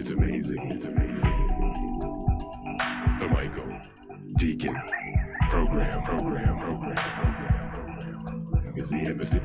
It's amazing. It's amazing. The Michael Decon program. Is the embassy.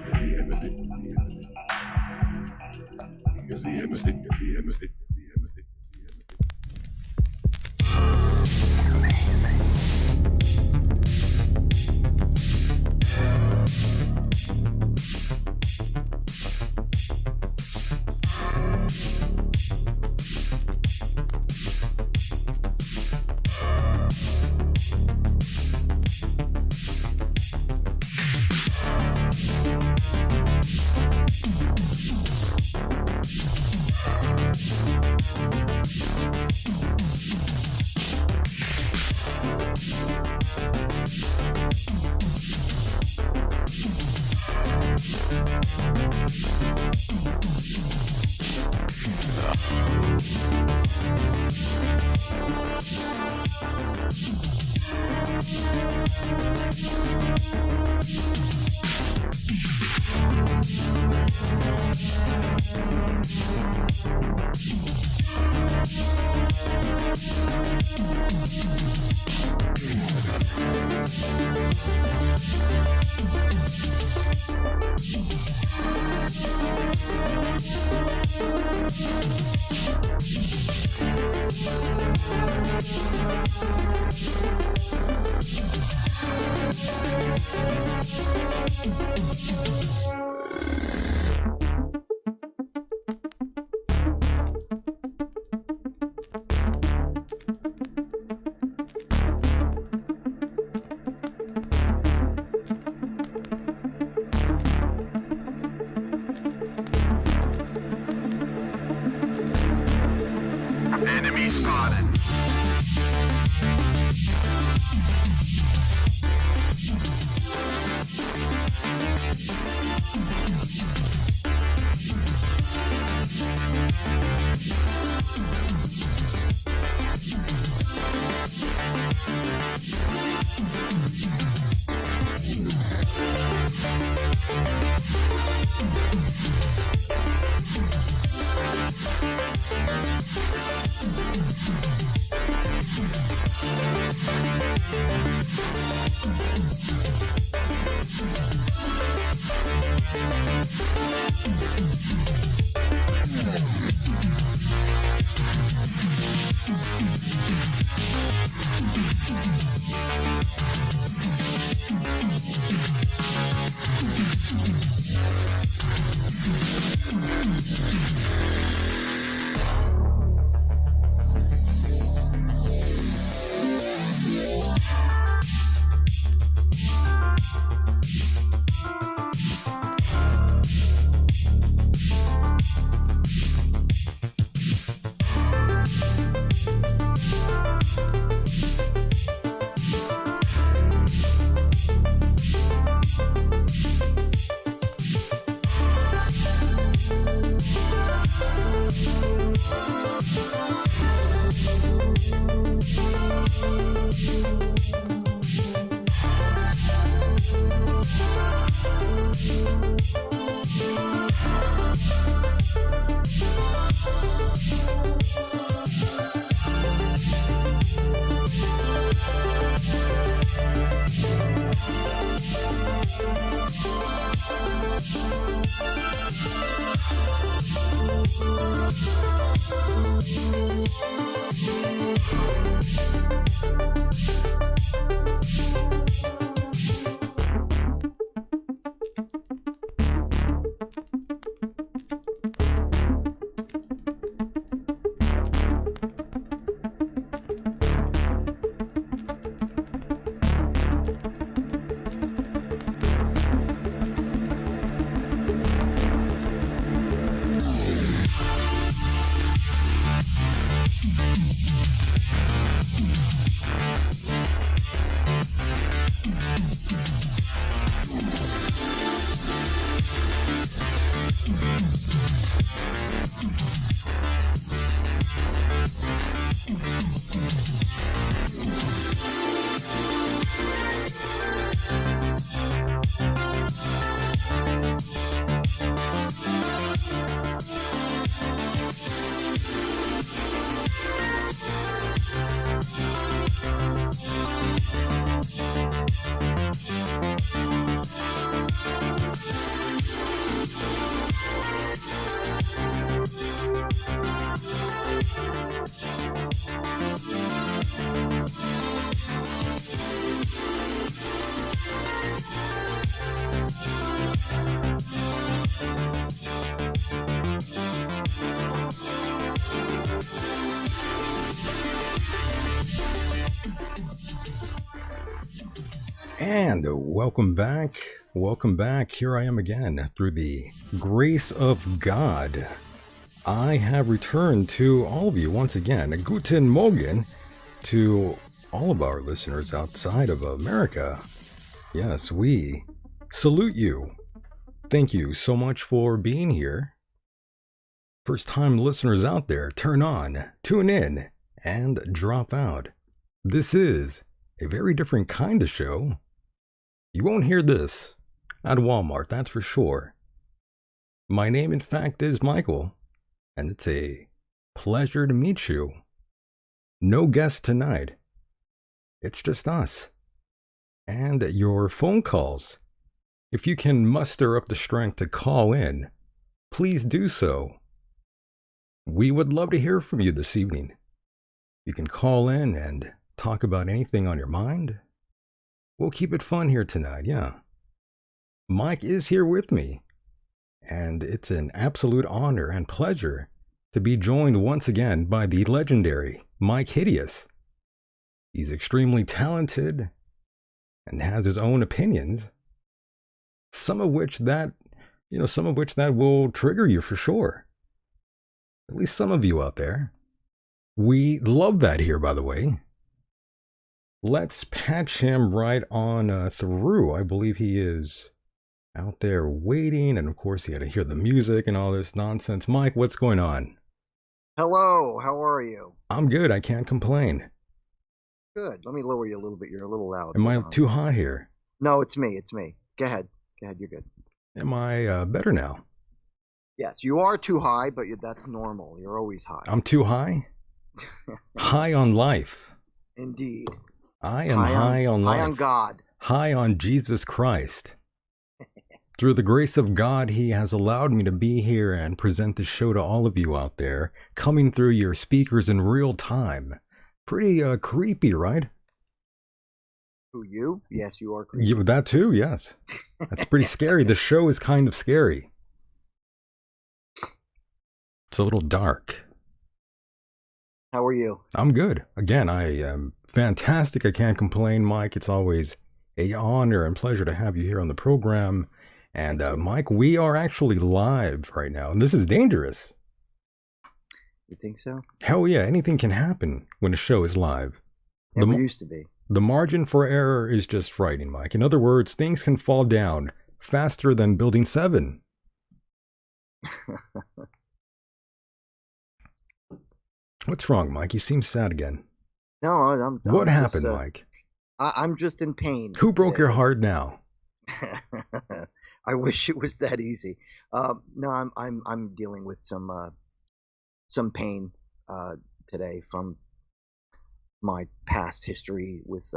Enemy spotted. And welcome back. Welcome back. Here I am again. Through the grace of God, I have returned to all of you once again. Guten Morgen to all of our listeners outside of America. Yes, we salute you. Thank you so much for being here. First time listeners out there, turn on, tune in, and drop out. This is a very different kind of show. You won't hear this at Walmart, that's for sure. My name, in fact, is Michael, and it's a pleasure to meet you. No guest tonight. It's just us. And your phone calls. If you can muster up the strength to call in, please do so. We would love to hear from you this evening. You can call in and talk about anything on your mind. We'll keep it fun here tonight, yeah. Myke is here with me, and it's an absolute honor and pleasure to be joined once again by the legendary Myke Hideous. He's extremely talented and has his own opinions, some of which that will trigger you for sure. At least some of you out there. We love that here, by the way. Let's patch him right on through. I believe he is out there waiting, and of course he had to hear the music and all this nonsense. Myke, what's going on? Hello, how are you? I'm good, I can't complain. Good. Let me lower you a little bit. You're a little loud. Am I too hot here? No, it's me. Go ahead, you're good. Am I better now? Yes, you are too high, but that's normal. You're always high. I'm too high? High on life. Indeed. I am high on life. High on God. High on Jesus Christ. Through the grace of God, he has allowed me to be here and present the show to all of you out there, coming through your speakers in real time. Pretty creepy, right? Who, you? Yes, you are creepy. Yeah, that too, yes. That's pretty scary. The show is kind of scary. It's a little dark. How are you? I'm good. Again, I am fantastic. I can't complain, Myke. It's always an honor and pleasure to have you here on the program. And Myke, we are actually live right now, and this is dangerous. You think so? Hell yeah, anything can happen when a show is live. Never used to be. The margin for error is just frightening, Myke. In other words, things can fall down faster than Building 7. What's wrong, Myke? You seem sad again. No, I'm what happened, Myke? I'm just in pain. Who broke your heart now? I wish it was that easy. No, I'm dealing with some pain today from my past history with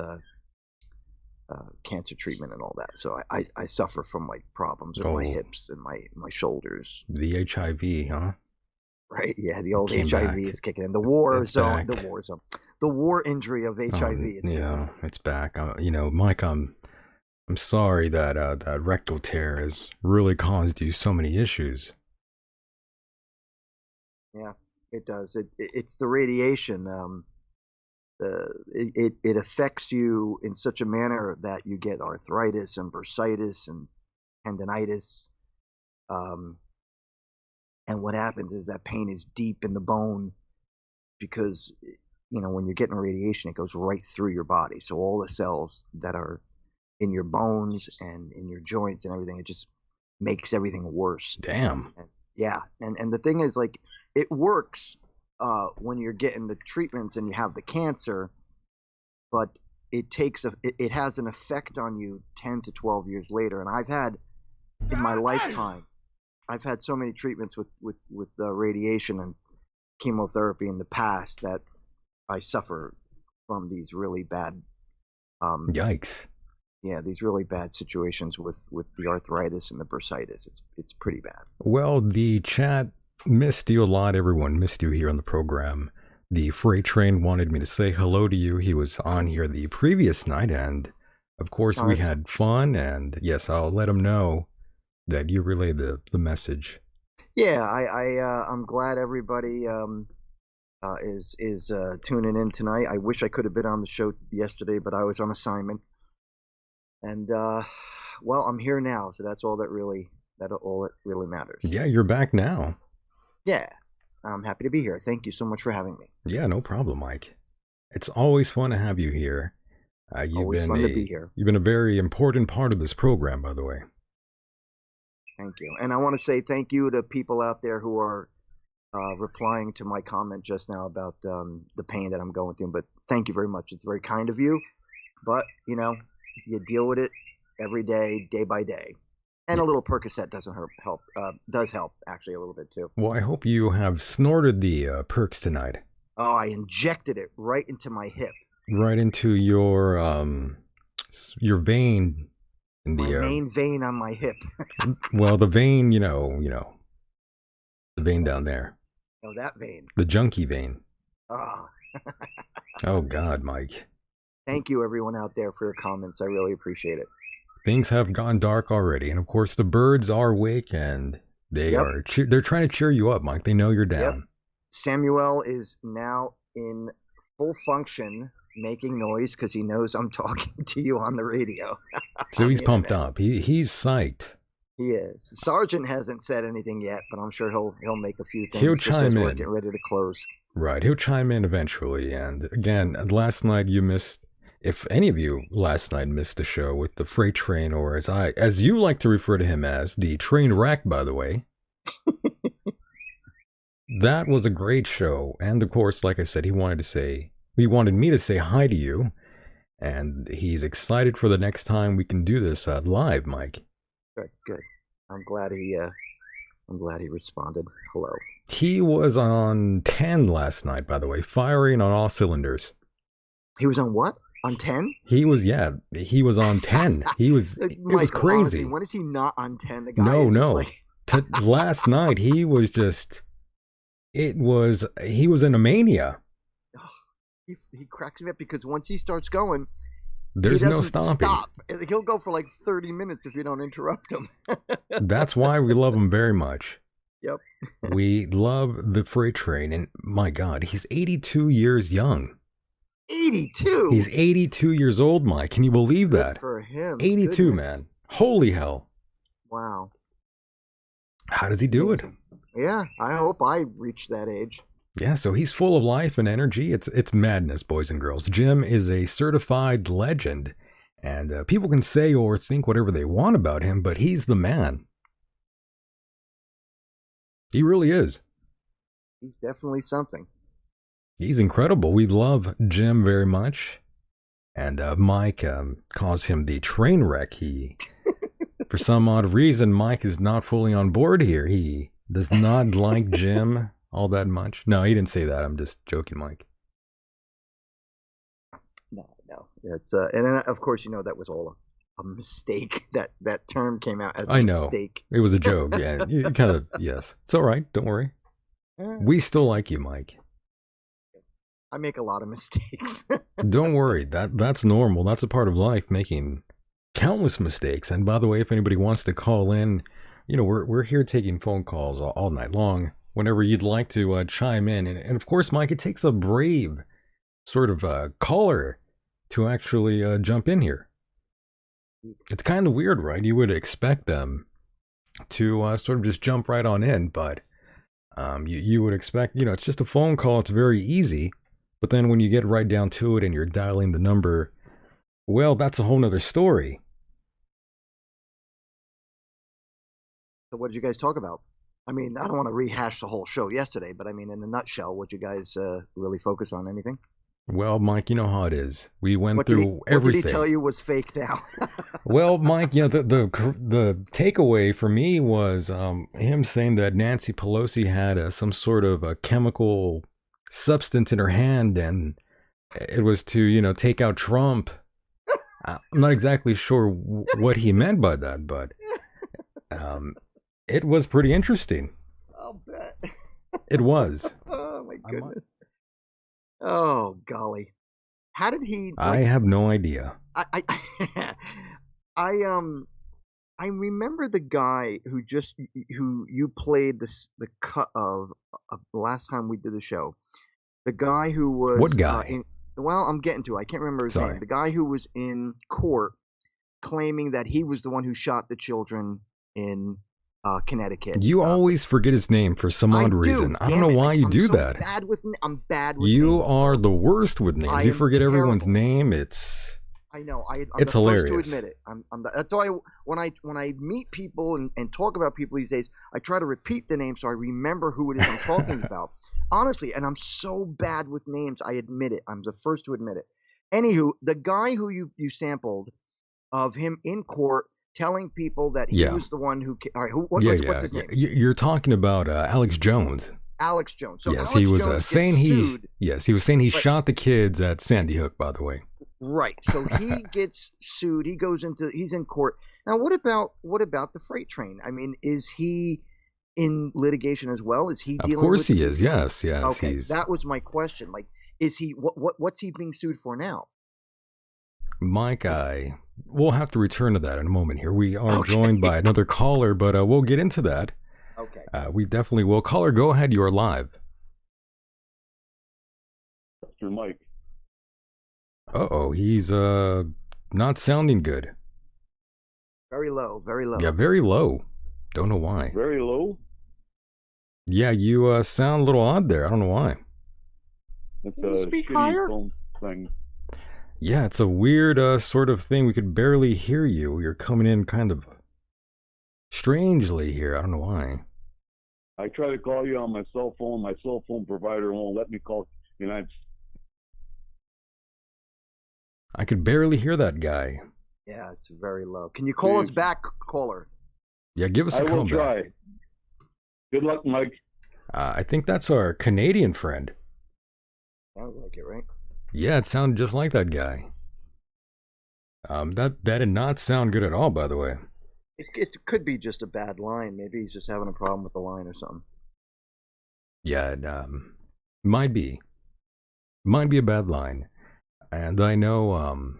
cancer treatment and all that. So I suffer from like problems with my hips and my shoulders. The HIV, huh? Right, yeah, the old HIV is kicking in. The war injury of HIV is kicking in. It's back. Myke, I'm sorry that that rectal tear has really caused you so many issues. Yeah, it does. It's the radiation. It affects you in such a manner that you get arthritis and bursitis and tendinitis. And what happens is that pain is deep in the bone because, when you're getting radiation, it goes right through your body. So all the cells that are in your bones and in your joints and everything, it just makes everything worse. Damn. And the thing is, like, it works when you're getting the treatments and you have the cancer, but it has an effect on you 10 to 12 years later. And I've had in my lifetime, I've had so many treatments with radiation and chemotherapy in the past that I suffer from these really bad yikes. Yeah, these really bad situations with the arthritis and the bursitis. It's pretty bad. Well, the chat missed you a lot. Everyone missed you here on the program. The freight train wanted me to say hello to you. He was on here the previous night, and of course we had fun. And yes, I'll let him know that you relayed the message. Yeah, I'm glad everybody is tuning in tonight. I wish I could have been on the show yesterday, but I was on assignment. And well, I'm here now, so that's all that really matters. Yeah, you're back now. Yeah, I'm happy to be here. Thank you so much for having me. Yeah, no problem, Mike. It's always fun to have you here. Always fun to be here. You've been a very important part of this program, by the way. Thank you. And I want to say thank you to people out there who are replying to my comment just now about the pain that I'm going through. But thank you very much. It's very kind of you. But, you deal with it every day, day by day. And a little Percocet does help actually a little bit too. Well, I hope you have snorted the perks tonight. Oh, I injected it right into my hip. Right into your vein in the my main vein on my hip. Well, the vein, the vein down there. Oh, that vein. The junkie vein. Oh. Oh God, Mike. Thank you, everyone out there, for your comments. I really appreciate it. Things have gone dark already, and of course the birds are awake, and they're trying to cheer you up, Mike. They know you're down. Yep. Samuel is now in full function, making noise because he knows I'm talking to you on the radio. So he's pumped up. He's psyched. He is. Sergeant hasn't said anything yet, but I'm sure he'll make a few things. He'll chime in. We're getting ready to close. Right. He'll chime in eventually. And again, last night you missed. If any of you last night missed the show with the freight train, or as you like to refer to him as, the train wreck, by the way. That was a great show. And of course, like I said, he wanted me to say hi to you. And he's excited for the next time we can do this live, Mike. Good. I'm glad he responded. Hello. He was on 10 last night, by the way, firing on all cylinders. He was on what? On 10? He was on 10. It was crazy. Honestly, when is he not on 10? The guy no. Last night, he was in a mania. He cracks me up because once he starts going, there's no stopping. He'll go for like 30 minutes if you don't interrupt him. That's why we love him very much. Yep. We love the freight train, and my God, he's 82 years young. 82? He's 82 years old, Mike. Can you believe that? Good for him. 82, Goodness. Man. Holy hell. Wow. How does he do it? Yeah, I hope I reach that age. Yeah, so he's full of life and energy. It's madness, boys and girls. Jim is a certified legend, and people can say or think whatever they want about him, but he's the man. He really is. He's definitely something. He's incredible. We love Jim very much. And Mike calls him the train wreck. For some odd reason, Mike is not fully on board here. He does not like Jim all that much. No, he didn't say that. I'm just joking, Mike. No. It's and then, of course, that was all a mistake. That term came out as a mistake. It was a joke. Yeah, you kind of, yes. It's all right. Don't worry. We still like you, Mike. I make a lot of mistakes. Don't worry. That's normal. That's a part of life, making countless mistakes. And by the way, if anybody wants to call in, we're here taking phone calls all night long. Whenever you'd like to chime in. And of course, Mike, it takes a brave sort of caller to actually jump in here. It's kind of weird, right? You would expect them to sort of just jump right on in, but you would expect, it's just a phone call. It's very easy. But then when you get right down to it and you're dialing the number, well, that's a whole nother story. So what did you guys talk about? I mean, I don't want to rehash the whole show yesterday, but I mean, in a nutshell, would you guys really focus on anything? Well, Mike, you know how it is. We went through everything. What did he tell you was fake now? Well, Mike, the takeaway for me was him saying that Nancy Pelosi had some sort of a chemical substance in her hand, and it was to, take out Trump. I'm not exactly sure what he meant by that, but it was pretty interesting. I'll bet. It was. Oh, my goodness. Oh, golly. How did he... I have no idea. I remember the guy who you played the cut of the last time we did the show. The guy who was... What guy? I'm getting to it. I can't remember his name. The guy who was in court claiming that he was the one who shot the children in Connecticut. You always forget his name for some odd reason. I don't know why you do that. I'm bad with You names. are the worst with names. You forget everyone's name. I know. I'm it's the hilarious. first to admit it. That's why when I meet people and talk about people these days, I try to repeat the name so I remember who it is I'm talking about. Honestly, and I'm so bad with names. I admit it. I'm the first to admit it. Anywho, the guy who you sampled of him in court telling people that he was the one who. All right, what's his name? You're talking about Alex Jones. Alex Jones. So yes, Alex he was Jones saying sued. he was saying he shot the kids at Sandy Hook. By the way. Right. So he gets sued. He's in court. Now, what about the freight train? I mean, is he in litigation as well? Is he dealing with? Of course he is. Yes. Okay, that was my question. Like, is he what's he being sued for now? Myke, we'll have to return to that in a moment here. We are joined by another caller, but we'll get into that. Okay. We definitely will. Caller, go ahead. You are live. Mr. Myke. Uh-oh, he's not sounding good. Very low, very low. Yeah, very low. Don't know why. Very low? Yeah, you sound a little odd there. I don't know why. It's Can you a speak shitty higher? phone thing. Yeah, it's a weird sort of thing. We could barely hear you. You're coming in kind of strangely here. I don't know why. I try to call you on my cell phone. My cell phone provider won't let me call United States. I could barely hear that guy. Yeah, it's very low. Can you call us back, caller? Yeah, give us a I call will back. try. Good luck, Myke. I think that's our Canadian friend. Sounds like it, right? Yeah, it sounded just like that guy. That did not sound good at all, by the way. It could be just a bad line. Maybe he's just having a problem with the line or something. Yeah, it might be a bad line, and I know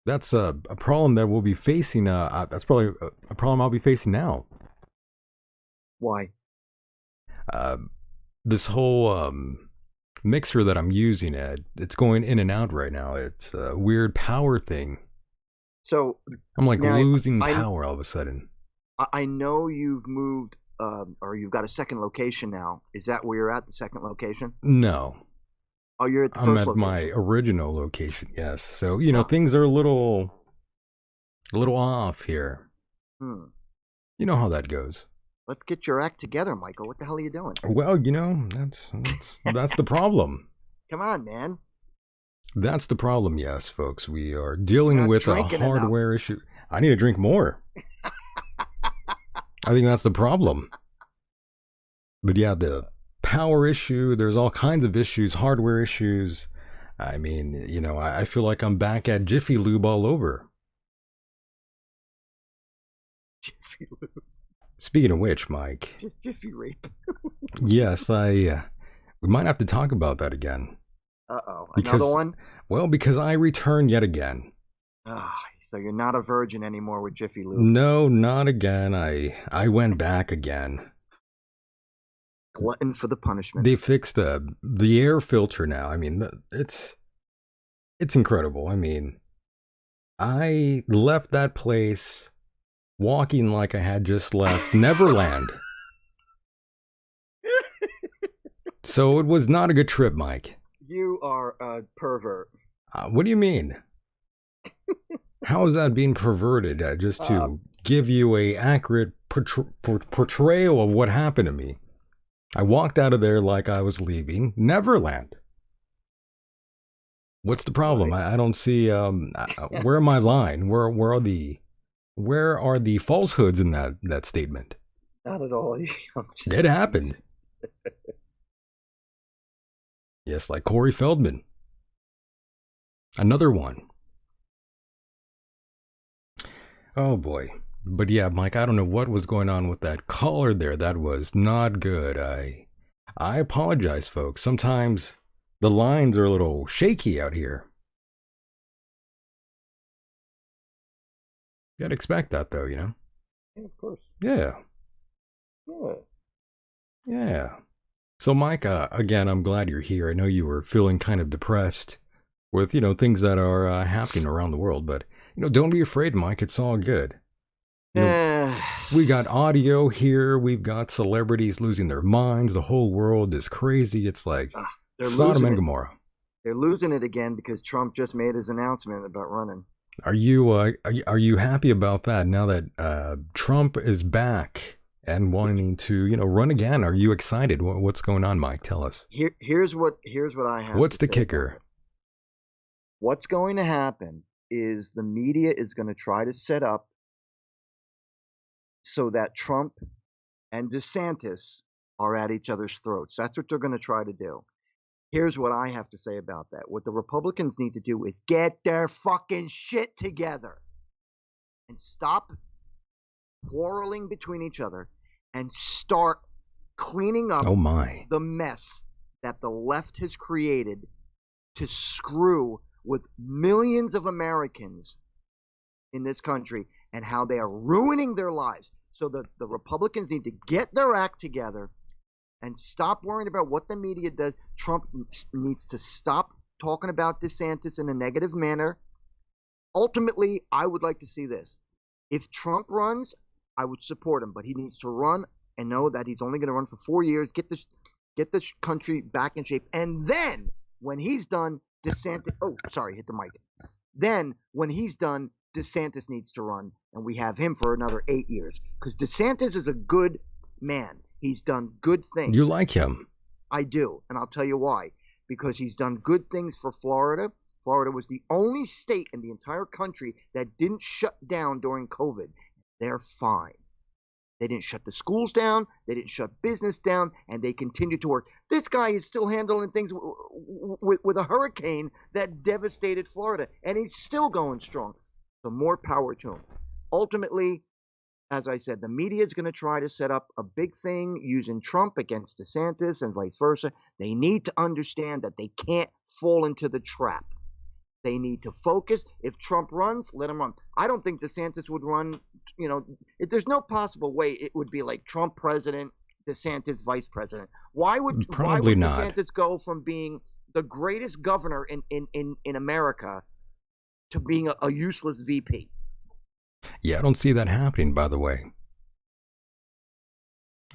that's a problem that we'll be facing. That's probably a problem I'll be facing now. Why? This whole mixer that I'm using, it's going in and out right now. It's a weird power thing. So I'm like now losing power all of a sudden. I know you've moved, or you've got a second location now. Is that where you're at, the second location? No. Oh, you're at the I'm first at location. my original location, yes. So, you know, things are a little off here. Hmm. You know how that goes. Let's get your act together, Michael. What the hell are you doing? Well, you know, that's the problem. Come on, man. That's the problem, yes, folks. We are dealing with a hardware issue. I need to drink more. I think that's the problem. But yeah, the power issue, there's all kinds of issues, hardware issues. I mean, you know, I feel like I'm back at Jiffy Lube all over. Jiffy Lube. Speaking of which, Myke. Jiffy rape. Yes, we might have to talk about that again. Uh-oh. Another one? Well, because I returned yet again. Ah, so you're not a virgin anymore with Jiffy Lube. No, not again. I went back again. Glutton for the punishment. They fixed the air filter now. I mean, it's incredible. I mean, I left that place walking like I had just left Neverland. So it was not a good trip, Myke. You are a pervert. What do you mean? How is that being perverted just to give you a accurate portrayal of what happened to me? I walked out of there like I was leaving Neverland. What's the problem? I don't see where am I lying? Where are the falsehoods in that statement? Not at all. It happened. Yes, like Corey Feldman. Another one. Oh boy. But yeah, Myke, I don't know what was going on with that caller there. That was not good. I apologize, folks. Sometimes the lines are a little shaky out here. You gotta expect that though, you know? Yeah, of course. Yeah. Yeah. Yeah. So Myke, again, I'm glad you're here. I know you were feeling kind of depressed with, you know, things that are happening around the world, but Don't be afraid, Mike. It's all good. You know, Eh, we got audio here. We've got celebrities losing their minds. The whole world is crazy. It's like they're Sodom losing and it. Gomorrah. They're losing it again because Trump just made his announcement about running. Are you happy about that now that Trump is back and wanting to run again? Are you excited? What's going on, Mike? Tell us. Here's what I have. What's to the say about kicker? it. What's going to happen is the media is going to try to set up so that Trump and DeSantis are at each other's throats. That's what they're going to try to do. Here's what I have to say about that. What the Republicans need to do is get their fucking shit together and stop quarreling between each other and start cleaning up Oh my. the mess that the left has created to screw with millions of Americans in this country and how they are ruining their lives. So the Republicans need to get their act together and stop worrying about what the media does. Trump needs to stop talking about DeSantis in a negative manner. Ultimately, I would like to see this. If Trump runs, I would support him, but he needs to run and know that he's only going to run for 4 years, get this country back in shape. And then when he's done, DeSantis, oh, sorry, hit the mic. Then when he's done, DeSantis needs to run, and we have him for another 8 years. Because DeSantis is a good man. He's done good things. You like him? I do, and I'll tell you why. Because he's done good things for Florida. Florida was the only state in the entire country that didn't shut down during COVID. They're fine. They didn't shut the schools down. They didn't shut business down, and they continue to work. This guy is still handling things with a hurricane that devastated Florida, and he's still going strong. So more power to him. Ultimately, as I said, the media is going to try to set up a big thing using Trump against DeSantis and vice versa. They need to understand that they can't fall into the trap. They need to focus. If Trump runs, let him run. I don't think DeSantis would run. There's no possible way it would be like Trump president, DeSantis vice president. Why would not. DeSantis go from being the greatest governor in America to being a useless VP? Yeah, I don't see that happening, by the way.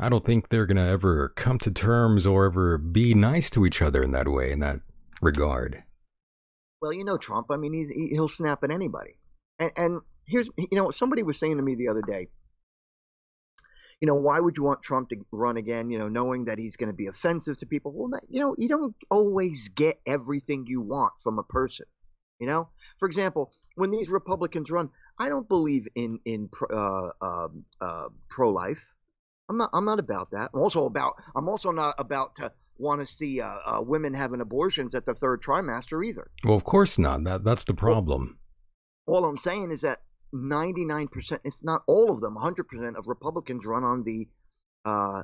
I don't think they're going to ever come to terms or ever be nice to each other in that way, in that regard. Well, Trump, I mean, he'll snap at anybody. And here's, somebody was saying to me the other day, why would you want Trump to run again, knowing that he's going to be offensive to people? Well, you don't always get everything you want from a person. For example, when these Republicans run, I don't believe in pro-life. I'm not about that. I'm also not about to want to see women having abortions at the third trimester either. Well, of course not. That's the problem. All I'm saying is that 99%, if not all of them, 100% of Republicans run on the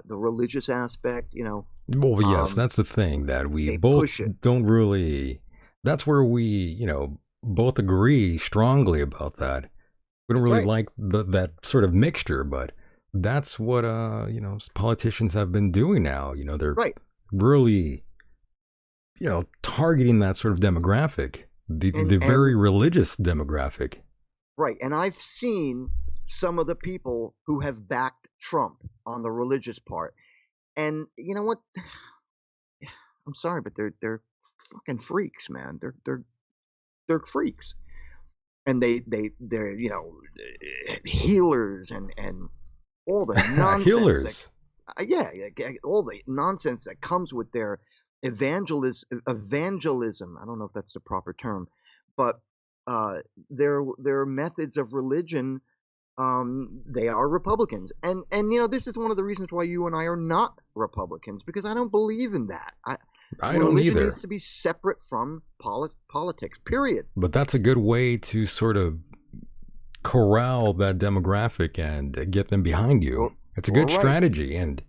religious aspect. Well, yes, that's the thing that we both don't really. That's where we, both agree strongly about that. We don't really like that sort of mixture, but that's what politicians have been doing now. They're really, targeting that sort of demographic, the very religious demographic. Right, and I've seen some of the people who have backed Trump on the religious part, and you know what? I'm sorry, but they're fucking freaks, man. They're freaks, and they're healers and all the nonsense. Healers. All the nonsense that comes with their evangelism. I don't know if that's the proper term, but their methods of religion. They are Republicans, and this is one of the reasons why you and I are not Republicans, because I don't believe in that. I don't religion either. Needs to be separate from politics. Period. But that's a good way to sort of corral that demographic and get them behind you. It's a good strategy, and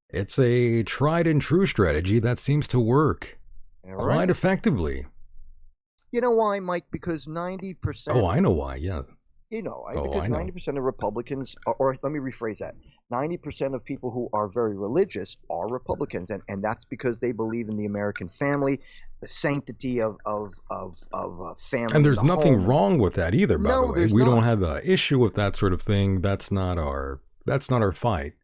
it's a tried and true strategy that seems to work quite effectively. You know why, Mike? Because 90%. Oh, I know why. Yeah. Because 90% of Republicans, or let me rephrase that, 90% of people who are very religious are Republicans, and that's because they believe in the American family, sanctity of family. And there's the nothing home. wrong with that either, by No, the way. there's We don't not. have an issue with that sort of thing. That's not our fight.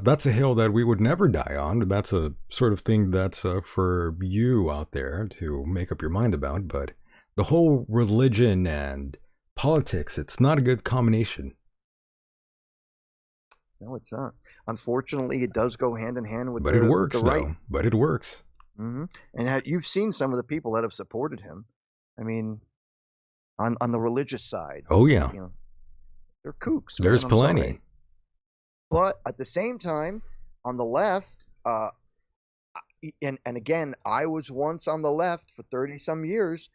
That's a hill that we would never die on. That's a sort of thing that's for you out there to make up your mind about. But the whole religion and politics, it's not a good combination. No, it's not. Unfortunately, it does go hand in hand with But the, it works, with the right. though. But it works. And you've seen some of the people that have supported him. I mean, on the religious side. Oh, yeah. You know, they're kooks. There's man, I'm plenty. sorry. But at the same time, on the left, and again, I was once on the left for 30-some years,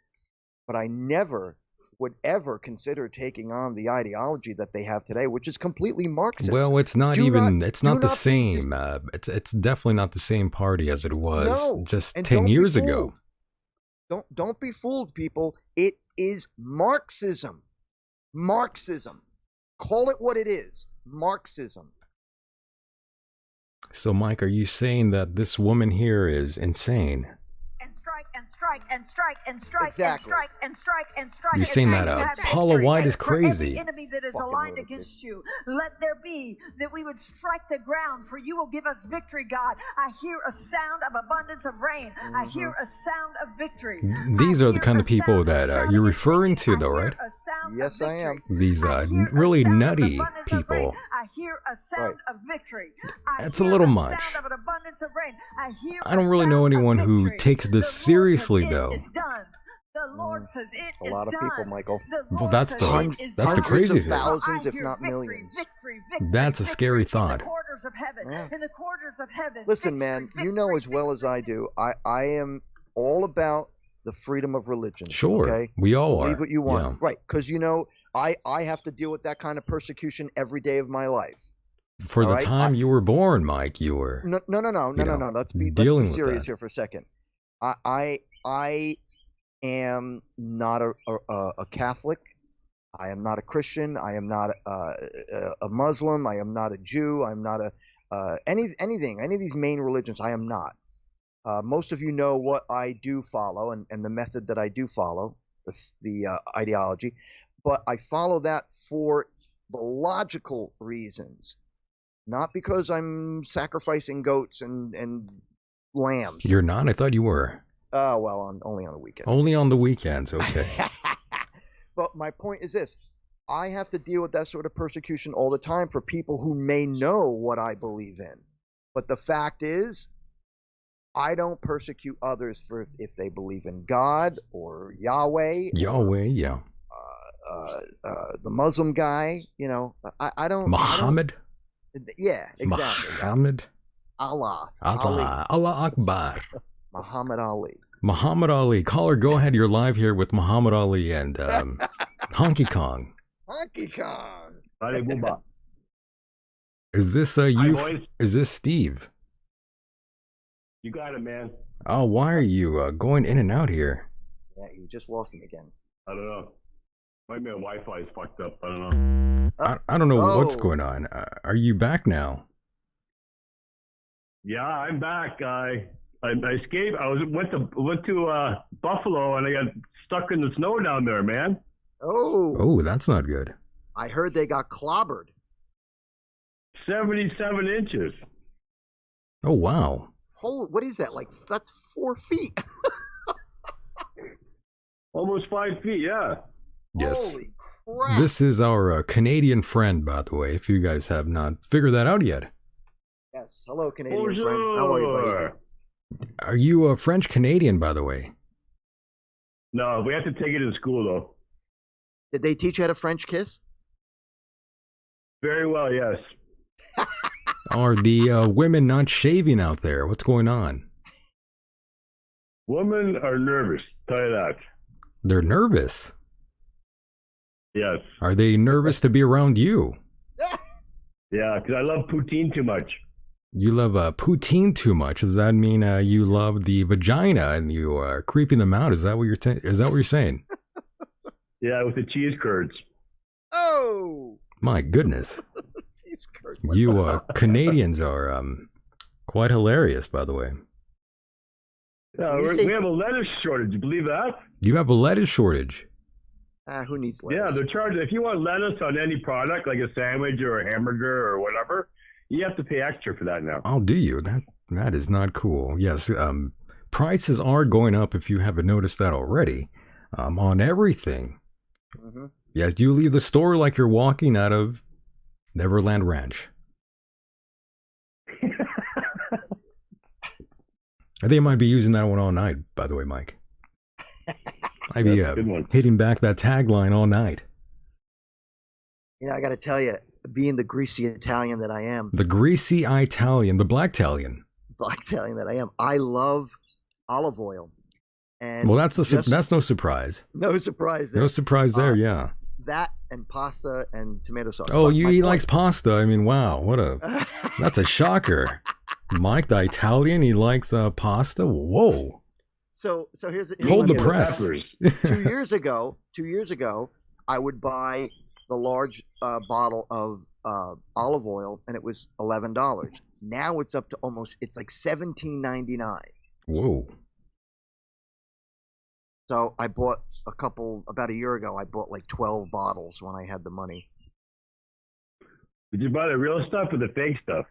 but I never would ever consider taking on the ideology that they have today, which is completely Marxist. Well, it's not Do even, not- it's do not the not be same. It's definitely not the same party as it was No, just and 10 don't be years ago. fooled. Don't be fooled, people. It is Marxism. Marxism. Call it what it is. Marxism. So, Mike, are you saying that this woman here is insane? And strike and strike and strike and strike Exactly. and strike and strike and strike. You're saying that until you have Paula victory. White is For every crazy. enemy that is Fucking aligned lunatic. against you, let there be that we would strike the ground, for you will give us victory, God. I hear a sound of abundance of rain. I hear a sound of victory. These I are the hear kind a of people sound that shouting you're and referring singing. to, though, I hear right? a sound Yes, of I am. victory. These I hear a really sound of nutty abundance of people. rain. I hear a sound Right. of victory. That's I a hear little a much. sound of an abundance of rain. I don't really know anyone who takes this seriously, though. The Lord says it A is lot of people, done. Michael. The Well, Lord that's says the- it is that's the done. crazy Hundreds thing. of thousands, I if hear not victory, millions. victory, victory, That's a scary victory thought. In the quarters of heaven. Yeah. In the quarters of heaven. Listen, victory, man, you victory, know as well as I victory. do, I am all about the freedom of religion. Sure, Okay? we all are. Believe what you want. Yeah. Right. Because, I have to deal with that kind of persecution every day of my life. For All the right, time you were born, Mike, you were. No. Let's be dealing with serious that. here for a second. I am not a Catholic. I am not a Christian. I am not a Muslim. I am not a Jew. I'm not any of these main religions. I am not. Most of you know what I do follow and the method that I do follow, the ideology, but I follow that for the logical reasons, not because I'm sacrificing goats and lambs. You're not? I thought you were. Well, only on the weekends. Only on the weekends, okay. But my point is this. I have to deal with that sort of persecution all the time for people who may know what I believe in. But the fact is, I don't persecute others for if they believe in God or Yahweh. Yahweh, yeah. The Muslim guy, I don't. Muhammad? Yeah, exactly. Muhammad? Allah. Allah. Allah Akbar. Muhammad Ali. Muhammad Ali. Caller, go ahead. You're live here with Muhammad Ali and Honky Kong. Honky Kong. Howdy, Booba. Is this Hi, you? boys. Is this Steve? You got it, man. Oh, why are you going in and out here? Yeah, you just lost him again. I don't know. Might be my Wi-Fi is fucked up. I don't know. I don't know what's Oh. going on. Are you back now? Yeah, I'm back. I escaped. Went to Buffalo and I got stuck in the snow down there, man. Oh, that's not good. I heard they got clobbered. 77 inches. Oh, wow. Holy, what is that? That's 4 feet. Almost 5 feet, yeah. Yes. Holy crap. This is our Canadian friend, by the way, if you guys have not figured that out yet. Yes. Hello, Canadian friend. How are you, buddy? Bonjour. Are you a French Canadian, by the way? No, we have to take it in school, though. Did they teach you how to French kiss? Very well, yes. Are the women not shaving out there? What's going on? Women are nervous, tell you that. They're nervous. Yes. Are they nervous to be around you? Yeah, because I love poutine too much. You love poutine too much. Does that mean you love the vagina and you are creeping them out? Is that what you're saying? Yeah, with the cheese curds. Oh! My goodness. Jeez, Kurt. You Canadians are quite hilarious, by the way. Yeah, You say- we have a lettuce shortage. You believe that? You have a lettuce shortage. Who needs Yeah, lettuce? they're charging. If you want lettuce on any product, like a sandwich or a hamburger or whatever, you have to pay extra for that now. I'll do you. That is not cool. Yes, prices are going up if you haven't noticed that already. On everything. Mhm. Yes, you leave the store like you're walking out of Neverland Ranch. I think I might be using that one all night, by the way, Mike. I'd be That's a good one. hitting back that tagline all night. You know, I got to tell you, being the greasy Italian that I am, The greasy Italian, the black Italian. black Italian that I am, I love olive oil. And Well, that's just- that's no surprise. no surprise there. No surprise there, yeah. That and pasta and tomato sauce. Oh, But he my point- likes pasta. I mean, wow, that's a shocker. Mike, the Italian, he likes pasta. Whoa! So here's Hold the Onion press. peppers. 2 years ago, I would buy the large bottle of olive oil, and it was $11. Now it's up to it's like $17.99. Whoa! So I bought about a year ago. I bought like 12 bottles when I had the money. Did you buy the real stuff or the fake stuff?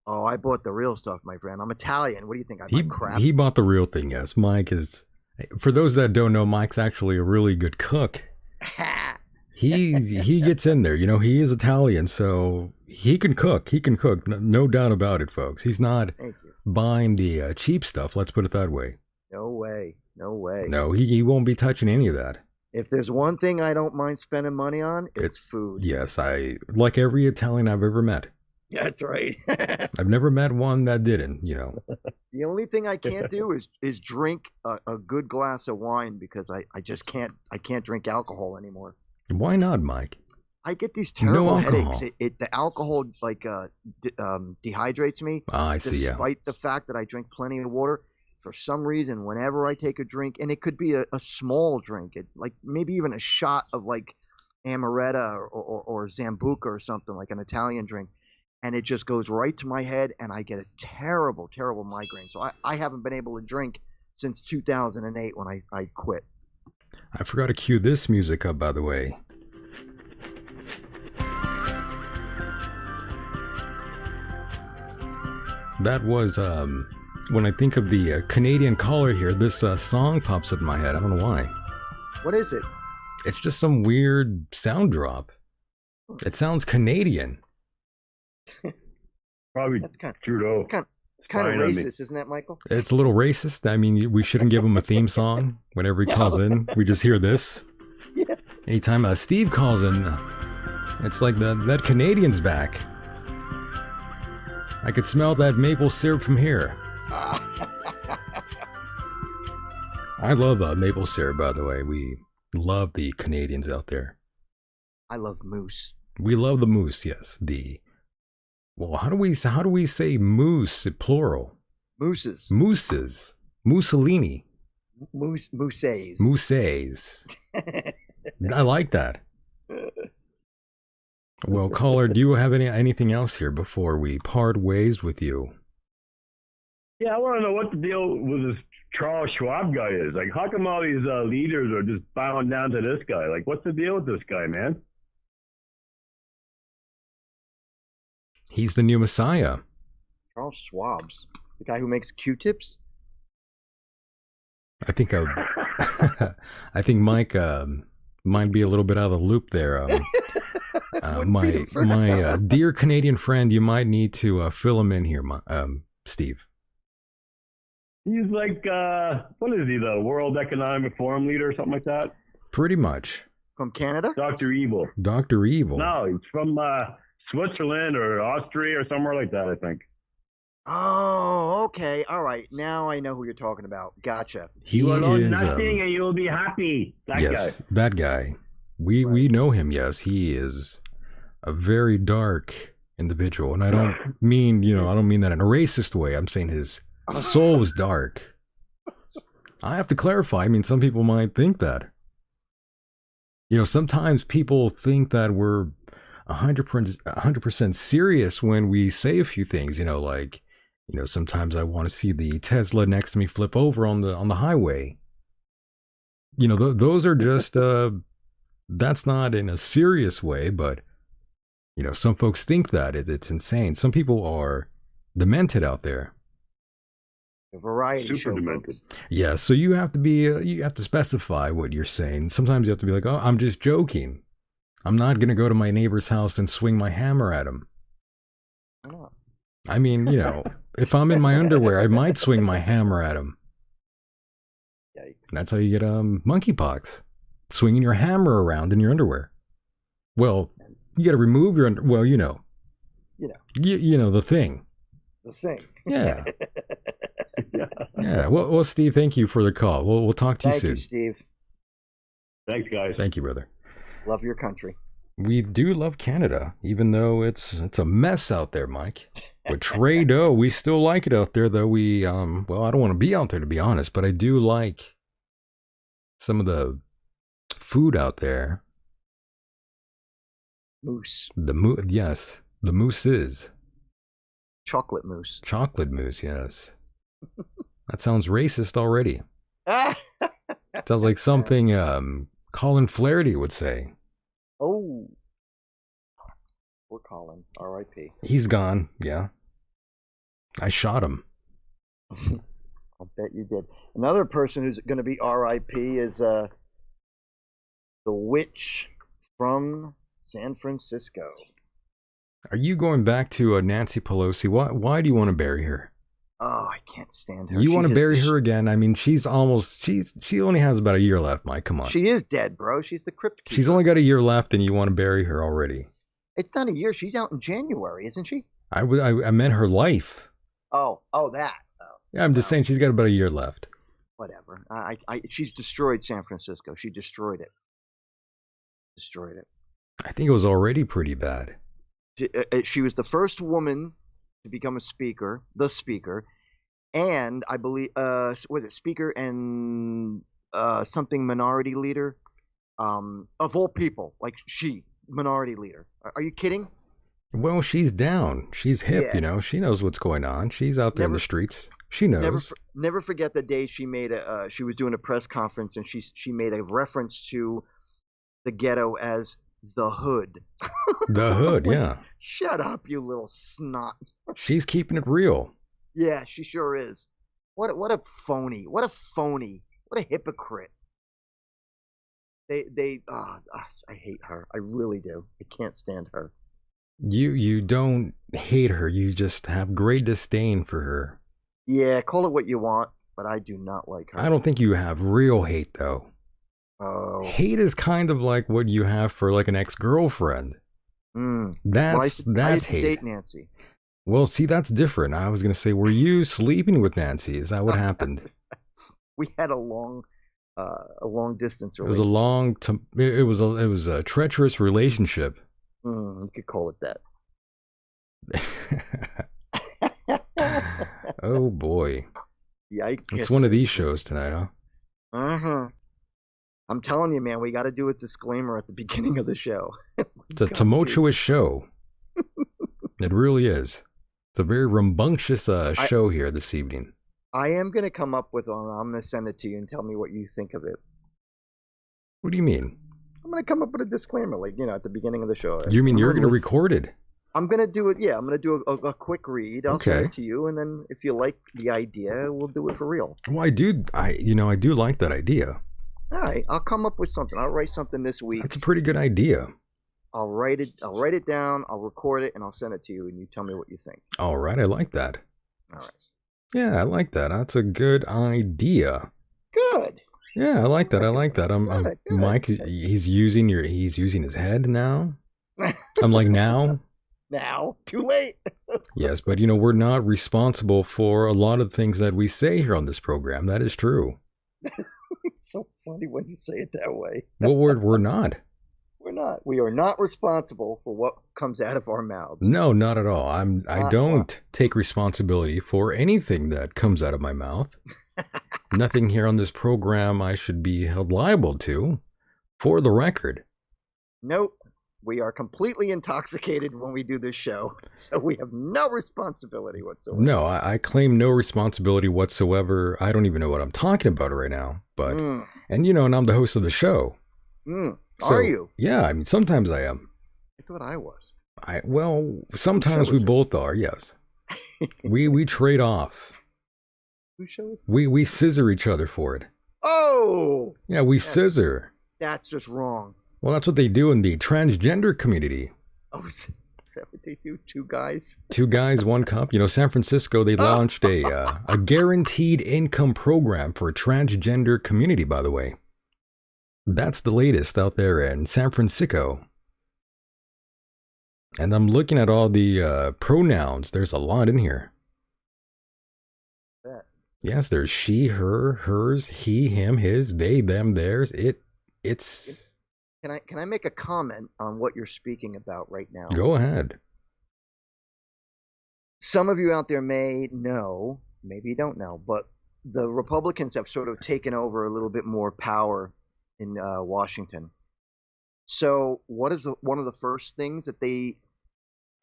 Oh, I bought the real stuff, my friend. I'm Italian. What do you think? I He buy crap. he bought the real thing. Yes, Mike is. For those that don't know, Mike's actually a really good cook. He gets in there. You know, he is Italian, so he can cook. He can cook. No doubt about it, folks. He's not Thank you. buying the cheap stuff. Let's put it that way. No way. No way. No, he won't be touching any of that. If there's one thing I don't mind spending money on, it's food. Yes, I like every Italian I've ever met. That's right. I've never met one that didn't. You know. The only thing I can't do is drink a good glass of wine because I just can't. I can't drink alcohol anymore. Why not, Mike? I get these No terrible alcohol. headaches. The alcohol dehydrates me. Ah, I see. Yeah. Despite the fact that I drink plenty of water, for some reason, whenever I take a drink, and it could be a small drink, like maybe even a shot of like amaretto or Zambuca or something, like an Italian drink, and it just goes right to my head, and I get a terrible, terrible migraine. So I haven't been able to drink since 2008 when I quit. I forgot to cue this music up, by the way. That was, when I think of the Canadian caller here, this song pops up in my head. I don't know why. What is it? It's just some weird sound drop. It sounds Canadian. Probably That's kind Trudeau. of kind of Spying on me. racist, isn't that, Michael? It's a little racist. I mean, we shouldn't give him a theme song whenever he calls in. We just hear this. Yeah. Anytime Steve calls in, it's like that Canadian's back. I could smell that maple syrup from here. I love maple syrup, by the way. We love the Canadians out there. I love moose. We love the moose, yes. Well, how do we say moose plural? Mooses. Mooses. Mussolini. Mooses. Mooses. I like that. Well, caller, do you have anything else here before we part ways with you? Yeah, I want to know what the deal with this Charles Schwab guy is. Like, how come all these leaders are just bowing down to this guy? Like, what's the deal with this guy, man? He's the new Messiah. Charles Schwab's the guy who makes Q-tips. I think I think Mike might be a little bit out of the loop there. Wouldn't be the first My time. dear Canadian friend, you might need to fill him in here, Steve. He's like, what is he, the World Economic Forum leader or something like that? Pretty much. From Canada? Dr. Evil. Dr. Evil. No, he's from Switzerland or Austria or somewhere like that, I think. Oh, okay. All right. Now I know who you're talking about. Gotcha. He You will own is nothing and you will be happy. That yes, guy. that guy. We know him. Yes, he is a very dark individual, and I don't mean I don't mean that in a racist way. I'm saying his soul is dark. I have to clarify. I mean, some people might think that. Sometimes people think that we're 100% serious when we say a few things. Like You know, sometimes I want to see the Tesla next to me flip over on the highway. You know, those are just that's not in a serious way, but you know, some folks think that it's insane. Some people are demented out there. A variety Super show, demented. folks. Yeah, so you have to be you have to specify what you're saying. Sometimes you have to be like, "Oh, I'm just joking. I'm not going to go to my neighbor's house and swing my hammer at him." Why not? I mean, you know, if I'm in my underwear, I might swing my hammer at him. Yikes. That's how you get monkeypox. Swinging your hammer around in your underwear. Well, you got to remove your well, you know. You know. You know the thing. The thing. Yeah. Yeah. Well, Steve, thank you for the call. We'll talk to you Thank soon. you, Steve. Thanks, guys. Thank you, brother. Love your country. We do love Canada, even though it's a mess out there, Mike. But Trado, we still like it out there, though we well, I don't want to be out there to be honest, but I do like some of the food out there. Mousse. Yes, the mousses. Chocolate mousse. Chocolate mousse, yes. That sounds racist already. Sounds like something Colin Flaherty would say. Oh. We're calling. R.I.P. He's gone, yeah. I shot him. I'll bet you did. Another person who's going to be R.I.P. is the witch from San Francisco. Are you going back to Nancy Pelosi? Why do you want to bury her? Oh, I can't stand her. You want to bury her again? I mean, she only has about a year left, Mike. Come on. She is dead, bro. She's the crypt keeper. She's only got a year left, and you want to bury her already? It's not a year. She's out in January, isn't she? I meant her life. Oh, that. Oh, Yeah, I'm just saying she's got about a year left. whatever. She's destroyed San Francisco. She destroyed it. Destroyed it. I think it was already pretty bad. She was the first woman to become the speaker, and I believe, was it speaker and something minority leader, of all people, like minority leader. Are you kidding? Well, she's down. She's hip, Yeah. you know. She knows what's going on. She's out there in the streets. She knows. Never forget the day she made she was doing a press conference and she made a reference to the ghetto as the hood. The hood, Like, yeah. Shut up, you little snot. She's keeping it real. Yeah, she sure is. What a phony. What a phony. What a hypocrite. I hate her. I really do. I can't stand her. You don't hate her. You just have great disdain for her. Yeah, call it what you want, but I do not like her. I don't think you have real hate, though. Oh. Hate is kind of like what you have for like an ex-girlfriend. That's I used to hate. date Nancy. Well, see, that's different. I was gonna say, were you sleeping with Nancy? Is that what happened? We had a long distance It was relationship. it was a treacherous relationship. You could call it that. Oh boy, Yikes! it's one of these shows tonight, huh? I'm telling you, man, we got to do a disclaimer at the beginning of the show. It's a tumultuous show. It really is. It's a very rambunctious show here this evening. I am gonna come up with one. I'm gonna send it to you and tell me what you think of it. What do you mean? I'm gonna come up with a disclaimer, like at the beginning of the show. You mean you're gonna record it? I'm gonna do it. Yeah, I'm gonna do a quick read. I'll send Okay. it to you, and then if you like the idea, we'll do it for real. Well, I do like that idea. All right, I'll come up with something. I'll write something this week. That's a pretty good idea. I'll write it down. I'll record it, and I'll send it to you, and you tell me what you think. All right, I like that. All right. Yeah, I like that. That's a good idea. Good. Yeah, I like that. Good. Mike, he's using his head now. I'm like, now? Now, too late. Yes, but we're not responsible for a lot of things that we say here on this program. That is true. It's so funny when you say it that way. Well, we're not. We're not. We are not responsible for what comes out of our mouths. No, not at all. I don't take responsibility for anything that comes out of my mouth. Nothing here on this program I should be held liable to, for the record. Nope. We are completely intoxicated when we do this show, so we have no responsibility whatsoever. No, I claim no responsibility whatsoever. I don't even know what I'm talking about right now. But and and I'm the host of the show. So, Are you? Yeah, I mean sometimes I am. I thought I was. Sometimes we both are. Yes. we trade off. Whose show is this? We scissor each other for it. Oh. Yeah, we scissor. That's just wrong. Well, that's what they do in the transgender community. Oh, is that what they do? Two guys? 2 guys, 1 cup. San Francisco, they launched a guaranteed income program for a transgender community, by the way. That's the latest out there in San Francisco. And I'm looking at all the pronouns. There's a lot in here. Yes, there's she, her, hers, he, him, his, they, them, theirs. It's. Can I make a comment on what you're speaking about right now? Go ahead. Some of you out there may know, maybe you don't know, but the Republicans have sort of taken over a little bit more power in Washington. So what is one of the first things that they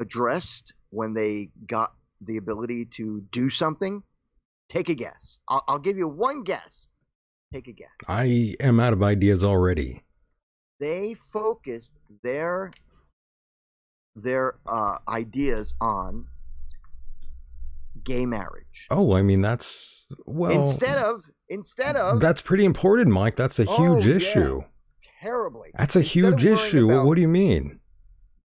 addressed when they got the ability to do something? Take a guess. I'll give you one guess. Take a guess. I am out of ideas already. They focused their ideas on gay marriage. Oh, I mean that's instead of that's pretty important, Mike. That's a huge issue. Terribly. That's a huge issue. What do you mean?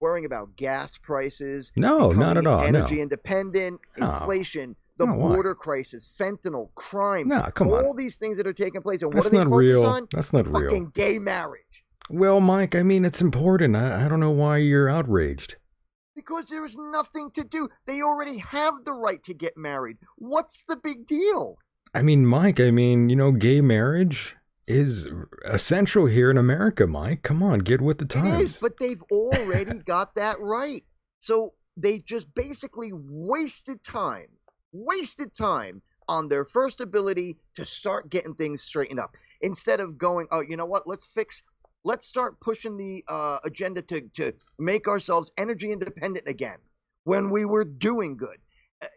Worrying about gas prices. No, not at all. Energy independent, inflation, the border crisis, fentanyl, crime. No, come on. All these things that are taking place. And that's what do they not focus real. on? That's not real. Fucking gay marriage. Well, Mike, I mean, it's important. I don't know why you're outraged. Because there's nothing to do. They already have the right to get married. What's the big deal? I mean, Mike, gay marriage is essential here in America, Mike. Come on, get with the times. It is, but they've already got that right. So they just basically wasted time on their first ability to start getting things straightened up. Instead of going, oh, you know what, let's start pushing the agenda to make ourselves energy independent again when we were doing good.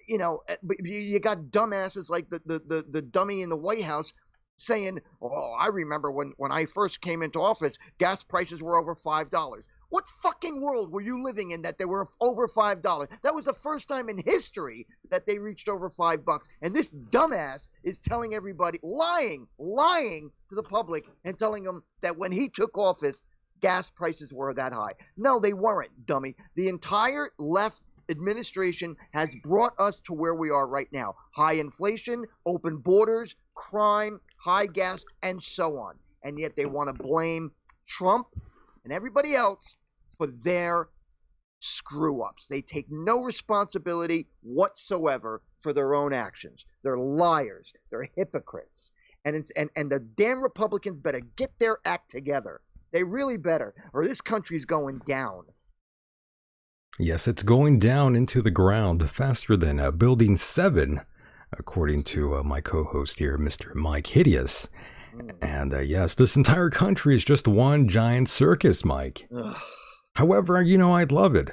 You got dumbasses like the dummy in the White House saying, oh, I remember when I first came into office, gas prices were over $5. What fucking world were you living in that they were over $5? That was the first time in history that they reached over $5. And this dumbass is telling everybody, lying to the public and telling them that when he took office, gas prices were that high. No, they weren't, dummy. The entire left administration has brought us to where we are right now. High inflation, open borders, crime, high gas, and so on. And yet they want to blame Trump and everybody else for their screw-ups. They take no responsibility whatsoever for their own actions. They're liars. They're hypocrites. And the damn Republicans better get their act together. They really better, or this country's going down. Yes, it's going down into the ground faster than Building 7, according to my co-host here, Mr. Myke Hideous. And yes, this entire country is just one giant circus, Mike. Ugh. However, I'd love it.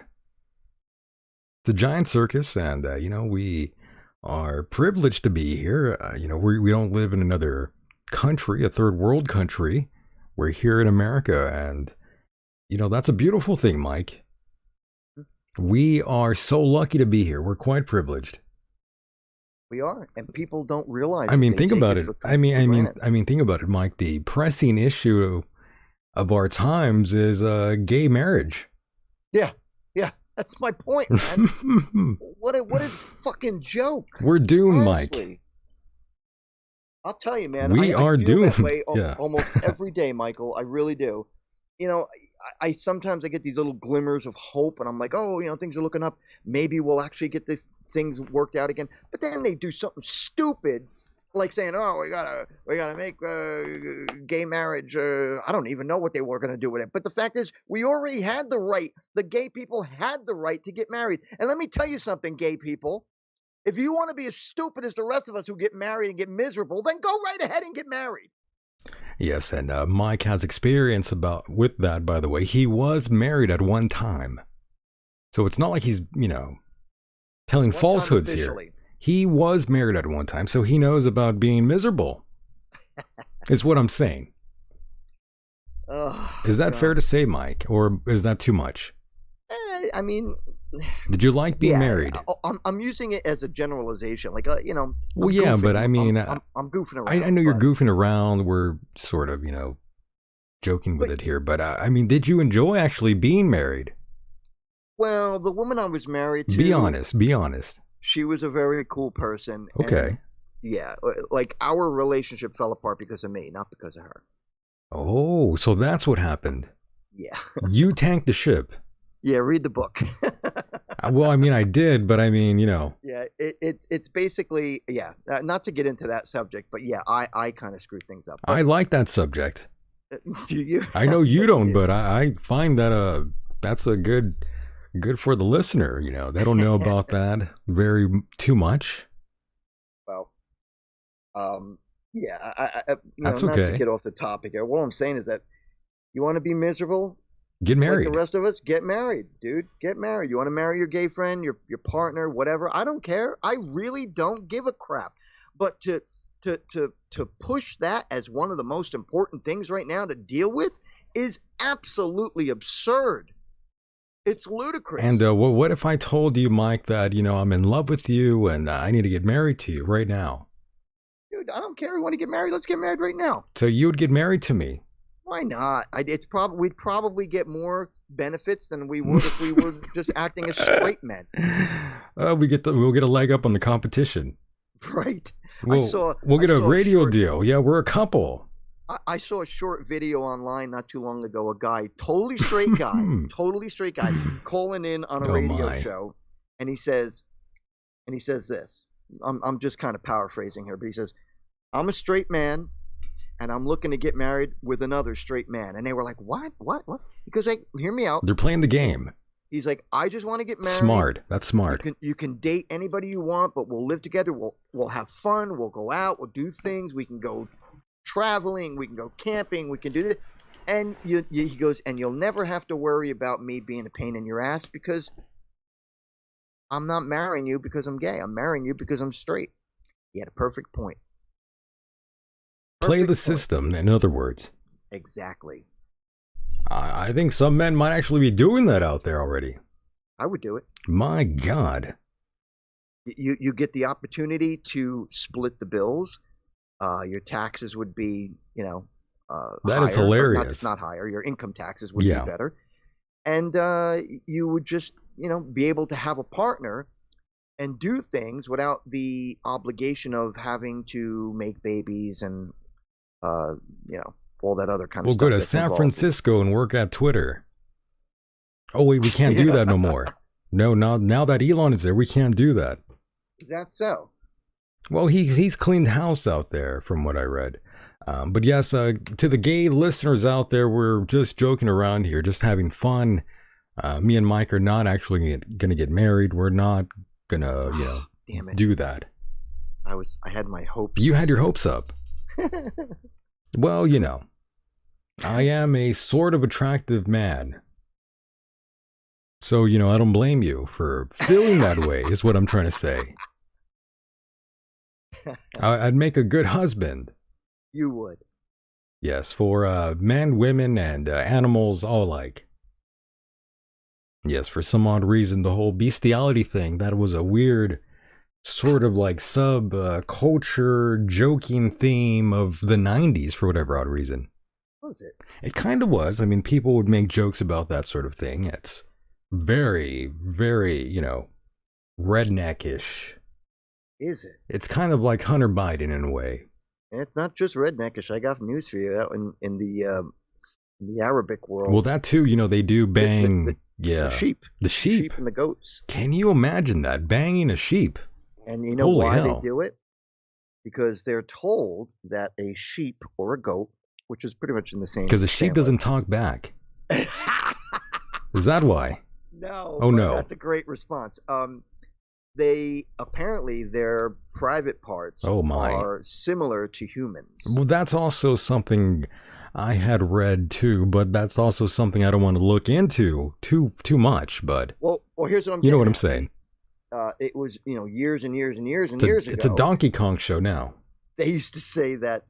It's a giant circus, and, we are privileged to be here. We don't live in another country, a third world country. We're here in America, and, that's a beautiful thing, Mike. We are so lucky to be here. We're quite privileged. We are, and people don't realize. Think about it. Think about it, Mike. The pressing issue of our times is gay marriage. Yeah, that's my point, man. What a fucking joke. We're doomed, honestly. Mike. I'll tell you, man. We are feel doomed. That way yeah. Almost every day, Michael. I really do. I sometimes I get these little glimmers of hope, and I'm like, oh, things are looking up. Maybe we'll actually get these things worked out again. But then they do something stupid, like saying, oh, we gotta make gay marriage. I don't even know what they were gonna do with it. But the fact is, we already had the right. The gay people had the right to get married. And let me tell you something, gay people. If you want to be as stupid as the rest of us who get married and get miserable, then go right ahead and get married. Yes, and Myke has experience with that, by the way. He was married at one time. So it's not like he's, telling falsehoods here. He was married at one time, so he knows about being miserable. Is what I'm saying. Is that fair to say, Myke? Or is that too much? I mean... Did you like being married? I'm using it as a generalization. Like, Well, yeah, but I mean... I'm goofing around. I know you're goofing around. We're sort of, joking with it here. But, I mean, did you enjoy actually being married? Well, the woman I was married to... Be honest. She was a very cool person. Okay. Yeah, like our relationship fell apart because of me, not because of her. Oh, so that's what happened. Yeah. You tanked the ship. Yeah, read the book. Well, I mean, I did, but I mean, Yeah, it's basically, not to get into that subject, but yeah, I kind of screwed things up. I like that subject. Do you? I know you don't, but I find that that's a good for the listener. They don't know about that too much. Well, yeah, that's not okay. to get off the topic here. What I'm saying is that you want to be miserable? Get married. Like the rest of us, get married, dude. Get married. You want to marry your gay friend, your partner, whatever. I don't care. I really don't give a crap. But to push that as one of the most important things right now to deal with is absolutely absurd. It's ludicrous. And what if I told you, Myke, that I'm in love with you and I need to get married to you right now? Dude, I don't care. You want to get married? Let's get married right now. So you would get married to me? Why not? We'd probably get more benefits than we would if we were just acting as straight men. We'll get a leg up on the competition. Right. We'll get a radio deal. Yeah, we're a couple. I saw a short video online not too long ago. A guy, totally straight guy, calling in on a radio show, and he says this. I'm just kind of paraphrasing here, but he says, "I'm a straight man, and I'm looking to get married with another straight man." And they were like, "What? He goes, like, hear me out. They're playing the game. He's like, I just want to get married. Smart. That's smart. You can date anybody you want, but we'll live together. We'll have fun. We'll go out. We'll do things. We can go traveling. We can go camping. We can do this." And he goes, and you'll never have to worry about me being a pain in your ass because I'm not marrying you because I'm gay. I'm marrying you because I'm straight. He had a perfect point. Play the system, in other words. Exactly. I think some men might actually be doing that out there already. I would do it. My God. You get the opportunity to split the bills. Your taxes would be, that higher, is hilarious. Not higher. Your income taxes would be better. And you would just, be able to have a partner and do things without the obligation of having to make babies and, all that other kind of stuff. We'll go to San Francisco and work at Twitter. Oh, wait, we can't do that no more. No, now that Elon is there, we can't do that. Is that so? Well, he's cleaned house out there, from what I read. But yes, to the gay listeners out there, we're just joking around here, just having fun. Me and Myke are not actually going to get married. We're not going to, do that. I had my hopes. You had your hopes up. Well, I am a sort of attractive man. So, I don't blame you for feeling that way, is what I'm trying to say. I'd make a good husband. You would. Yes, for men, women, and animals all alike. Yes, for some odd reason, the whole bestiality thing, that was a weird sort of like culture joking theme of the 90s for whatever odd reason. Was it? It kind of was. I mean, people would make jokes about that sort of thing. It's very, very, redneckish. Is it? It's kind of like Hunter Biden in a way. And it's not just redneckish. I got news for you. Out in the Arabic world. Well, that too. They do bang. The sheep. The sheep. Sheep and the goats. Can you imagine that? Banging a sheep. And you know Holy why hell. they do it? Because they're told that a sheep or a goat, which is pretty much in the same. Because a sheep doesn't talk back. Is that why? No. Oh no. That's a great response. they apparently their private parts Oh my. are similar to humans. Well, that's also something I had read too, but that's also something I don't want to look into too much. But Well, here's what I'm. you know getting what I'm at. saying? It was years and years and years and It's a, years ago. it's a Donkey Kong show now. They used to say that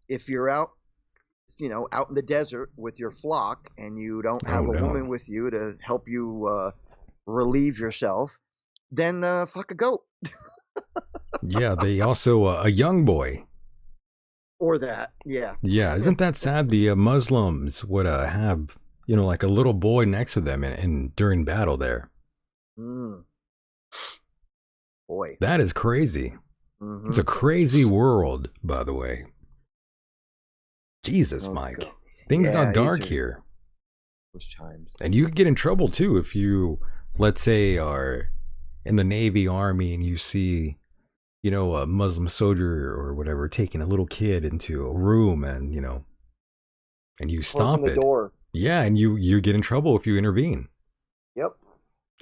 if you're out in the desert with your flock and you don't have Oh, a no. woman with you to help you relieve yourself, then fuck a goat Yeah, they also a young boy. or that. Yeah. Yeah, isn't that sad? The Muslims would have like a little boy next to them and during battle there. Mm. Boy. That is crazy. Mhm. It's a crazy world, by the way. Jesus, Oh, Mike. God. Things Yeah, got dark these are- here. Those chimes. And you could get in trouble too if you, let's say, are in the Navy, Army, and you see, a Muslim soldier or whatever taking a little kid into a room and and you stop Closing the it. door. Yeah, and you get in trouble if you intervene. Yep.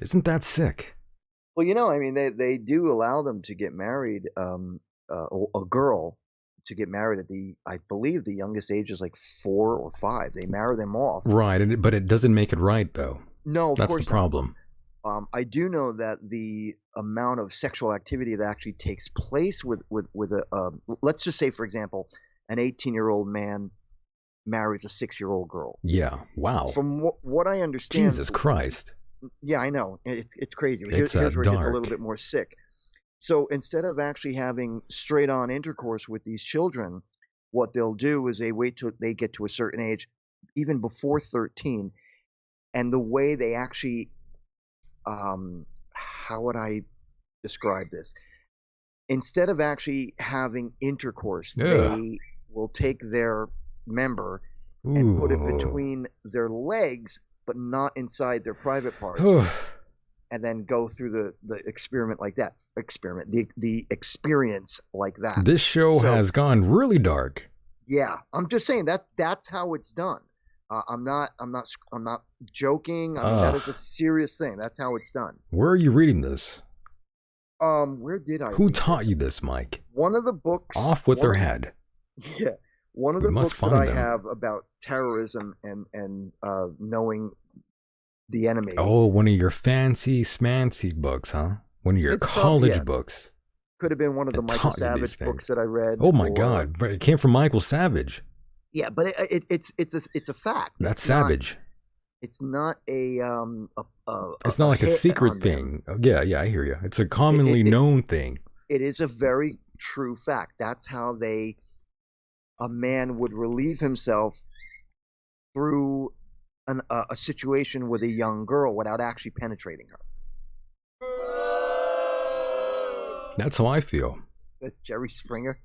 Isn't that sick? Well, I mean, they do allow them to get married. A girl to get married at I believe the youngest age is like 4 or 5. They marry them off. Right, but it doesn't make it right though. No, of That's course the problem. not. I do know that the amount of sexual activity that actually takes place with a let's just say, for example, an 18-year-old man marries a 6-year-old girl. Yeah. Wow. From what I understand, Jesus Christ. yeah, I know it's crazy. It's, Here's where it gets a dark. little bit more sick. So instead of actually having straight on intercourse with these children, what they'll do is they wait till they get to a certain age, even before 13, and the way they actually, how would I describe this? Instead of actually having intercourse, Ugh. they will take their member and put it Ooh. between their legs, but not inside their private parts, and then go through the experiment like that. The experience like that. This show So- has gone really dark. Yeah, I'm just saying that's how it's done. I'm not joking. I mean, that is a serious thing. That's how it's done. Where are you reading this? Where did I? Who read taught this? you this, Mike? One of the books. Off with one their of- head. Yeah, one of We the must books that find I them. have about terrorism and knowing the enemy. Oh, one of your fancy smancy books, huh? One of your It's probably- college yeah. books. Could have been one of the It Michael taught you these Savage books things. that I read. Oh my or- God! But it came from Michael Savage. Yeah, but it's a fact. That's It's not- savage. It's not a It's not like a hit secret on them. thing. Oh, yeah, I hear you. It's a commonly it- known thing. It is a very true fact. That's how a man would relieve himself through a situation with a young girl without actually penetrating her. That's how I feel. Is that Jerry Springer?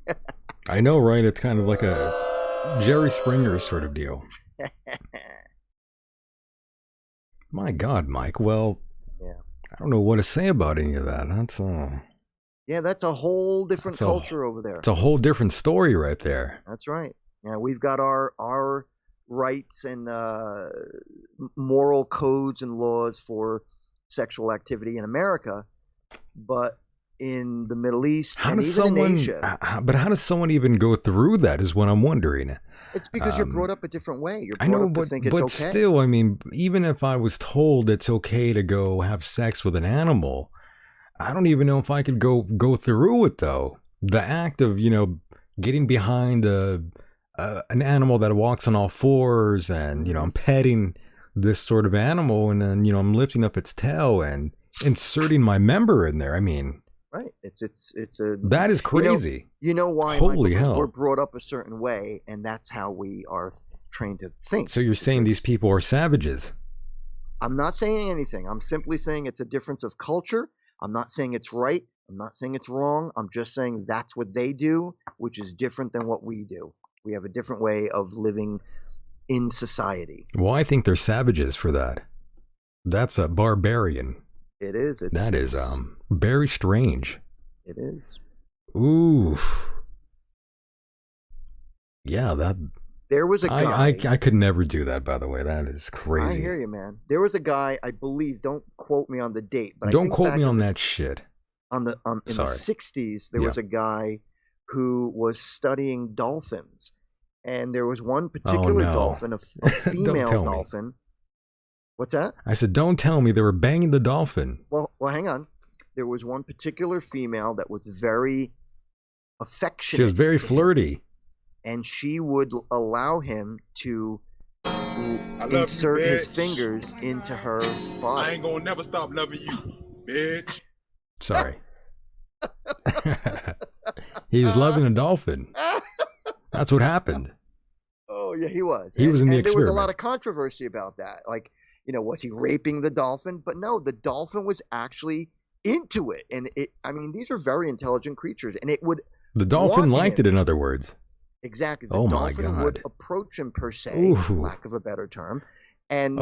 I know, right? It's kind of like a Jerry Springer sort of deal. My God, Mike. Well, Yeah. I don't know what to say about any of that. Yeah, that's a whole different That's a- culture over there. It's a whole different story right there. That's right. Yeah, we've got our rights and moral codes and laws for sexual activity in America, but in the Middle East How and does even in someone? Asia, But how does someone even go through that? Is what I'm wondering. it's because you're brought up a different way. You're I brought know, up to but think it's but okay. still, I mean, even if I was told it's okay to go have sex with an animal, I don't even know if I could go through it though. The act of getting behind an animal that walks on all fours, and I'm petting this sort of animal, and then I'm lifting up its tail and inserting my member in there. I mean, Right. It's a that is crazy. You know why? Holy Michael? Because hell. We're brought up a certain way, and that's how we are trained to think. So you're saying these people are savages? I'm not saying anything. I'm simply saying it's a difference of culture. I'm not saying it's right. I'm not saying it's wrong. I'm just saying that's what they do, which is different than what we do. We have a different way of living in society. Well, I think they're savages for that. That's a barbarian. It is. That is very strange. It is. Ooh. Yeah, that There was a guy. I could never do that, by the way. That is crazy. I hear you, man. There was a guy, I believe, don't quote me on the date, but Don't I think quote back me in on the, that shit. in the 60s, there was a guy who was studying dolphins. And there was one particular dolphin, a female dolphin. What's that? I said, don't tell me they were banging the dolphin. Well, hang on. There was one particular female that was very affectionate. She was very flirty. And she would allow him to insert his fingers into her body. I ain't gonna never stop loving you, bitch. Sorry. He was loving a dolphin. That's what happened. Oh, yeah, he was. He was in the experiment. There was a lot of controversy about that. Like, was he raping the dolphin? But no, the dolphin was actually into it. And these are very intelligent creatures. And it would. The dolphin liked it, in other words. Exactly. The dolphin would approach him, per se, for lack of a better term. And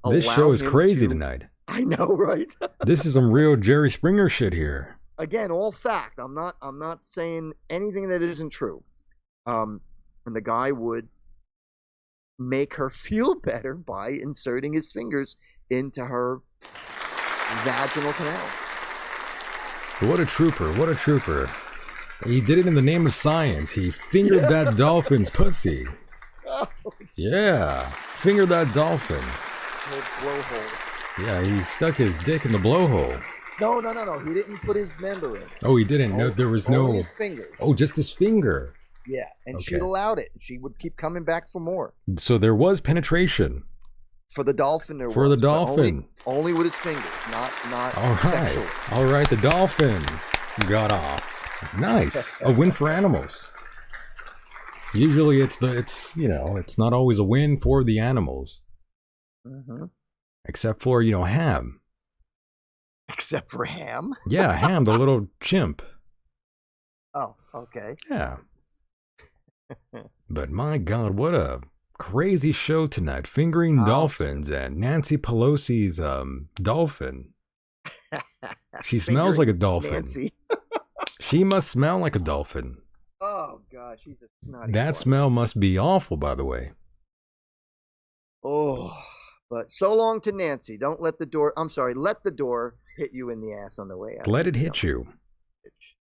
this show is crazy tonight. I know, right? This is some real Jerry Springer shit here. Again, all fact. I'm not saying anything that isn't true. And the guy would make her feel better by inserting his fingers into her vaginal canal. What a trooper. What a trooper. He did it in the name of science. He fingered that dolphin's pussy. Oh, yeah. Fingered that dolphin. His blowhole. Yeah, he stuck his dick in the blowhole. No. He didn't put his member in. Oh, he didn't. No, there was no. His fingers. Oh, just his finger. Yeah, and she allowed it. She would keep coming back for more. So there was penetration. For the dolphin, there was. For the dolphin. Only with his fingers, not all right. sexual. All right, the dolphin got off. Nice. A win for animals. Usually it's not always a win for the animals. Mm-hmm. Except for, Ham. Except for Ham? Yeah, Ham, the little chimp. Oh, okay. Yeah. But my God, what a crazy show tonight. Fingering dolphins and Nancy Pelosi's dolphin. She smells like a dolphin. Nancy. She must smell like a dolphin. Oh, gosh, she's a snotty That one. smell must be awful, by the way. Oh, but so long to Nancy. Don't let the door, let the door hit you in the ass on the way out. Let it hit you.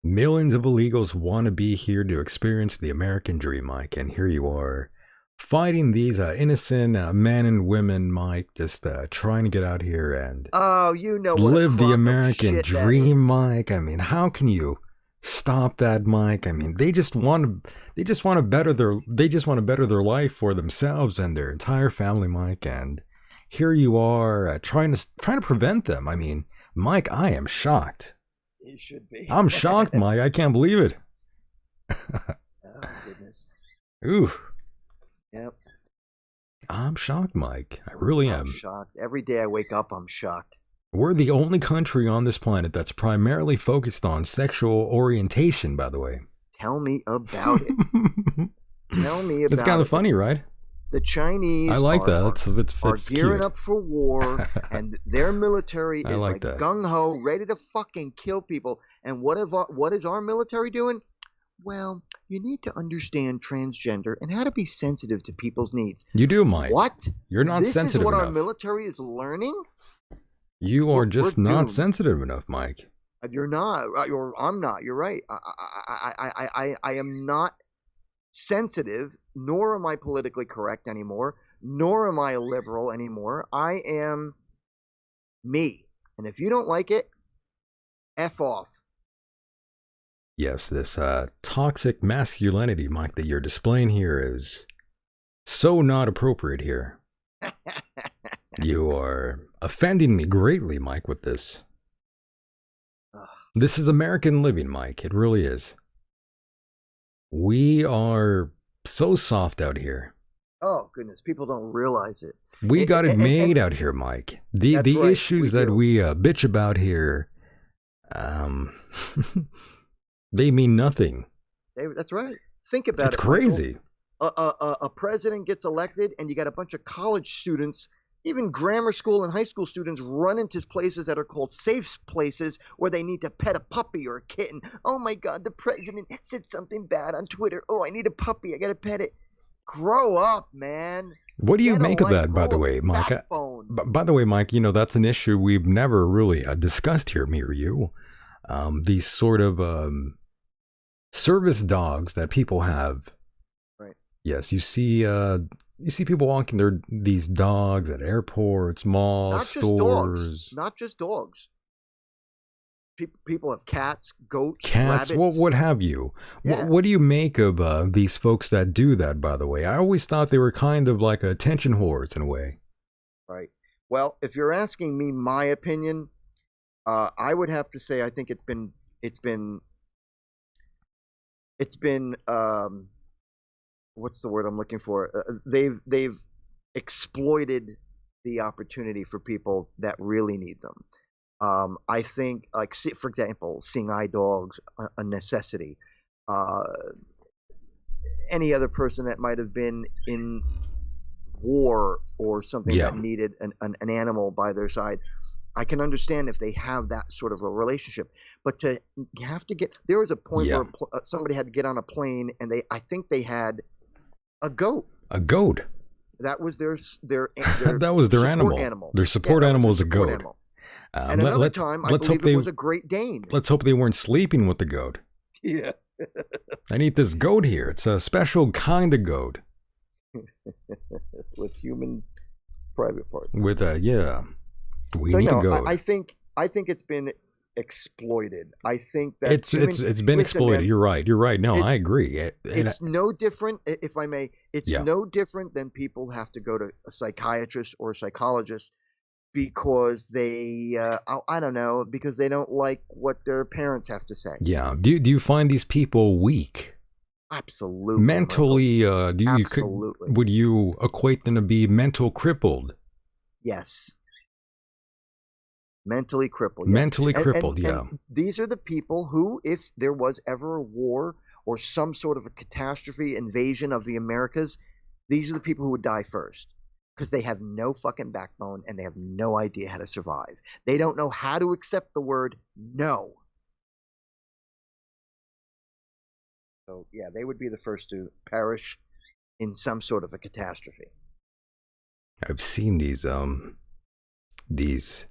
Millions of illegals want to be here to experience the American dream, Myke, and here you are, fighting these innocent men and women, Myke, just trying to get out here and live the American dream, Myke. I mean, how can you stop that, Myke? I mean, they just want to better their life for themselves and their entire family, Myke, and here you are trying to prevent them. I mean, Myke, I am shocked. You should be. I'm shocked, Myke. I can't believe it. Oh, goodness. Ooh. Yep. I'm shocked, Myke. I really am. I'm shocked. Every day I wake up, I'm shocked. We're the only country on this planet that's primarily focused on sexual orientation, by the way. Tell me about it. Tell me about it. It's kind of funny, right? The Chinese are gearing up for war, and their military is like gung-ho, ready to fucking kill people. And what is our military doing? Well, you need to understand transgender and how to be sensitive to people's needs. You do, Myke. What? You're not sensitive enough. This is what our military is learning? You are just not sensitive enough, Myke. You're not. I'm not. You're right. I am not sensitive, nor am I politically correct anymore, nor am I a liberal anymore. I am me. And if you don't like it, F off. Yes, this toxic masculinity, Myke, that you're displaying here is so not appropriate here. You are offending me greatly, Myke, with this. This is American living, Myke. It really is. We are so soft out here. Oh, goodness. People don't realize it. We got it made out here, Myke. The issues that we bitch about here, they mean nothing. That's right. Think about it. It's crazy. A president gets elected, and you got a bunch of college students, even grammar school and high school students, run into places that are called safe places where they need to pet a puppy or a kitten. Oh, my God, the president said something bad on Twitter. Oh, I need a puppy. I got to pet it. Grow up, man. What do you Get a make of life, that, by grow the a way, Mike? backbone. By the way, Mike, that's an issue we've never really discussed here, me or you. These sort of service dogs that people have. Right. Yes, you see people walking these dogs at airports, malls, stores. Not just dogs. People have cats, goats, Cats, rabbits. what have you. Yeah. What do you make of these folks that do that, by the way? I always thought they were kind of like attention whores in a way. Right. Well, if you're asking me my opinion, I would have to say I think it's been what's the word I'm looking for? They've exploited the opportunity for people that really need them. I think, like, for example, seeing eye dogs, a necessity. Any other person that might have been in war or something that needed an animal by their side, I can understand if they have that sort of a relationship. But there was a point where somebody had to get on a plane, and I think they had a goat. A goat. That was their that was their animal. Their support animal is a goat. Animal. And another time, I believe it was a Great Dane. Let's hope they weren't sleeping with the goat. Yeah. I need this goat here. It's a special kind of goat. With human private parts. We need a goat. I think it's been exploited. I think that it's been exploited. Man, you're right. No, I agree. It's no different, if I may. It's no different than people have to go to a psychiatrist or a psychologist because they I don't know, because they don't like what their parents have to say. Yeah. Do you find these people weak? Absolutely. Mentally, absolutely. Would you equate them to be mental crippled? Yes. Mentally crippled. Yes. Mentally crippled, and these are the people who, if there was ever a war or some sort of a catastrophe, invasion of the Americas, these are the people who would die first. Because they have no fucking backbone and they have no idea how to survive. They don't know how to accept the word no. So, yeah, they would be the first to perish in some sort of a catastrophe. I've seen these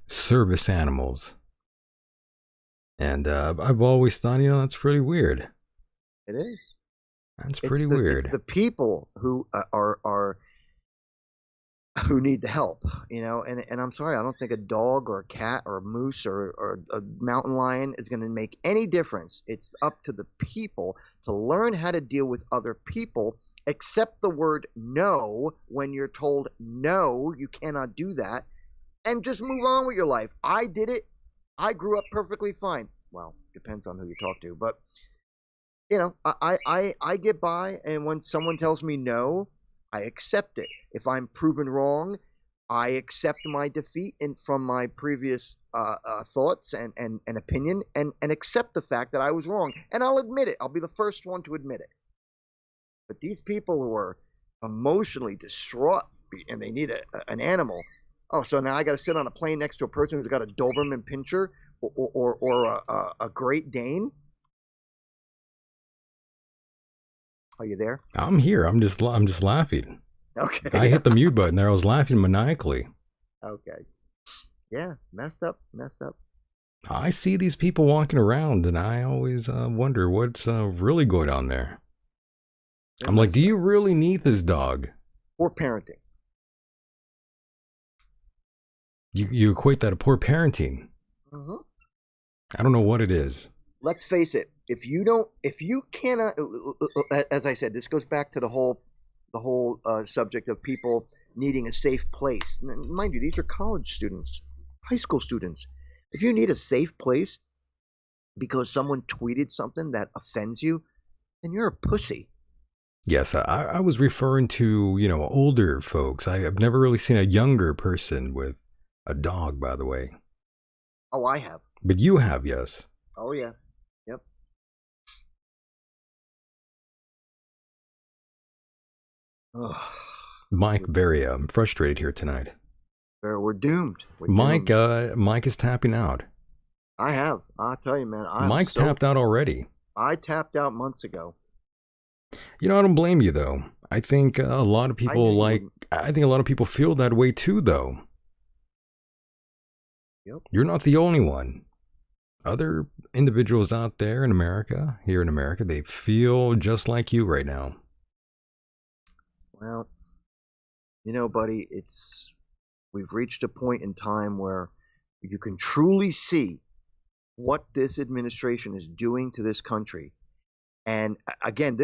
service animals. And I've always thought, that's pretty weird. It is. That's pretty weird. It's the people who who need the help, and I'm sorry, I don't think a dog or a cat or a moose or a mountain lion is going to make any difference. It's up to the people to learn how to deal with other people, accept the word no when you're told no, you cannot do that, and just move on with your life. I did it. I grew up perfectly fine. Well, depends on who you talk to, but I get by, and when someone tells me no, I accept it. If I'm proven wrong, I accept my defeat from my previous thoughts and opinion, and accept the fact that I was wrong. And I'll admit it. I'll be the first one to admit it. But these people who are emotionally distraught and they need an animal, so now I got to sit on a plane next to a person who's got a Doberman Pinscher or a Great Dane? Are you there? I'm here. I'm just laughing. Okay. I hit the mute button there. I was laughing maniacally. Okay. Yeah, messed up. I see these people walking around, and I always wonder what's really going on there. I'm like, do you really need this dog? Poor parenting. You equate that to poor parenting. Mm-hmm. I don't know what it is. Let's face it. If you cannot, as I said, this goes back to the whole subject of people needing a safe place. Mind you, these are college students, high school students. If you need a safe place because someone tweeted something that offends you, then you're a pussy. Yes, I was referring to, older folks. I've never really seen a younger person with a dog, by the way. Oh, I have. But you have, yes. Oh, yeah. Yep. Mike, I'm frustrated here tonight. We're doomed. Mike is tapping out. I have. I'll tell you, man. Mike's tapped out already. I tapped out months ago. I don't blame you, though. I think a lot of people I think a lot of people feel that way too, though. Yep. You're not the only one. Other individuals out there in America, here in America, they feel just like you right now. Well, buddy, we've reached a point in time where you can truly see what this administration is doing to this country. And again,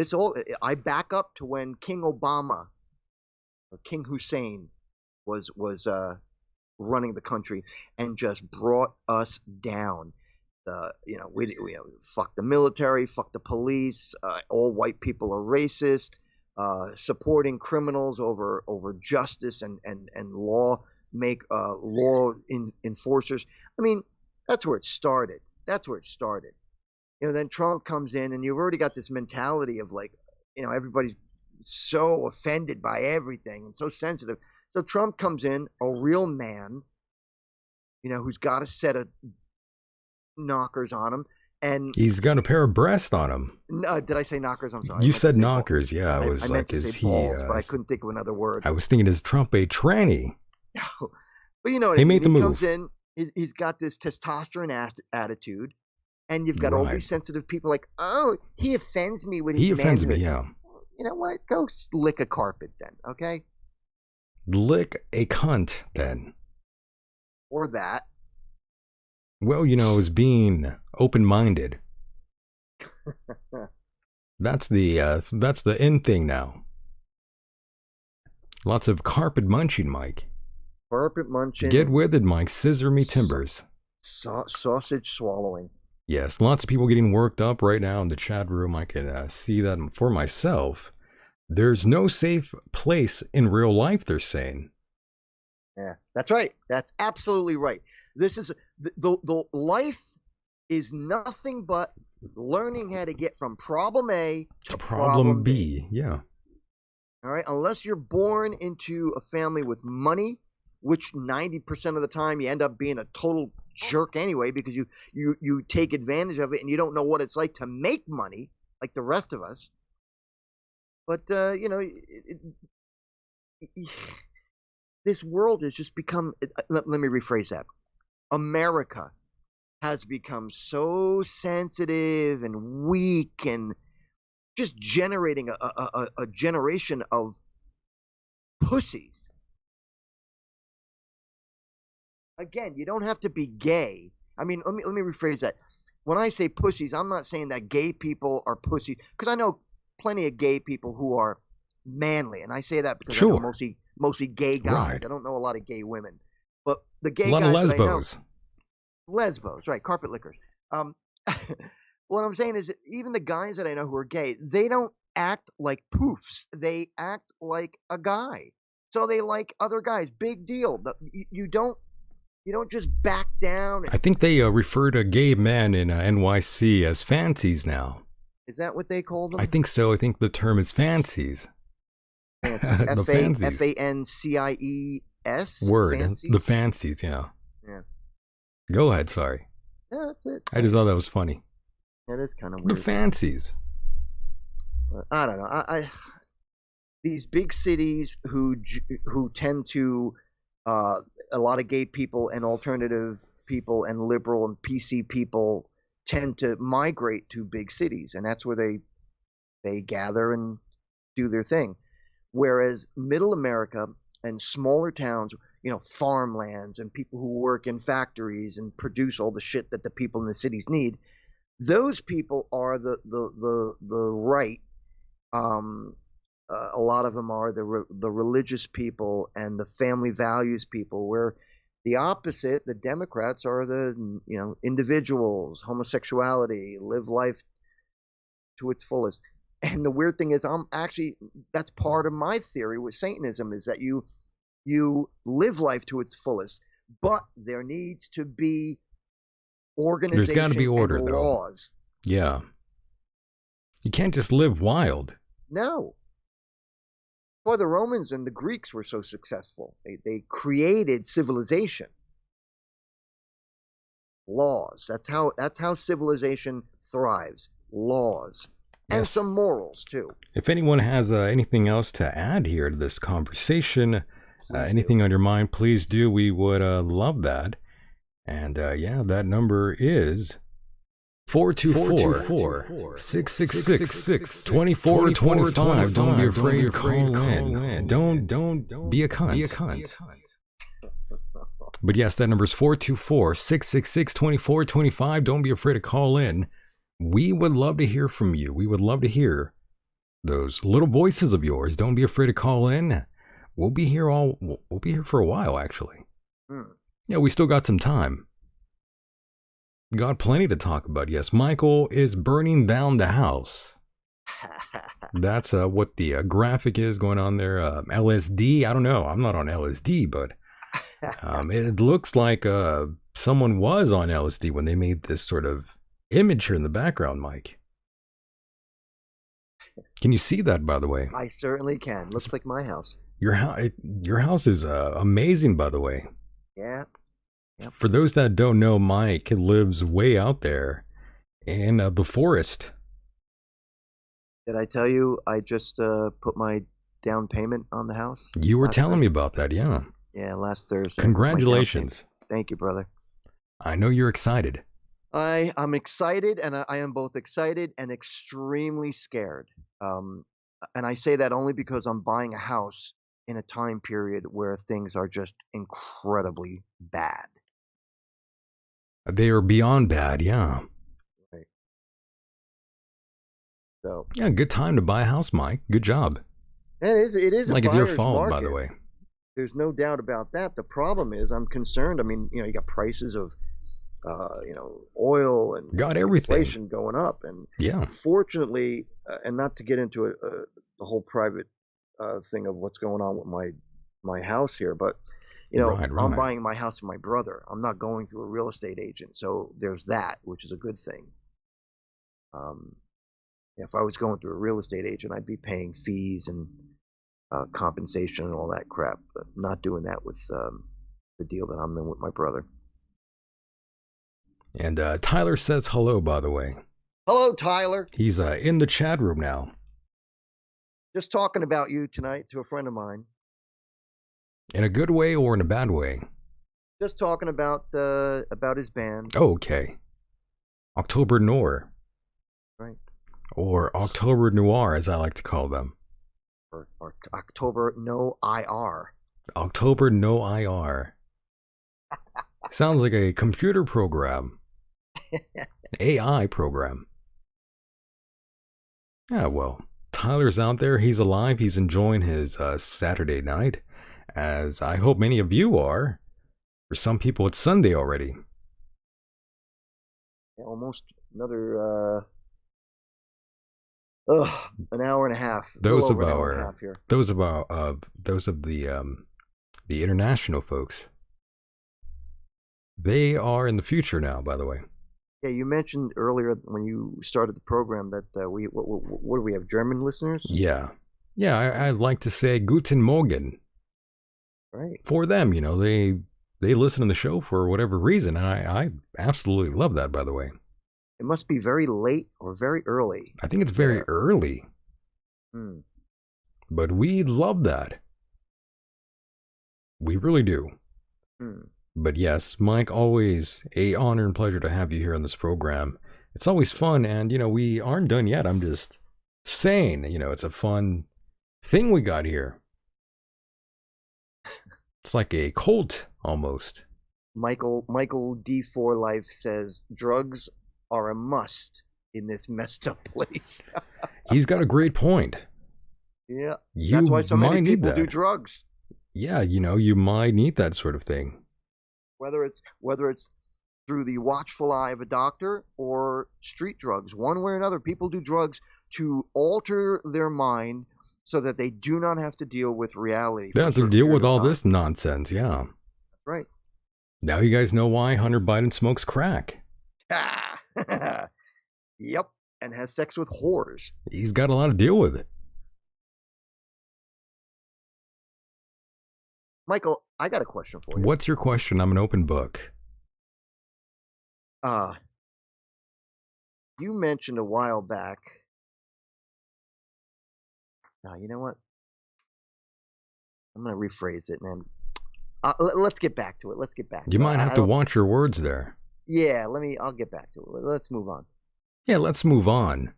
I back up to when King Obama or King Hussein was running the country and just brought us down. We fuck the military, fuck the police. All white people are racist. Supporting criminals over justice and law enforcers. I mean, that's where it started. Then Trump comes in, and you've already got this mentality of everybody's so offended by everything and so sensitive. So Trump comes in, a real man, who's got a set of knockers on him, and he's got a pair of breasts on him. Did I say knockers? I'm sorry. You said knockers, yeah. I was I meant to say balls, but I couldn't think of another word. I was thinking, is Trump a tranny? No, but you know what I mean. He comes in, he's got this testosterone attitude, and you've got all these sensitive people like, oh, he offends me with his manhood. He offends me, yeah. You know what? Go lick a carpet then, okay? Lick a cunt then. Or that. Well, as being open-minded. That's the in thing now. Lots of carpet munching, Myke. Carpet munching. Get with it, Myke. Scissor me timbers. Sausage swallowing. Yes, lots of people getting worked up right now in the chat room. I can see that for myself. There's no safe place in real life, they're saying. Yeah, that's right. That's absolutely right. This is the life is nothing but learning how to get from problem A to problem B. Yeah. All right. Unless you're born into a family with money, which 90% of the time you end up being a total jerk anyway, because you take advantage of it and you don't know what it's like to make money like the rest of us. But this world has just become. Let me rephrase that. America has become so sensitive and weak and just generating a generation of pussies. Again, you don't have to be gay. I mean, let me rephrase that. When I say pussies, I'm not saying that gay people are pussies, because I know plenty of gay people who are manly, and I say that because I know mostly gay guys. Right. I don't know a lot of gay women. But the gay guys, a lot of lesbos. Lesbos, right? Carpet lickers. What I'm saying is, that even the guys that I know who are gay, they don't act like poofs. They act like a guy. So they like other guys. Big deal. You don't just back down. I think they refer to gay men in NYC as fancies now. Is that what they call them? I think so. I think the term is fancies. Fancies. F-A-N-C-I-E-S? Word. Fancies? The fancies, yeah. Yeah. Go ahead, sorry. Yeah, that's it. I just thought that was funny. That is kind of weird. The fancies. I don't know. These big cities who tend to a lot of gay people and alternative people and liberal and PC people tend to migrate to big cities, and that's where they gather and do their thing. Whereas middle America and smaller towns, farmlands and people who work in factories and produce all the shit that the people in the cities need, those people are the right. A lot of them are the religious people and the family values people, where the opposite, the Democrats, are the individuals, homosexuality, live life to its fullest. And the weird thing is, that's part of my theory with Satanism, is that you live life to its fullest, but there needs to be organization. There's got to be order, and laws. Though. Yeah. You can't just live wild. No. That's why the Romans and the Greeks were so successful. They created civilization. Laws. That's how civilization thrives. Laws. and Yes. some morals too. If anyone has anything else to add here to this conversation, anything on your mind, please do. We would love that. And yeah, that number is 424-666-2425. Don't be afraid to call in. Don't be a cunt. But yes, that number is 424-666-2425. Don't be afraid to call in. We would love to hear from you. We would love to hear those little voices of yours. Don't be afraid to call in. We'll be here for a while, actually. Yeah, we still got some time. Got plenty to talk about. Yes, Michael is burning down the house. That's what the graphic is going on there. LSD. I don't know. I'm not on LSD, but it looks like someone was on LSD when they made this sort of image here in the background, Mike. Can you see that, by the way? I certainly can. Looks like my house. Your house is amazing, by the way. Yeah. Yep. For those that don't know, Mike lives way out there in the forest. Did I tell you I just put my down payment on the house? You were telling me about that, yeah. Yeah, last Thursday. Congratulations. Thank you, brother. I know you're excited. I'm excited, and I am both excited and extremely scared. And I say that only because I'm buying a house in a time period where things are just incredibly bad. They are beyond bad, yeah. Right. So yeah, good time to buy a house, Mike. Good job. It is like a it's your buyer's fault, market. by the way. There's no doubt about that. The problem is I'm concerned. I mean, you got prices of oil and got everything. Inflation going up, and yeah. Fortunately, and not to get into the whole private thing of what's going on with my house here, but right. I'm buying my house with my brother. I'm not going through a real estate agent, so there's that, which is a good thing. If I was going through a real estate agent, I'd be paying fees and compensation and all that crap, but not doing that with the deal that I'm in with my brother. And Tyler says hello, by the way. Hello, Tyler. He's in the chat room now. Just talking about you tonight to a friend of mine. In a good way or in a bad way? Just talking about his band. Oh, okay. October Noir. Right. Or October Noir, as I like to call them. Or October No IR. October No IR. Sounds like a computer program. An AI program. Yeah, well, Tyler's out there. He's alive. He's enjoying his Saturday night, as I hope many of you are. For some people, it's Sunday already. Yeah, almost another an hour and a half. Those of the international folks. They are in the future now, by the way. Yeah, you mentioned earlier when you started the program that what do we have, German listeners? Yeah. I'd like to say Guten Morgen. Right. For them, they listen to the show for whatever reason, and I absolutely love that, by the way. It must be very late or very early. I think it's very early. But we love that. We really do. But yes, Mike, always a honor and pleasure to have you here on this program. It's always fun, and, we aren't done yet. I'm just saying, it's a fun thing we got here. It's like a cult, almost. Michael D4 Life says, drugs are a must in this messed up place. He's got a great point. Yeah, that's why so many people do drugs. Yeah, you might need that sort of thing. Whether it's through the watchful eye of a doctor or street drugs, one way or another, people do drugs to alter their mind so that they do not have to deal with reality. They don't have to deal with all this nonsense, yeah. Right. Now you guys know why Hunter Biden smokes crack. Yep, and has sex with whores. He's got a lot to deal with. Michael, I got a question for you. What's your question? I'm an open book. You mentioned a while back No, you know what? I'm gonna rephrase it, man. Let's get back to it. Let's get back. You might have to watch your words there. Yeah, I'll get back to it. Let's move on. Yeah, let's move on.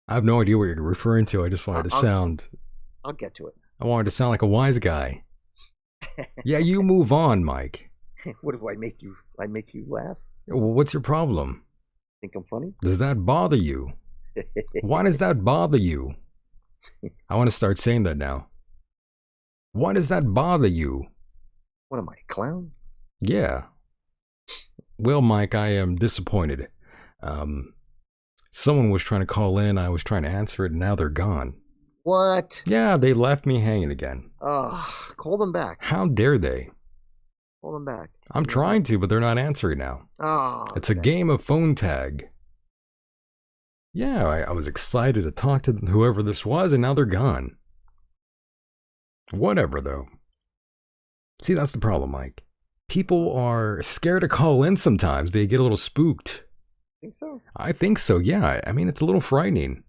I have no idea what you're referring to. I just wanted to sound. I'll get to it. I wanted to sound like a wise guy. Yeah, you move on, Mike. What do I make you? I make you laugh? Well, what's your problem? Think I'm funny? Does that bother you? Why does that bother you? I want to start saying that now. Why does that bother you? What am I, a clown? Yeah. Well, Mike, I am disappointed. Someone was trying to call in, I was trying to answer it, and now they're gone. What? Yeah, they left me hanging again. Call them back. How dare they? Call them back. I'm trying to, but they're not answering now. It's a game of phone tag. Yeah, I was excited to talk to whoever this was, and now they're gone. Whatever, though. See, that's the problem, Mike. People are scared to call in sometimes. They get a little spooked. Think so? I think so, yeah. I mean, it's a little frightening.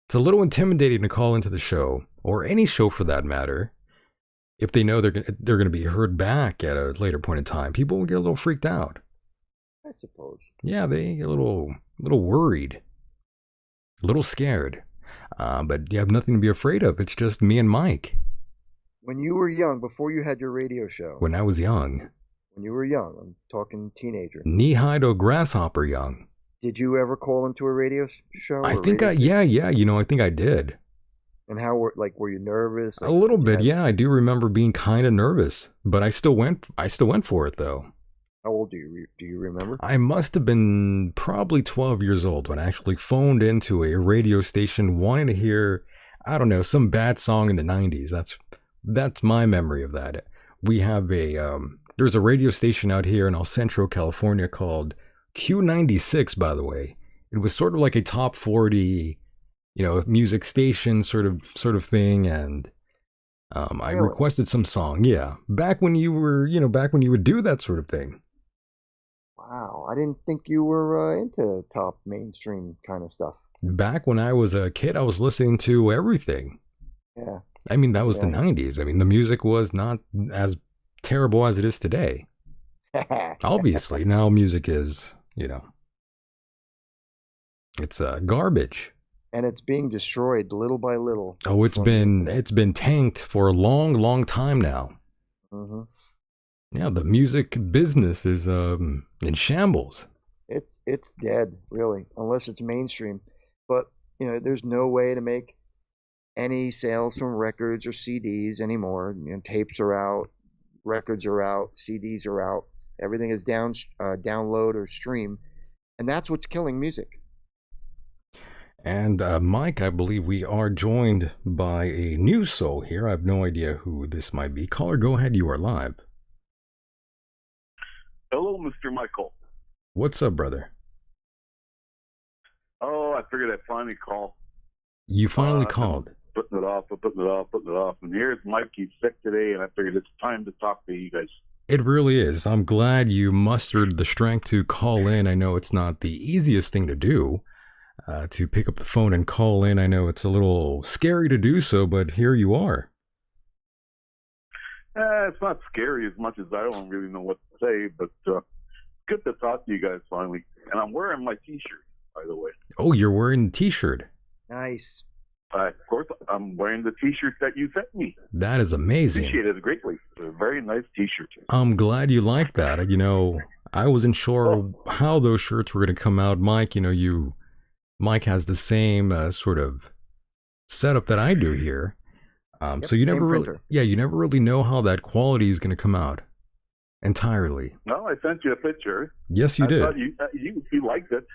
It's a little intimidating to call into the show, or any show for that matter. If they know they're going to be heard back at a later point in time, people will get a little freaked out. I suppose. Yeah, they get a little worried. A little scared. But you have nothing to be afraid of. It's just me and Mike. When you were young, before you had your radio show. When I was young. When you were young, I'm talking teenager. Knee-high to grasshopper young. Did you ever call into a radio show? I think yeah, I think I did. And how were you nervous? A little bit, yeah. I do remember being kind of nervous, but I still went for it though. How old do you remember? I must have been probably 12 years old when I actually phoned into a radio station wanting to hear, I don't know, some bad song in the 90s. That's my memory of that. We have there's a radio station out here in El Centro, California called Q96, by the way. It was sort of like a top 40, music station sort of thing, and I requested some song. Yeah, back when you would do that sort of thing. Wow, I didn't think you were into top mainstream kind of stuff. Back when I was a kid, I was listening to everything. Yeah. I mean, that was the 90s. I mean, the music was not as terrible as it is today. Obviously, now music is, it's garbage. And it's being destroyed little by little. Oh, it's been tanked for a long, long time now. Mm-hmm. Yeah, the music business is in shambles. It's dead, really, unless it's mainstream. But there's no way to make any sales from records or CDs anymore. Tapes are out, records are out, CDs are out. Everything is download or stream, and that's what's killing music. And Mike, I believe we are joined by a new soul here. I have no idea who this might be. Caller, go ahead. You are live. Hello, Mr. Michael. What's up, brother? Oh, I figured I'd finally call. You finally called. Putting it off. And here's Mike. He's sick today, and I figured it's time to talk to you guys. It really is. I'm glad you mustered the strength to call in. I know it's not the easiest thing to do, to pick up the phone and call in. I know it's a little scary to do so, but here you are. It's not scary as much as I don't really know what to say, but good to talk to you guys finally. And I'm wearing my T-shirt, by the way. Oh, you're wearing the T-shirt. Nice. Of course, I'm wearing the T-shirt that you sent me. That is amazing. Appreciate it greatly. It's a very nice T-shirt. I'm glad you like that. I wasn't sure how those shirts were going to come out. Mike, Mike has the same sort of setup that I do here. So you never really know how that quality is going to come out entirely. No, I sent you a picture. Yes, you did. You liked it,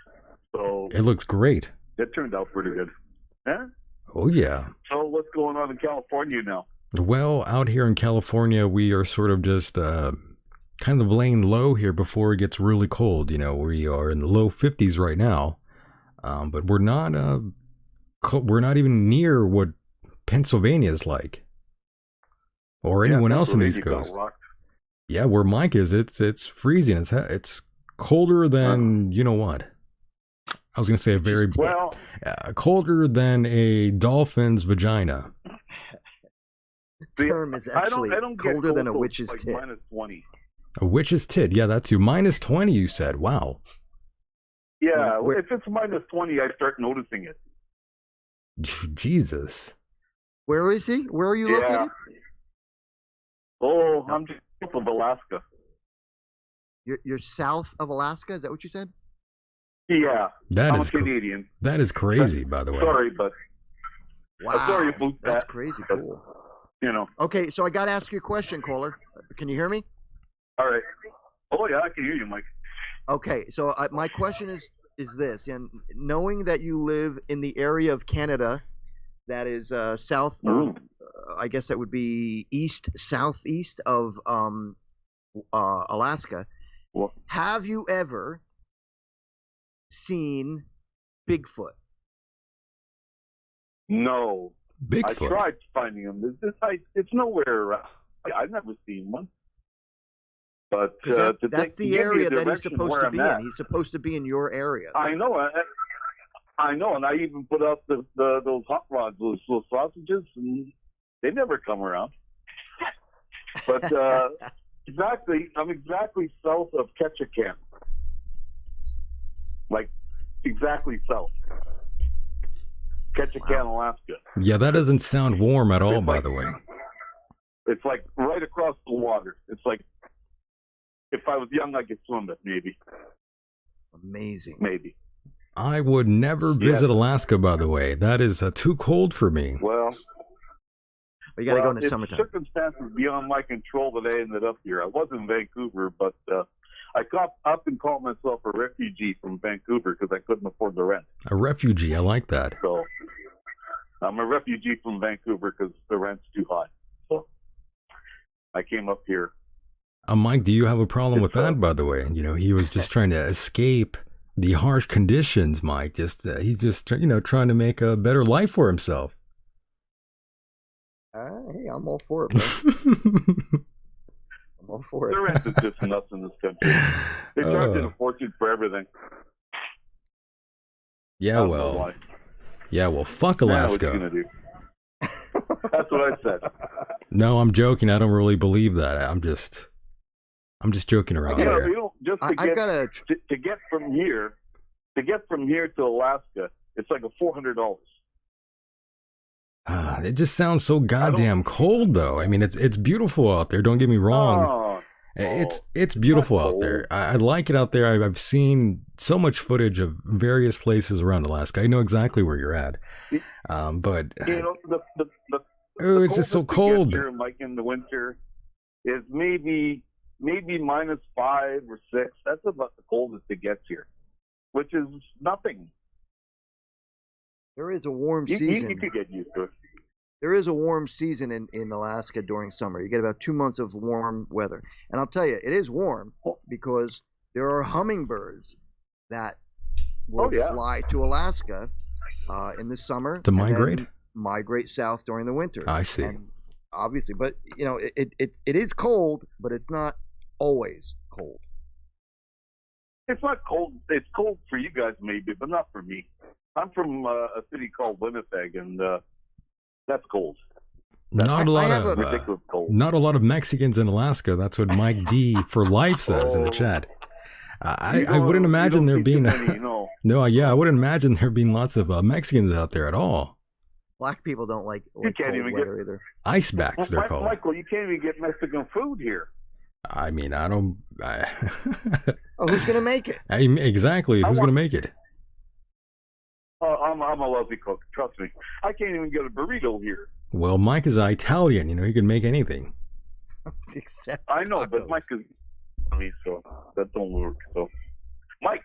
so it looks great. It turned out pretty good. Yeah. Oh yeah. So what's going on in California now? Well, out here in California, we are sort of just kind of laying low here before it gets really cold. We are in the low 50s right now, but we're not even near what Pennsylvania is like, or anyone else in the East Coast. Yeah, where Mike is, it's freezing. It's colder than you know what. I was going to say a very Well, colder than a dolphin's vagina. see, Term is I actually don't get colder than a cold till, witch's like, tit. -20. A witch's tit. Yeah, that's you. -20, you said. Wow. Yeah, Where- if it's -20, I start noticing it. Jesus. Where is he? Where are you Yeah. located? Oh, I'm just south of Alaska. You're south of Alaska. Is that what you said? Yeah, That I'm is a Canadian. that is crazy, by the way. Sorry, but Wow. sorry about That's that. crazy But, cool. you know, Okay, so I got to ask you a question, caller. Can you hear me? all right. Oh yeah, I can hear you, Mike. Okay, so my question is this, and knowing that you live in the area of Canada that is south, or I guess that would be southeast of Alaska, Well, have you ever seen Bigfoot? no, I Bigfoot. tried finding him. It's nowhere around. I've never seen one. But Because to that's give the me a area that he's direction supposed where to I'm be at, in. He's supposed to be in your area. I know, and I even put out those hot rods, those sausages, and they never come around. But I'm exactly south of Ketchikan, like exactly south, Ketchikan, Alaska. Yeah, that doesn't sound warm at all, It's by like- the way. It's like right across the water. It's like if I was young, I could swim it, maybe. Amazing. Maybe. I would never visit Alaska, by the way. That is too cold for me. Well, You got to go in the it's summertime. circumstances beyond my control that I ended up here. I was in Vancouver, but I often called myself a refugee from Vancouver because I couldn't afford the rent. A refugee. I like that. So I'm a refugee from Vancouver because the rent's too high. So I came up here. Mike, do you have a problem with It's, that, by the way? You know, he was just trying to escape the harsh conditions, Mike. He's just, trying to make a better life for himself. Hey, I'm all for it, man. I'm all for The it. rent is just nuts in this country. They're charging a fortune for everything. Yeah, I don't know why. fuck Yeah, what Alaska. you gonna do? That's what I said. No, I'm joking. I don't really believe that. I'm just joking around You know, there. just to I've get got a. to get from here to Alaska, it's like $400. It just sounds so goddamn cold, though. I mean, it's beautiful out there. Don't get me wrong. Oh, It's beautiful out there. I like it out there. I've seen so much footage of various places around Alaska. I know exactly where you're at. But you know, it's just so cold. Here, like in the winter, is maybe -5 or 6. That's about the coldest it gets here, which is nothing. There is a warm You season. could get used to it. There is a warm season in Alaska during summer. You get about 2 months of warm weather, and I'll tell you, it is warm because there are hummingbirds that will fly to Alaska in the summer To and migrate? then migrate south during the winter. I see. And obviously, but you know, it is cold, but it's not always cold. It's not cold. It's cold for you guys maybe, but not for me. I'm from a city called Winnipeg, and that's cold. Not a lot have of ridiculous cold. not a lot of Mexicans in Alaska. That's what Mike D for life says in the chat. I wouldn't imagine there being I wouldn't imagine there being lots of Mexicans out there at all. Black people don't like can't cold even weather either. Icebacks, they're called. Michael, you can't even get Mexican food here. I mean, I don't. Oh, who's gonna make it? Exactly. Who's gonna make it? I'm a lousy cook. Trust me. I can't even get a burrito here. Well, Mike is Italian. You know, he can make anything. Except I know, but tacos. Mike is. I mean, so that don't work. So, Mike,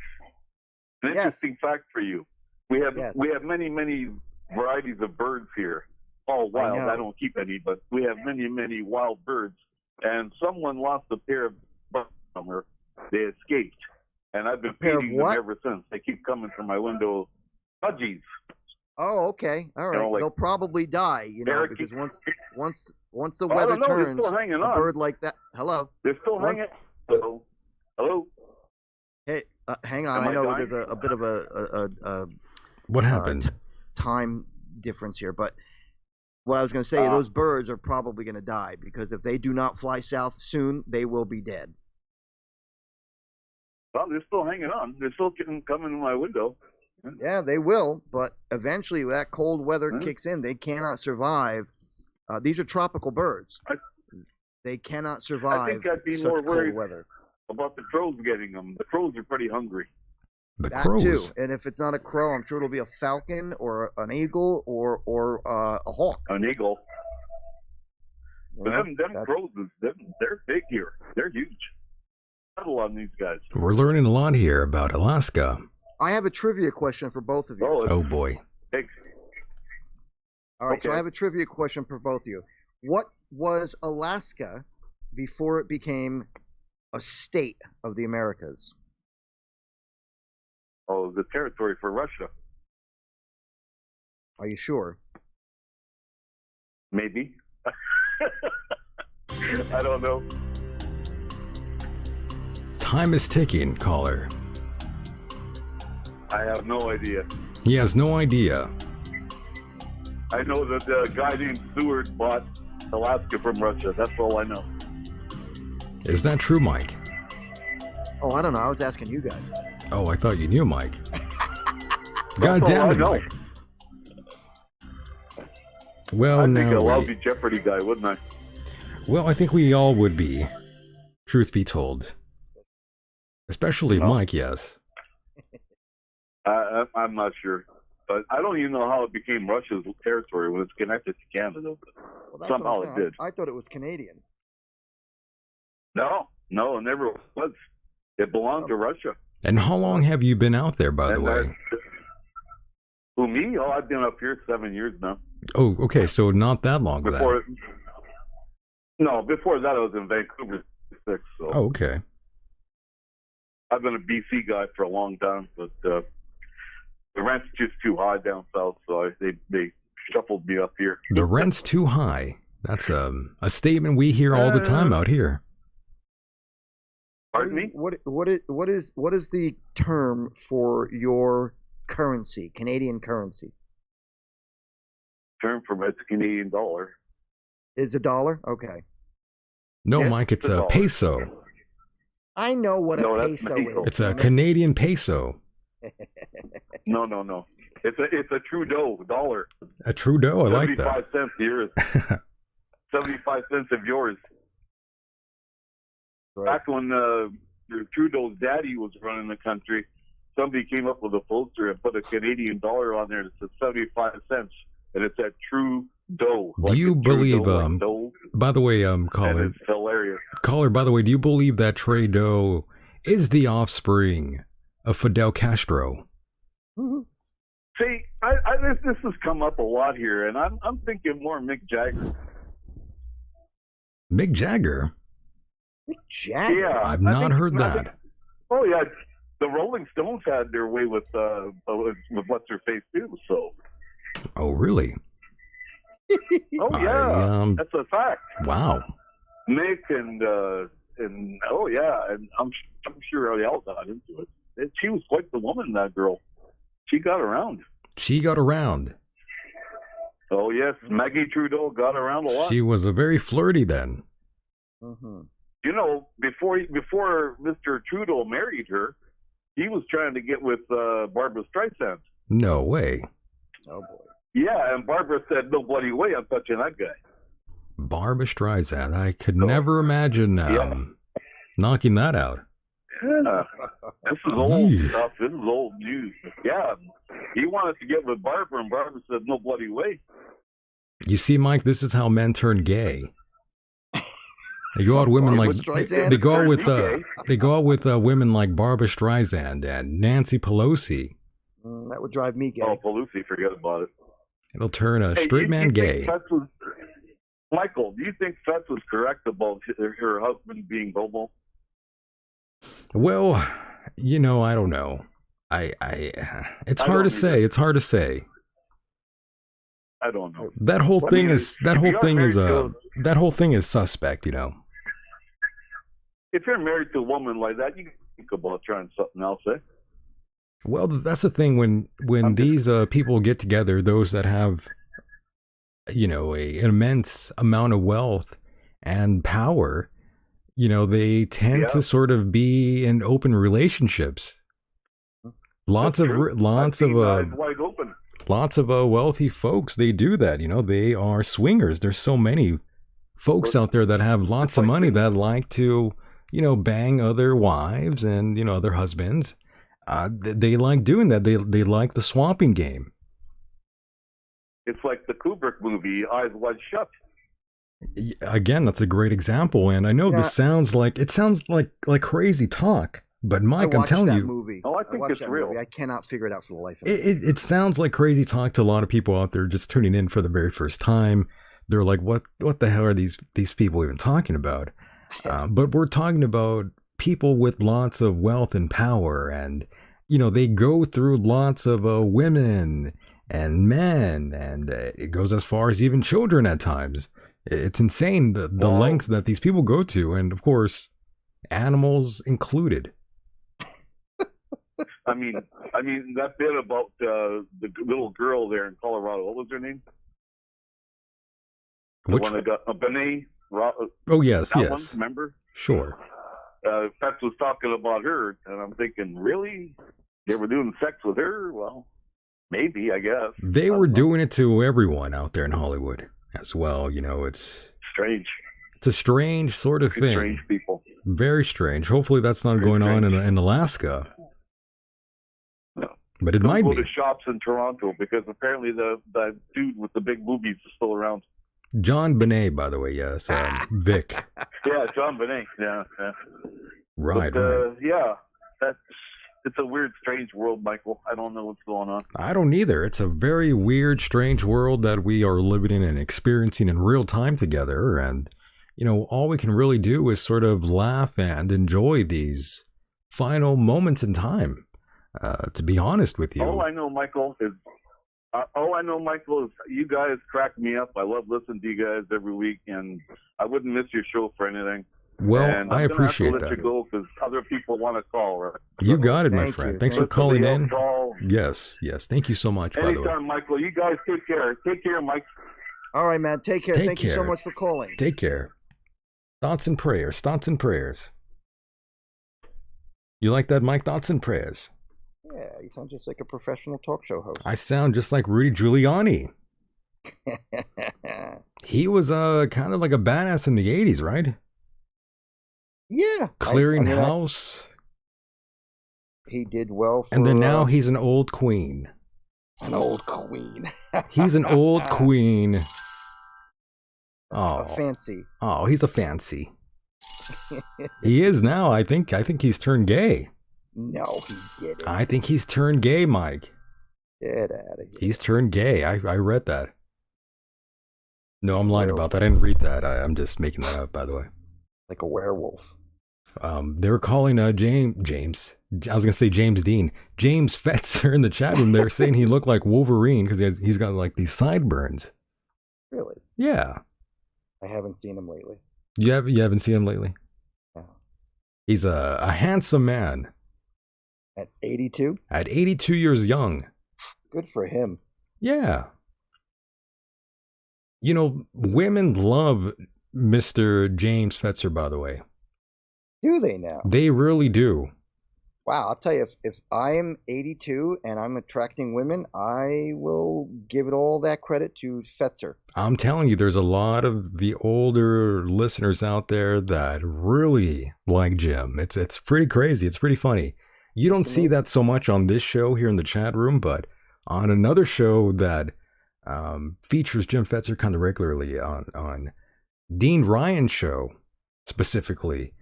an Yes. interesting fact for you. We have Yes. many varieties of birds here. All wild. know. I don't keep any, but we have many wild birds. And someone lost a pair of birds somewhere. They escaped, and I've been pair of feeding them what? ever since. They keep coming from my window. Budgies. Oh, okay, all right. like They'll probably die, parakeet- because once the Oh, weather no, they're turns, still hanging a on. bird like that. Hello. They're still Once- hanging. Hello. Hey, hang on. Am I know dying? there's a bit of a What happened? time difference here, but what I was going to say, those birds are probably going to die because if they do not fly south soon, they will be dead. Well, they're still hanging on. They're still coming in my window. Yeah, they will, but eventually that cold weather kicks in. They cannot survive. These are tropical birds. They cannot survive I think I'd be such more cold worried weather. about the crows getting them. The crows are pretty hungry. The That crows. too, and if it's not a crow, I'm sure it'll be a falcon or an eagle or a hawk. An eagle. But Well, them crows, they're big here. They're huge. Settle on these guys. We're learning a lot here about Alaska. I have a trivia question for both of you. Oh boy. Big. All right, so okay. I have a trivia question for both of you. What was Alaska before it became a state of the Americas? Oh, the territory for Russia. Are you sure? Maybe. I don't know. Time is ticking, caller. I have no idea. He has no idea. I know that a guy named Seward bought Alaska from Russia. That's all I know. Is that true, Mike? Oh, I don't know. I was asking you guys. Oh, I thought you knew, Mike. God That's all damn I it, know. Mike. Well, I'd think a now lousy Jeopardy guy, wouldn't I? Well, I think we all would be. Truth be told. Especially No. Mike, yes. I'm not sure. But I don't even know how it became Russia's territory when it's connected to Canada. Well, that's Somehow what I'm it saying. did. I thought it was Canadian. No, it never was. It belonged to Russia. And how long have you been out there, by the And way? Who, me? Oh, I've been up here 7 years now. Oh, okay, so not that long then. Before that I was in Vancouver 6. So Oh, okay. I've been a BC guy for a long time, but the rent's just too high down south, so they shuffled me up here. The rent's too high. That's a statement we hear all the time out here. Pardon me? What is the term for your currency, Canadian currency? Term from it's Canadian dollar. Is a dollar? Okay. No, Yes, Mike, it's it's a a dollar. peso. I know what No, a that's peso Mexico. is. It's a Canadian peso. No. It's a Trudeau dollar. A Trudeau, I like 75 that. cents yours. 75 cents of yours. Right. Back when Trudeau's daddy was running the country, somebody came up with a poster and put a Canadian dollar on there that said 75 cents, and it's that Trudeau. Do you believe, Dough, by the way, and caller, it's hilarious. by the way, do you believe that Trudeau is the offspring of Fidel Castro? Mhm. See, this has come up a lot here, and I'm thinking more Mick Jagger. Mick Jagger? Jagger. Yeah, I've not heard that. Oh yeah, the Rolling Stones had their way with what's her face too. So. Oh, really? Oh yeah, I, that's a fact. Wow. Mick and oh yeah, and I'm sure Ariel got into it. She was quite the woman, that girl. She got around. She got around. Oh yes, Maggie Trudeau got around a lot. She was a very flirty then. Mm-hmm. You know, before Mr. Trudeau married her, he was trying to get with Barbara Streisand. No way. Oh boy. Yeah, and Barbara said, "No bloody way, I'm touching that guy." Barbara Streisand. I could never imagine knocking that out. Yeah. This is old stuff. This is old news. Yeah, he wanted to get with Barbara, and Barbara said, "No bloody way." You see, Mike, this is how men turn gay. They go out women Barbara like Streisand? they go out with Turn they go out with women like Barbara Streisand and Nancy Pelosi. That would drive me gay. Oh, Pelosi, forget about it. It'll turn a Hey, straight do man you gay. think Fetz was, Michael, do you think Fetz was correct about her husband being homo? Well, you know, I don't know. It's hard to say. It's hard to say. I don't know. That whole Well, I thing mean, is if you got married to that whole thing is suspect, you know. If you're married to a woman like that, you about trying something else, eh? Well, that's the thing when these people get together, those that have, an immense amount of wealth and power, they tend to sort of be in open relationships. Lots of Eyes wide open. lots of wealthy folks, they do that. They are swingers. There's so many folks out there that have lots of money that like to, bang other wives and, other husbands. They like doing that. They like the swapping game. It's like the Kubrick movie, Eyes Wide Shut. Again, that's a great example. And I know this sounds like crazy talk, but Myke, I'm telling you, movie. Oh, I think it's real. Movie. I cannot figure it out for the life of me. It sounds like crazy talk to a lot of people out there just tuning in for the very first time. They're like, what the hell are these people even talking about? But we're talking about people with lots of wealth and power, and they go through lots of women and men, and it goes as far as even children at times. It's insane the lengths that these people go to, and of course, animals included. I mean that bit about the little girl there in Colorado. What was her name? Which one that got Benet? Oh yes, that yes. One, remember? Sure. Fetz was talking about her, and I'm thinking, really? They were doing sex with her? Well, maybe, I guess. They were doing it to everyone out there in Hollywood as well. It's strange. It's a strange sort of thing. Strange people. Very strange. Hopefully that's not going on in Alaska. No. But it might go be. to shops in Toronto, because apparently the dude with the big boobies is still around. John Benet, by the way, yes. Vic. Yeah, John Benet. Yeah. Right, but, right. Yeah, it's a weird, strange world, Michael. I don't know what's going on. I don't either. It's a very weird, strange world that we are living in and experiencing in real time together. And, all we can really do is sort of laugh and enjoy these final moments in time, to be honest with you. All I know, Michael, is you guys crack me up. I love listening to you guys every week, and I wouldn't miss your show for anything. Well, and I appreciate that. Let you go because other people want to call. Right? You got it, my Thank friend. you. Thanks for calling in. Call. Yes. Thank you so much, by the way. Anytime, Michael. You guys take care. Take care, Mike. All right, man. Take care. Thank you so care. much for calling. Take care. Thoughts and prayers. You like that, Myke? Thoughts and prayers. Yeah, you sound just like a professional talk show host. I sound just like Rudy Giuliani. He was kind of like a badass in the 80s, right? Yeah. Clearing house. He did well for... And then now he's an old queen. An old queen. He's an old queen. Oh, A fancy. Oh, he's a fancy. He is now. I think he's turned gay. No, he didn't. I think he's turned gay, Myke. Get out of here. He's turned gay. I read that. No, I'm lying about that. I didn't read that. I'm just making that up, by the way. Like a werewolf. They were calling James. I was gonna say James Dean. James Fetzer in the chat room. They're saying he looked like Wolverine because he's got like these sideburns. Really? Yeah. I haven't seen him lately. You haven't seen him lately? No. He's a handsome man. At 82? At 82 years young. Good for him. Yeah. Women love Mr. James Fetzer, by the way. Do they now? They really do. Wow, I'll tell you, if I'm 82 and I'm attracting women, I will give it all that credit to Fetzer. I'm telling you, there's a lot of the older listeners out there that really like Jim. It's pretty crazy. It's pretty funny. You don't see that so much on this show here in the chat room, but on another show that features Jim Fetzer kind of regularly on Dean Ryan's show specifically,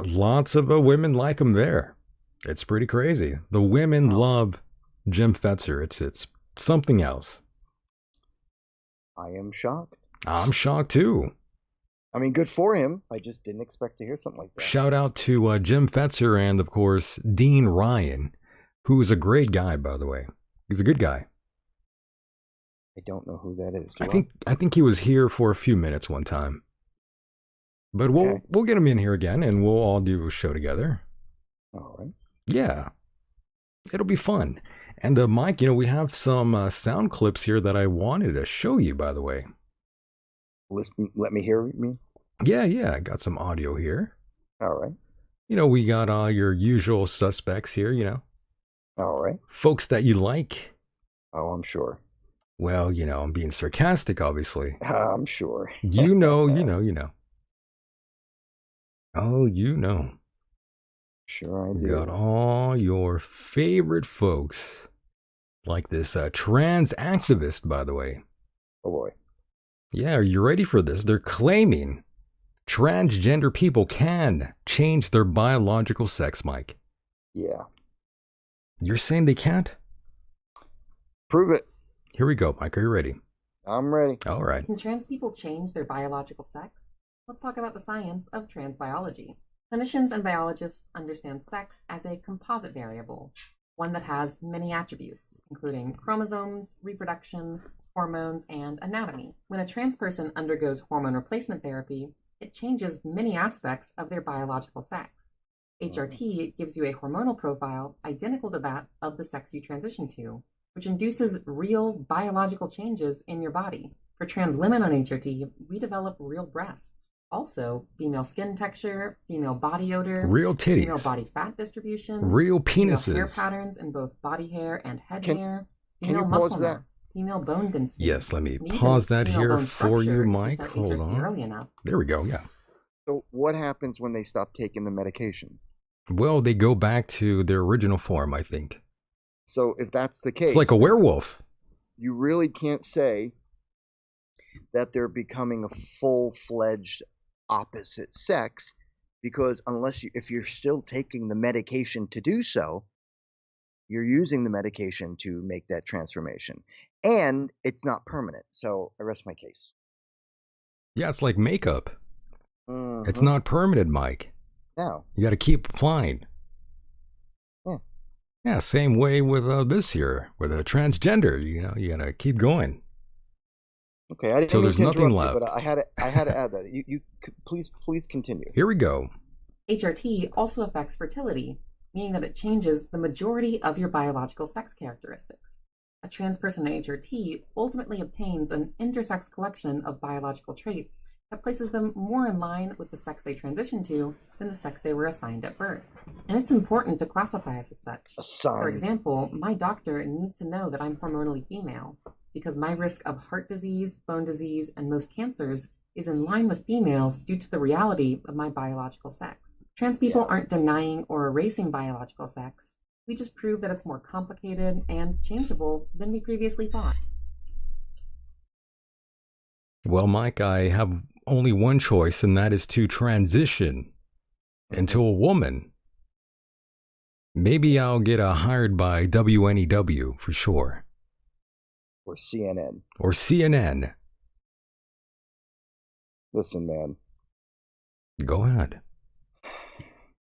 lots of women like him there. It's pretty crazy. The women love Jim Fetzer. It's something else. I am shocked. I'm shocked too. I mean, good for him. I just didn't expect to hear something like that. Shout out to Jim Fetzer and, of course, Dean Ryan, who is a great guy, by the way. He's a good guy. I don't know who that is. I think he was here for a few minutes one time. But we'll get him in here again, and we'll all do a show together. All right. Yeah, it'll be fun. And Mike, we have some sound clips here that I wanted to show you, by the way. Listen, let me hear me. Yeah, I got some audio here. All right. We got all your usual suspects here, All right. folks that you like. Oh, I'm sure. Well, I'm being sarcastic, obviously. I'm sure. You know. Oh, Sure I You do. got all your favorite folks. Like this trans activist, by the way. Oh, boy. Yeah, are you ready for this? They're claiming transgender people can change their biological sex, Mike. Yeah. You're saying they can't? Prove it. Here we go, Mike. Are you ready? I'm ready. All right. Can trans people change their biological sex? Let's talk about the science of trans biology. Clinicians and biologists understand sex as a composite variable, one that has many attributes, including chromosomes, reproduction, hormones, and anatomy. When a trans person undergoes hormone replacement therapy, it changes many aspects of their biological sex. HRT gives you a hormonal profile identical to that of the sex you transition to, which induces real biological changes in your body. For trans women on HRT, we develop real breasts. Also, female skin texture, female body odor, Real titties. female body fat distribution, Real female penises. hair patterns in both body hair and head Can- hair, can female you pause muscle that? mass, female bone density. Yes, let me and even pause that female here bone for you, structure if Mike. start Hold HRT on. early enough. There we go, yeah. So what happens when they stop taking the medication? Well, they go back to their original form, I think. So if that's the case, It's like a werewolf. you really can't say that they're becoming a full-fledged opposite sex, because if you're still taking the medication to do so, you're using the medication to make that transformation, and it's not permanent. So I rest my case. Yeah, it's like makeup. It's Mhm. not permanent, Mike. No. You got to keep applying. Yeah. Yeah, same way with this here, with a transgender. You got to keep going. Okay, I didn't So mean there's to nothing interrupt you, left. but I had to add that. Please continue. Here we go. HRT also affects fertility, meaning that it changes the majority of your biological sex characteristics. A trans person in HRT ultimately obtains an intersex collection of biological traits that places them more in line with the sex they transition to than the sex they were assigned at birth. And it's important to classify us as such. For example, my doctor needs to know that I'm hormonally female, because my risk of heart disease, bone disease, and most cancers is in line with females due to the reality of my biological sex. Trans people aren't denying or erasing biological sex. We just prove that it's more complicated and changeable than we previously thought. Well, Mike, I have only one choice, and that is to transition into a woman. Maybe I'll get hired by WNEW for sure. Or CNN. Or CNN. Listen, man. Go ahead.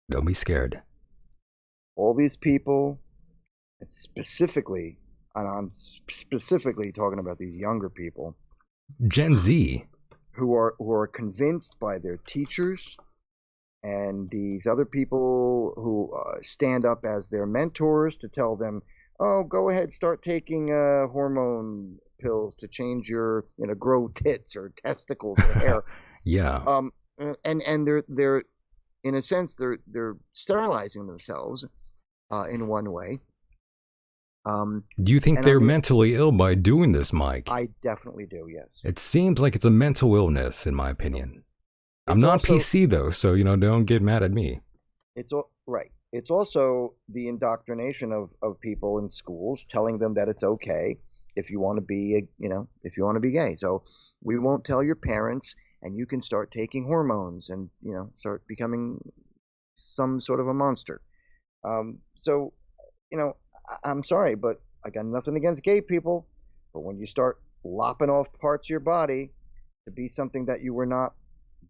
Don't be scared. All these people, and I'm specifically talking about these younger people, Gen Z. who are convinced by their teachers and these other people who stand up as their mentors to tell them, oh, go ahead, start taking hormone pills to change your, grow tits or testicles or hair. Yeah. And they're in a sense they're sterilizing themselves in one way. Do you think they're mentally ill by doing this, Mike? I definitely do, yes. It seems like it's a mental illness, in my opinion. I'm not PC though, so don't get mad at me. Right. It's also the indoctrination of people in schools, telling them that it's okay if you want to be, if you want to be gay. So we won't tell your parents, and you can start taking hormones and start becoming some sort of a monster. So I'm sorry, but I got nothing against gay people, but when you start lopping off parts of your body to be something that you were not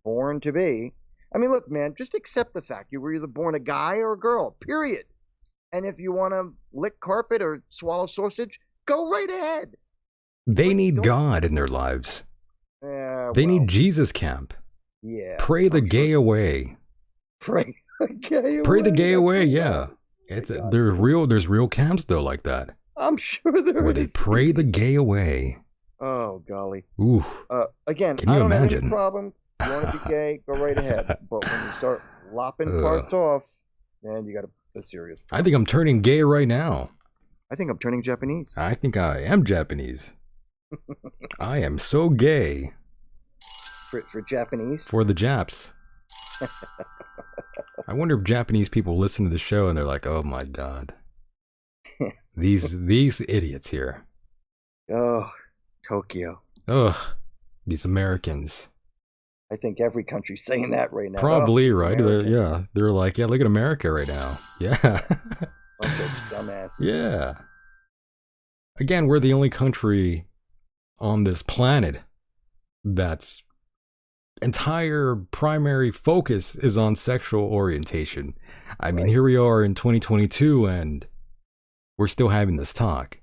born to be. I mean, look, man, just accept the fact you were either born a guy or a girl, period. And if you want to lick carpet or swallow sausage, go right ahead. They need God in their lives. They need Jesus camp. Yeah. Pray the gay away. Pray. Gay Pray the away, gay that's away, so yeah. bad. It's God. there's real camps though like that. I'm sure there where they is. pray the gay away. Oh golly. Ooh. Again, Can you I don't have imagine? any problem. You want to be gay, go right ahead. But when you start lopping parts off, then you got a serious problem. I think I'm turning gay right now. I think I'm turning Japanese. I think I am Japanese. I am so gay. For Japanese? For the Japs. I wonder if Japanese people listen to the show and they're like, oh my god. These idiots here. Oh, Tokyo. Ugh. These Americans. I think every country's saying that right now. Probably, oh, right? Yeah. They're like, yeah, look at America right now. Yeah. Bunch of dumbasses. Yeah. Again, we're the only country on this planet that's entire primary focus is on sexual orientation. I mean, here we are in 2022 and we're still having this talk.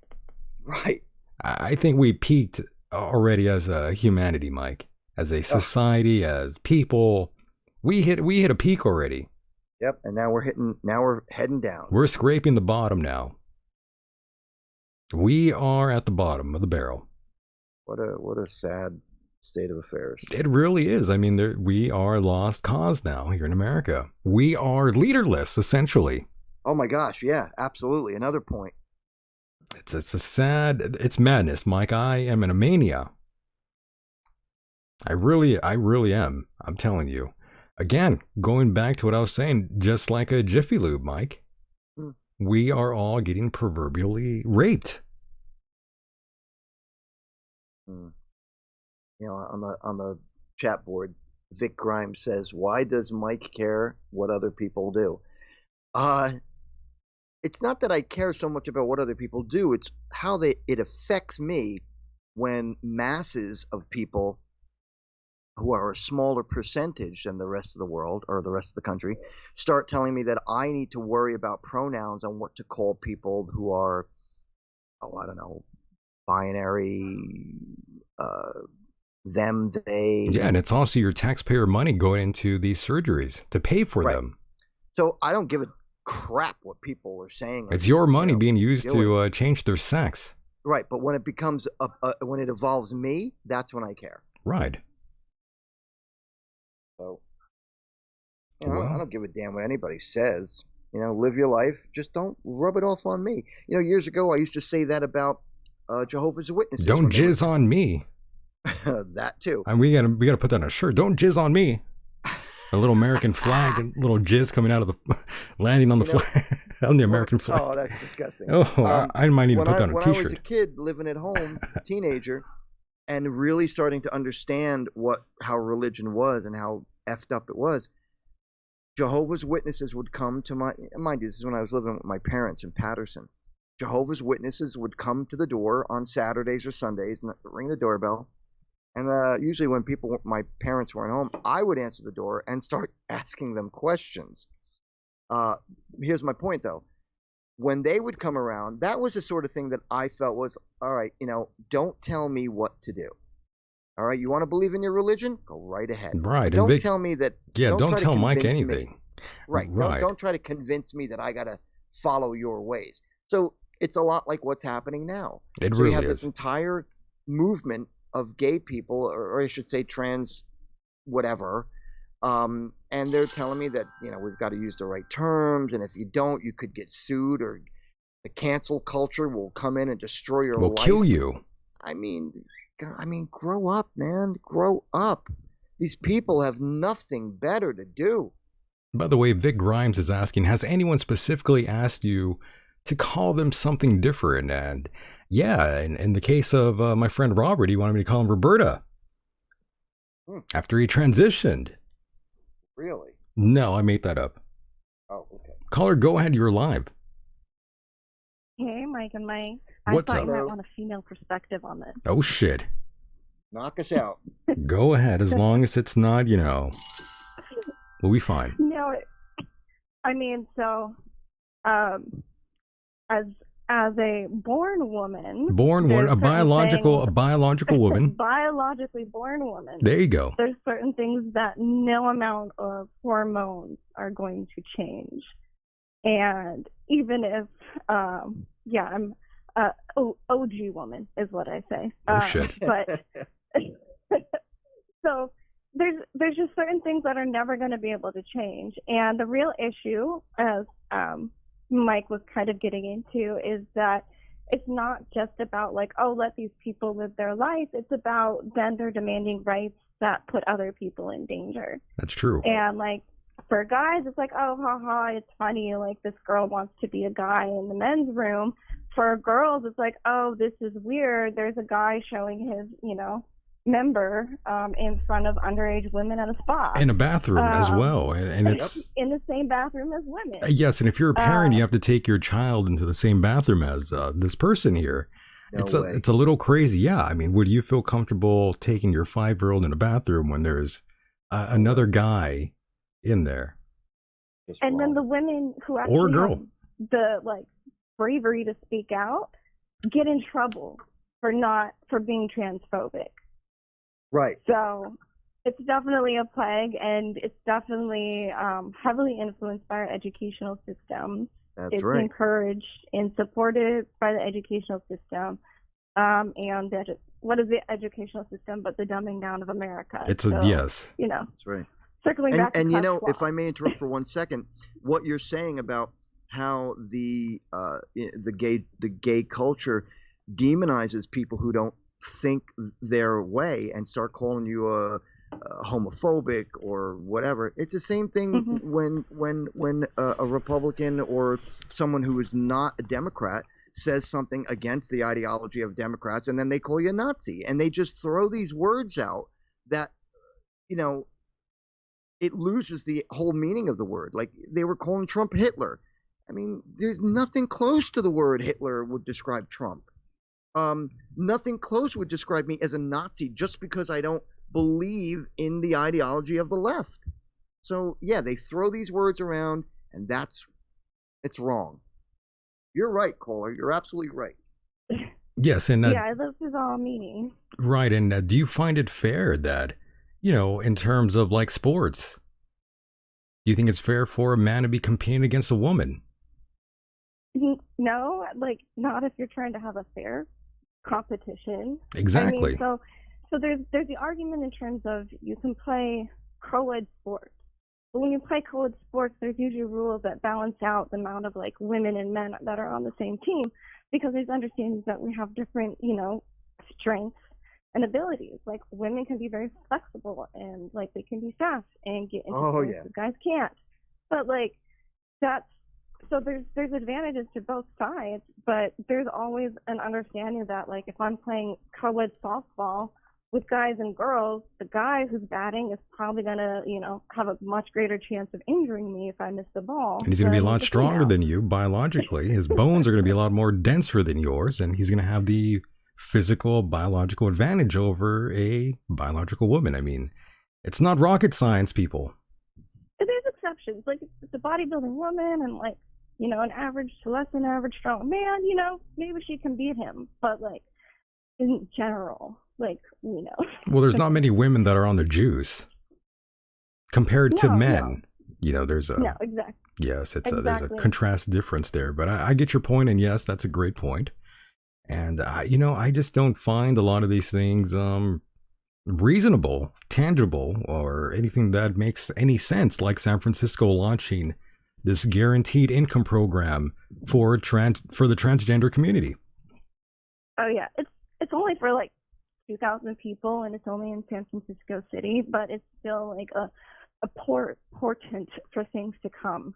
Right. I think we peaked already as a humanity, Mike. As a society, as people. We hit a peak already. Yep, and now we're heading down. We're scraping the bottom now. We are at the bottom of the barrel. What a sad state of affairs. It really is. I mean, we are lost cause now here in America. We are leaderless, essentially. Oh my gosh, yeah, absolutely. Another point. It's madness, Mike. I am in a mania. I really am. I'm telling you. Again, going back to what I was saying, just like a Jiffy Lube, Mike, we are all getting proverbially raped. You know, on the chat board, Vic Grimes says, "Why does Mike care what other people do?" It's not that I care so much about what other people do. It's how it affects me when masses of people who are a smaller percentage than the rest of the world or the rest of the country start telling me that I need to worry about pronouns on what to call people who are, I don't know, binary, them, they. Yeah, and it's also your taxpayer money going into these surgeries to pay for them. So I don't give a crap what people are saying. It's your money being used to change their sex. Right, but when it becomes when it involves me, that's when I care. Right. So, I don't give a damn what anybody says. Live your life. Just don't rub it off on me. Years ago I used to say that about Jehovah's Witnesses. Don't jizz on me. That too. And we gotta put that on a shirt. Don't jizz on me. A little American flag and little jizz coming out of the landing on the flag on the American flag. Oh, that's disgusting. Oh, I might need to put that on a t-shirt. When I was a kid living at home, a teenager, and really starting to understand how religion was and how effed up it was, Jehovah's Witnesses would come to mind you, this is when I was living with my parents in Patterson. Jehovah's Witnesses would come to the door on Saturdays or Sundays and ring the doorbell. And usually when my parents weren't home, I would answer the door and start asking them questions. Here's my point, though. When they would come around, that was the sort of thing that I felt was, all right, don't tell me what to do. All right, you want to believe in your religion? Go right ahead. Right. Don't tell me that. Yeah, don't tell Mike anything. Right. Don't try to convince me that I got to follow your ways. So it's a lot like what's happening now. It so really we have is. this entire movement of gay people, or I should say trans whatever, and they're telling me that we've got to use the right terms, and if you don't, you could get sued, or the cancel culture will come in and destroy your life. Will kill you. I mean, grow up, man. Grow up. These people have nothing better to do. By the way, Vic Grimes is asking, has anyone specifically asked you to call them something different? And yeah, in the case of my friend Robert, he wanted me to call him Roberta. After he transitioned. Really? No, I made that up. Oh, okay. Caller, go ahead, you're live. Hey, Mike and Mike. What's I up? thought you might want a female perspective on this. Oh, shit. Knock us out. Go ahead, as long as it's not, we'll be fine. No, I mean, so, as as a born woman, a there's biological woman. biologically born woman. There you go. There's certain things that no amount of hormones are going to change. And even if, I'm OG woman is what I say. Oh shit. But so there's just certain things that are never going to be able to change. And the real issue, as Myke was kind of getting into, is that it's not just about like, oh, let these people live their life. It's about then they're demanding rights that put other people in danger. That's true. And like for guys, it's like, oh, haha, it's funny. Like this girl wants to be a guy in the men's room. For girls, it's like, oh, this is weird. There's a guy showing his, member in front of underage women at a spa. In a bathroom as well. And it's in the same bathroom as women. Yes, and if you're a parent, you have to take your child into the same bathroom as this person here. It's a little crazy. Yeah, I mean, would you feel comfortable taking your 5-year-old in a bathroom when there's another guy in there? And then the women who actually or a girl. have the bravery to speak out get in trouble for being transphobic. Right. So it's definitely a plague, and it's definitely heavily influenced by our educational system. That's right. It's encouraged and supported by the educational system. And what is the educational system but the dumbing down of America? Yes. That's right. Circling back to if I may interrupt for 1 second, what you're saying about how the gay culture demonizes people who don't think their way and start calling you a homophobic or whatever. It's the same thing when a Republican or someone who is not a Democrat says something against the ideology of Democrats, and then they call you a Nazi, and they just throw these words out that it loses the whole meaning of the word. Like they were calling Trump Hitler. I mean, there's nothing close to the word Hitler would describe Trump. Nothing close would describe me as a Nazi just because I don't believe in the ideology of the left. So yeah, they throw these words around, and it's wrong. You're right, caller. You're absolutely right. Yes, and yeah, this is all meaning. Right, and do you find it fair that, in terms of like sports, do you think it's fair for a man to be competing against a woman? No, not if you're trying to have a fair competition. Exactly. I mean, so there's the argument in terms of you can play co-ed sports. But when you play co-ed sports, there's usually rules that balance out the amount of women and men that are on the same team, because there's understandings that we have different, strengths and abilities. Like women can be very flexible and they can be fast and get into things that guys can't. But so there's advantages to both sides, but there's always an understanding that if I'm playing co-ed softball with guys and girls, the guy who's batting is probably gonna have a much greater chance of injuring me if I miss the ball. And he's gonna be a lot stronger than you biologically. His bones are gonna be a lot more denser than yours, and he's gonna have the physical biological advantage over a biological woman. I mean, it's not rocket science, people. But there's exceptions. It's a bodybuilding woman and an average to less than average strong man, maybe she can beat him. But in general, Well, there's not many women that are on the juice compared to men. No. There's a no, exactly. Yes, exactly. There's a contrast difference there. But I get your point, and yes, that's a great point. And I just don't find a lot of these things reasonable, tangible, or anything that makes any sense. Like San Francisco launching this guaranteed income program for the transgender community. Oh yeah, it's only for 2,000 people, and it's only in San Francisco City, but it's still a portent for things to come.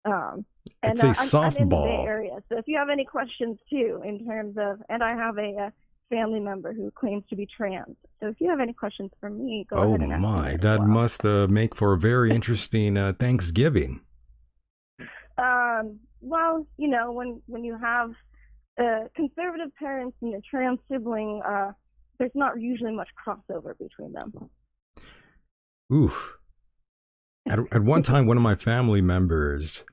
And it's a softball. I'm in the Bay Area, so if you have any questions too, in terms of, and I have a family member who claims to be trans. So if you have any questions for me, go ahead and ask me. That must make for a very interesting Thanksgiving. Well, when you have conservative parents and a trans sibling, there's not usually much crossover between them. Oof. At one time, one of my family members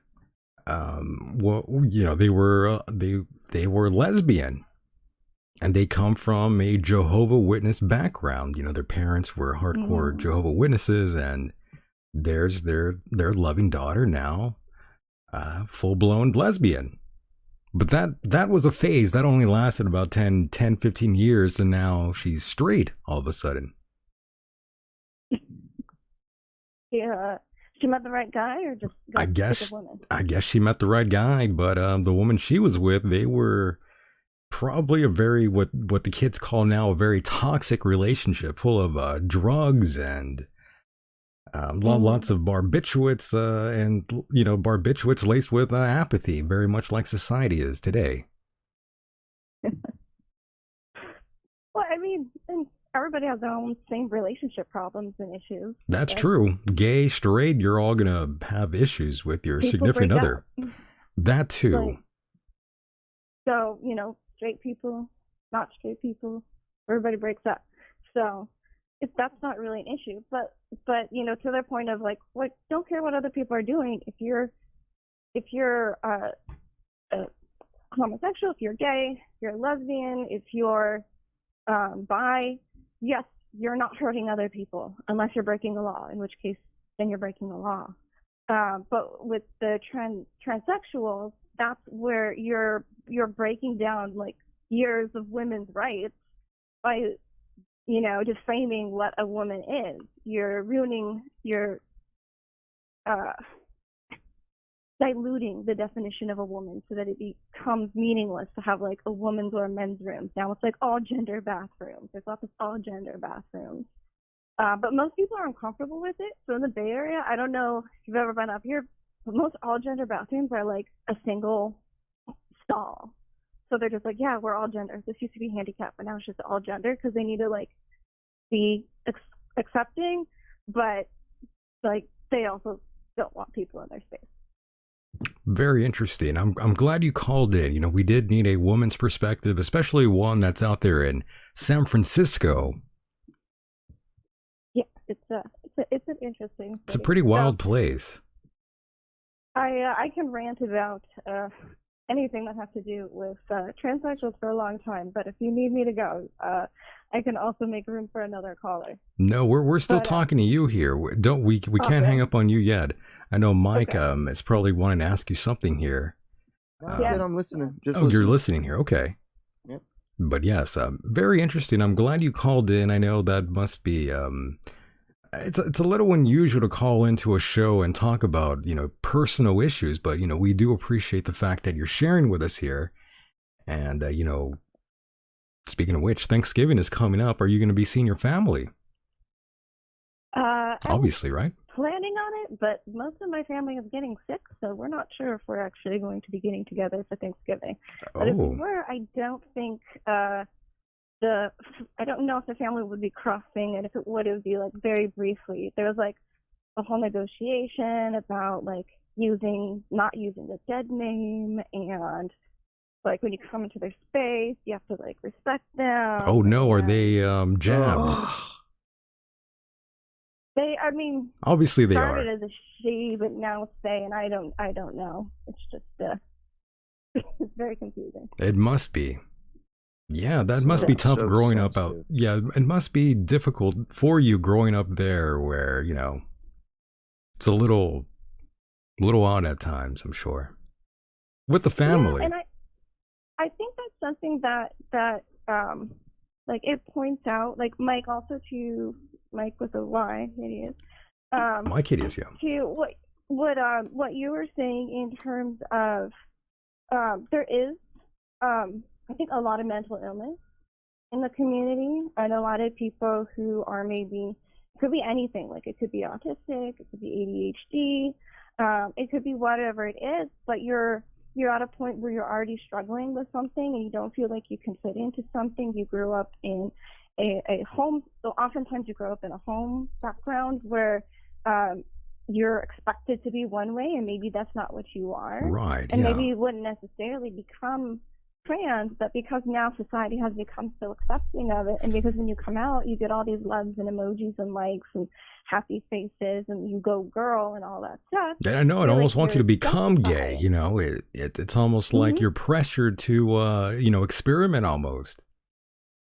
well, they were lesbian, and they come from a Jehovah Witness background. Their parents were hardcore Jehovah Witnesses, and there's their loving daughter now, full blown lesbian. But that was a phase that only lasted about 15 years, and now she's straight all of a sudden. Yeah. She met the right guy, or just got sick of women? I guess she met the right guy, but the woman she was with, they were probably a very what the kids call now a very toxic relationship, full of drugs and lots of barbiturates, and barbiturates laced with apathy, very much like society is today. Well, I mean, and everybody has their own same relationship problems and issues. That's true. Gay, straight, you're all gonna have issues with your significant other. That too. Right. So, straight people, not straight people, everybody breaks up. So that's not really an issue. But to their point of like, what, don't care what other people are doing. If you're homosexual, if you're gay, if you're lesbian, if you're bi, yes, you're not hurting other people unless you're breaking the law, in which case then you're breaking the law. But with the transsexuals, that's where you're breaking down like years of women's rights by defaming what a woman is. You're ruining, you're diluting the definition of a woman so that it becomes meaningless to have like a woman's or a men's room. Now it's like all gender bathrooms. There's lots of all gender bathrooms. But most people are uncomfortable with it. So in the Bay Area, I don't know if you've ever been up here, but most all gender bathrooms are like a single stall. So they're just like, yeah, we're all gender. This used to be handicapped, but now it's just all gender because they need to like be accepting, but like they also don't want people in their space. Very interesting. I'm glad you called in. We did need a woman's perspective, especially one that's out there in San Francisco. Yeah, it's an interesting city. It's a pretty wild place. I can rant about anything that has to do with transsexuals for a long time, but if you need me to go, I can also make room for another caller. No, we're still talking to you here. We can't hang up on you yet. I know Mike is probably wanting to ask you something here. Yeah, I'm listening. You're listening here. Okay. Yep. But yes, very interesting. I'm glad you called in. I know that must be it's a little unusual to call into a show and talk about personal issues, but we do appreciate the fact that you're sharing with us here. And speaking of which, Thanksgiving is coming up. Are you going to be seeing your family? Obviously, right? Planning on it, but most of my family is getting sick, so we're not sure if we're actually going to be getting together for Thanksgiving. But if we were, I don't think I don't know if the family would be crossing, and if it would be like very briefly. There was like a whole negotiation about like not using the dead name, and like when you come into their space, you have to like respect them. Oh no, are they jabbed? Obviously they started are. as a she, but now it's they, and I don't know. It's just it's very confusing. It must be. Yeah, that must be tough growing up out. Yeah, it must be difficult for you growing up there where, it's a little odd at times, I'm sure. With the family. Yeah, and I think that's something that like it points out, like Myke with a Y, Hideous. Myke Hideous, yeah. To what you were saying in terms of there is I think a lot of mental illness in the community, and a lot of people who are maybe, it could be anything, like it could be autistic, it could be ADHD, it could be whatever it is, but you're at a point where you're already struggling with something and you don't feel like you can fit into something. You grew up in a home, so oftentimes you grow up in a home background where you're expected to be one way, and maybe that's not what you are. Right. And maybe you wouldn't necessarily become trans, but because now society has become so accepting of it, and because when you come out, you get all these loves and emojis and likes and happy faces, and you go girl and all that stuff. And I know it You're almost like, wants you to you're become gay. justified. You know, it's almost like you're pressured to, you know, experiment almost.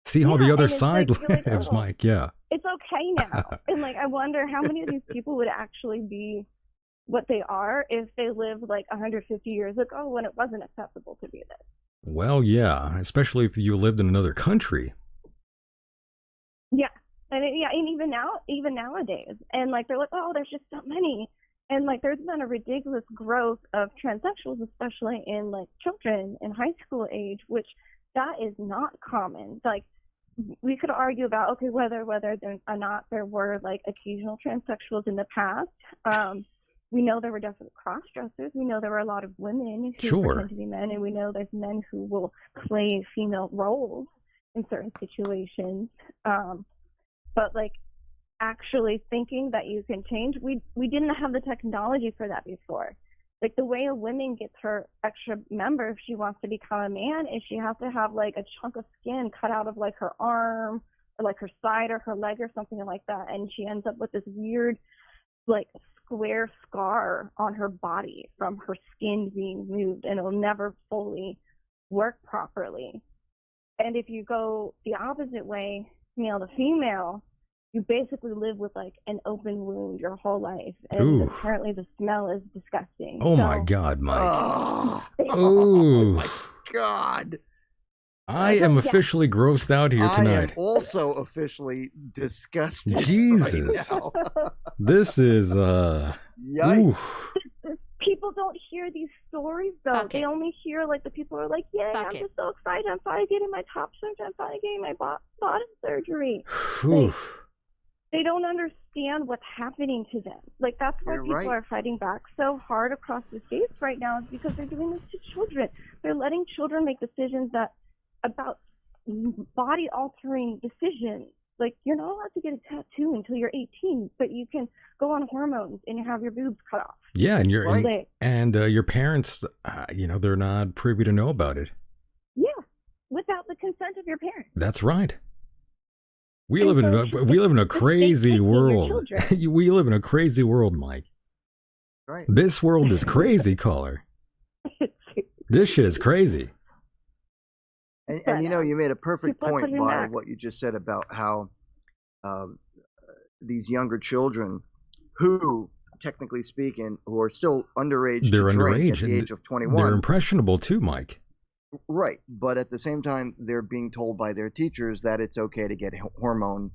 See how the Yeah, other and it's side like, you're like, lives, oh, Mike. Yeah. it's okay now. And like, I wonder how many of these people would actually be what they are if they lived like 150 years ago when it wasn't acceptable to be this. Well, yeah, especially if you lived in another country. Yeah, and and even nowadays, and like they're like, oh, there's just so many, and like there's been a ridiculous growth of transsexuals, especially in like children in high school age, which that is not common. Like we could argue about whether or not there were like occasional transsexuals in the past. We know there were definitely cross-dressers. We know there were a lot of women who pretend to be men, and we know there's men who will play female roles in certain situations. But like actually thinking that you can change, we didn't have the technology for that before. Like the way a woman gets her extra member if she wants to become a man is she has to have like a chunk of skin cut out of like her arm or like her side or her leg or something like that, and she ends up with this weird like square scar on her body from her skin being moved, and it'll never fully work properly. And if you go the opposite way, male to female, you basically live with like an open wound your whole life, and apparently the smell is disgusting. Oh my God, Mike. Oh my God. I am officially grossed out here tonight. I am also officially disgusted. Jesus. Right now. This is Yikes. People don't hear these stories though. They only hear like the people are like, "Yay, I'm just so excited! I'm finally getting my top surgery. I'm finally getting my bottom surgery." Like, they don't understand what's happening to them. Like that's why people are fighting back so hard across the states right now, is because they're doing this to children. They're letting children make decisions about body altering decisions. Like you're not allowed to get a tattoo until you're 18, but you can go on hormones and have your boobs cut off. Yeah, and your parents, you know, they're not privy to know about it. Yeah, without the consent of your parents. That's right. We live in a crazy world. We live in a crazy world, Mike. Right. This world is crazy, caller. This shit is crazy. And you know, you made a perfect point by what you just said about how these younger children who, technically speaking, who are still underage They're to drink underage at the age of 21. They're impressionable too, Mike. Right, but at the same time, they're being told by their teachers that it's okay to get hormone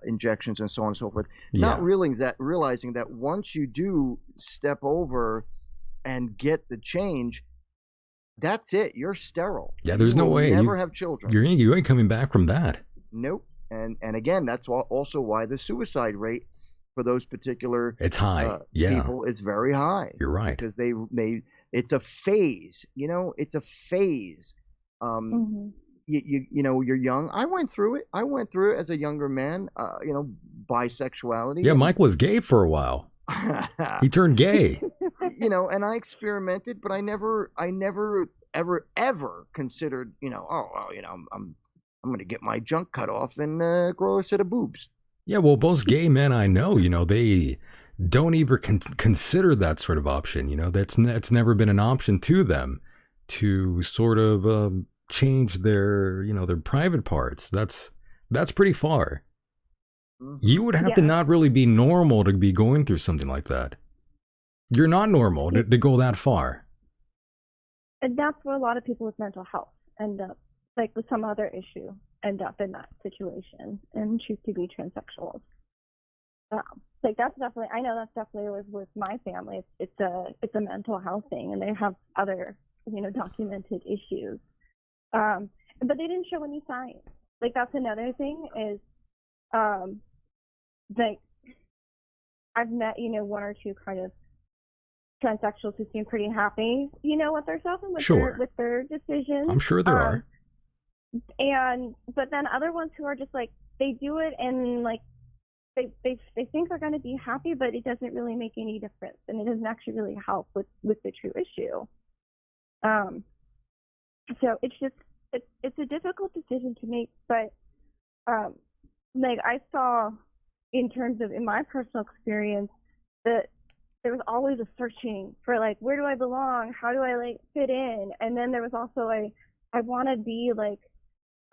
injections and so on and so forth. Yeah. Not realizing that once you do step over and get the change, that's it. You're sterile. Yeah, there's no way. Never have children. You ain't coming back from that. Nope. And again, that's also why the suicide rate for those particular it's high. People is very high. You're right. Because they it's a phase. You know, it's a phase. You know, you're young. I went through it. As a younger man. You know, bisexuality. Yeah, Mike was gay for a while. He turned gay. You know, and I experimented, but I never ever considered, you know, oh well, you know, I'm going to get my junk cut off and grow a set of boobs. Yeah, well, most gay men I know, you know, they don't even consider that sort of option. You know, that's never been an option to them to sort of change their, you know, their private parts. That's pretty far. You would have to not really be normal to be going through something like that. You're not normal to go that far. And that's where a lot of people with mental health end up, like with some other issue, end up in that situation and choose to be transsexuals. Like that's definitely, I know that's definitely was with my family. It's a mental health thing, and they have other, you know, documented issues. But they didn't show any signs. Like that's another thing is, like I've met, you know, one or two kind of transsexuals who seem pretty happy, you know, with themselves and with their decisions. I'm sure there are. But then other ones who are just like, they do it and like they think they're going to be happy, but it doesn't really make any difference, and it doesn't actually really help with the true issue. So it's just it's a difficult decision to make, but like I saw in terms of in my personal experience that there was always a searching for like, where do I belong? How do I like fit in? And then there was also I want to be like,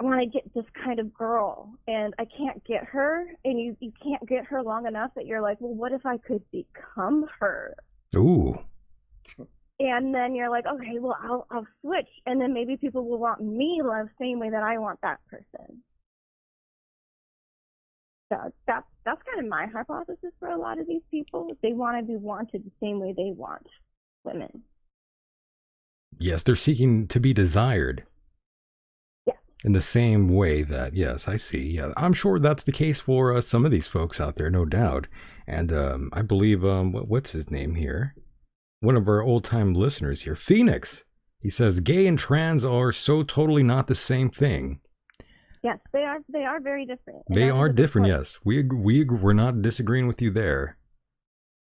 I want to get this kind of girl, and I can't get her, and you can't get her long enough that you're like, well, what if I could become her? Ooh. And then you're like, okay, well, I'll switch, and then maybe people will want me the same way that I want that person. So that's kind of my hypothesis for a lot of these people. They want to be wanted the same way they want women. Yes, they're seeking to be desired. Yeah. In the same way that, yes, I see. Yeah, I'm sure that's the case for some of these folks out there, no doubt. And I believe, what's his name here? One of our old-time listeners here, Phoenix. He says, gay and trans are so totally not the same thing. Yes, they are very different. They are different, yes. We're not disagreeing with you there.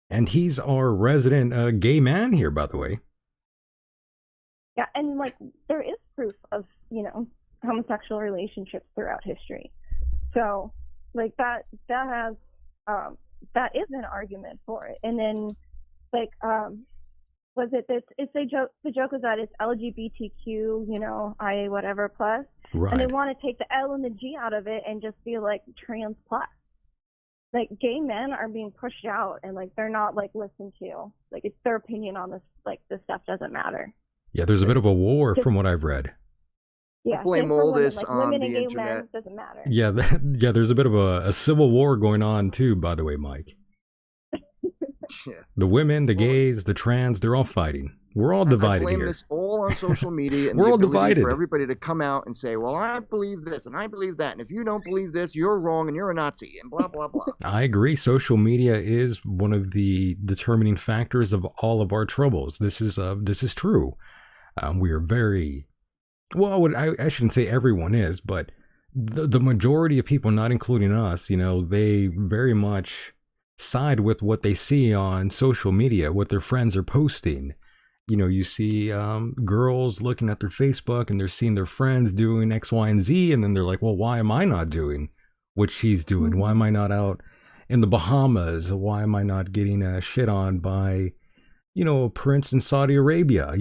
And he's our resident gay man here, by the way. Yeah, and like there is proof of, homosexual relationships throughout history. So like that has that is an argument for it. And then like was it this? It's a joke. The joke is that it's LGBTQ, IA whatever plus, right. And they want to take the L and the G out of it and just be like trans plus. Like gay men are being pushed out and like they're not like listened to. Like it's their opinion on this. Like this stuff doesn't matter. Yeah, there's a bit of a war from what I've read. Yeah, blame all women, this like, on women the and gay internet. Men doesn't matter. Yeah, yeah. There's a bit of a civil war going on too, by the way, Myke. Yeah. The women, the gays, the trans, they're all fighting. We're all divided I blame here. this all on social media and We're the all ability divided. for everybody to come out and say, well, I believe this and I believe that, and if you don't believe this, you're wrong and you're a Nazi and blah, blah, blah. I agree. Social media is one of the determining factors of all of our troubles. This is true. We are very, well, I shouldn't say everyone is, but the majority of people, not including us, they very much side with what they see on social media, what their friends are posting. You see girls looking at their Facebook and they're seeing their friends doing X, Y, and Z, and then they're like, well, why am I not doing what she's doing? Why am I not out in the Bahamas? Why am I not getting shit on by, a prince in Saudi Arabia?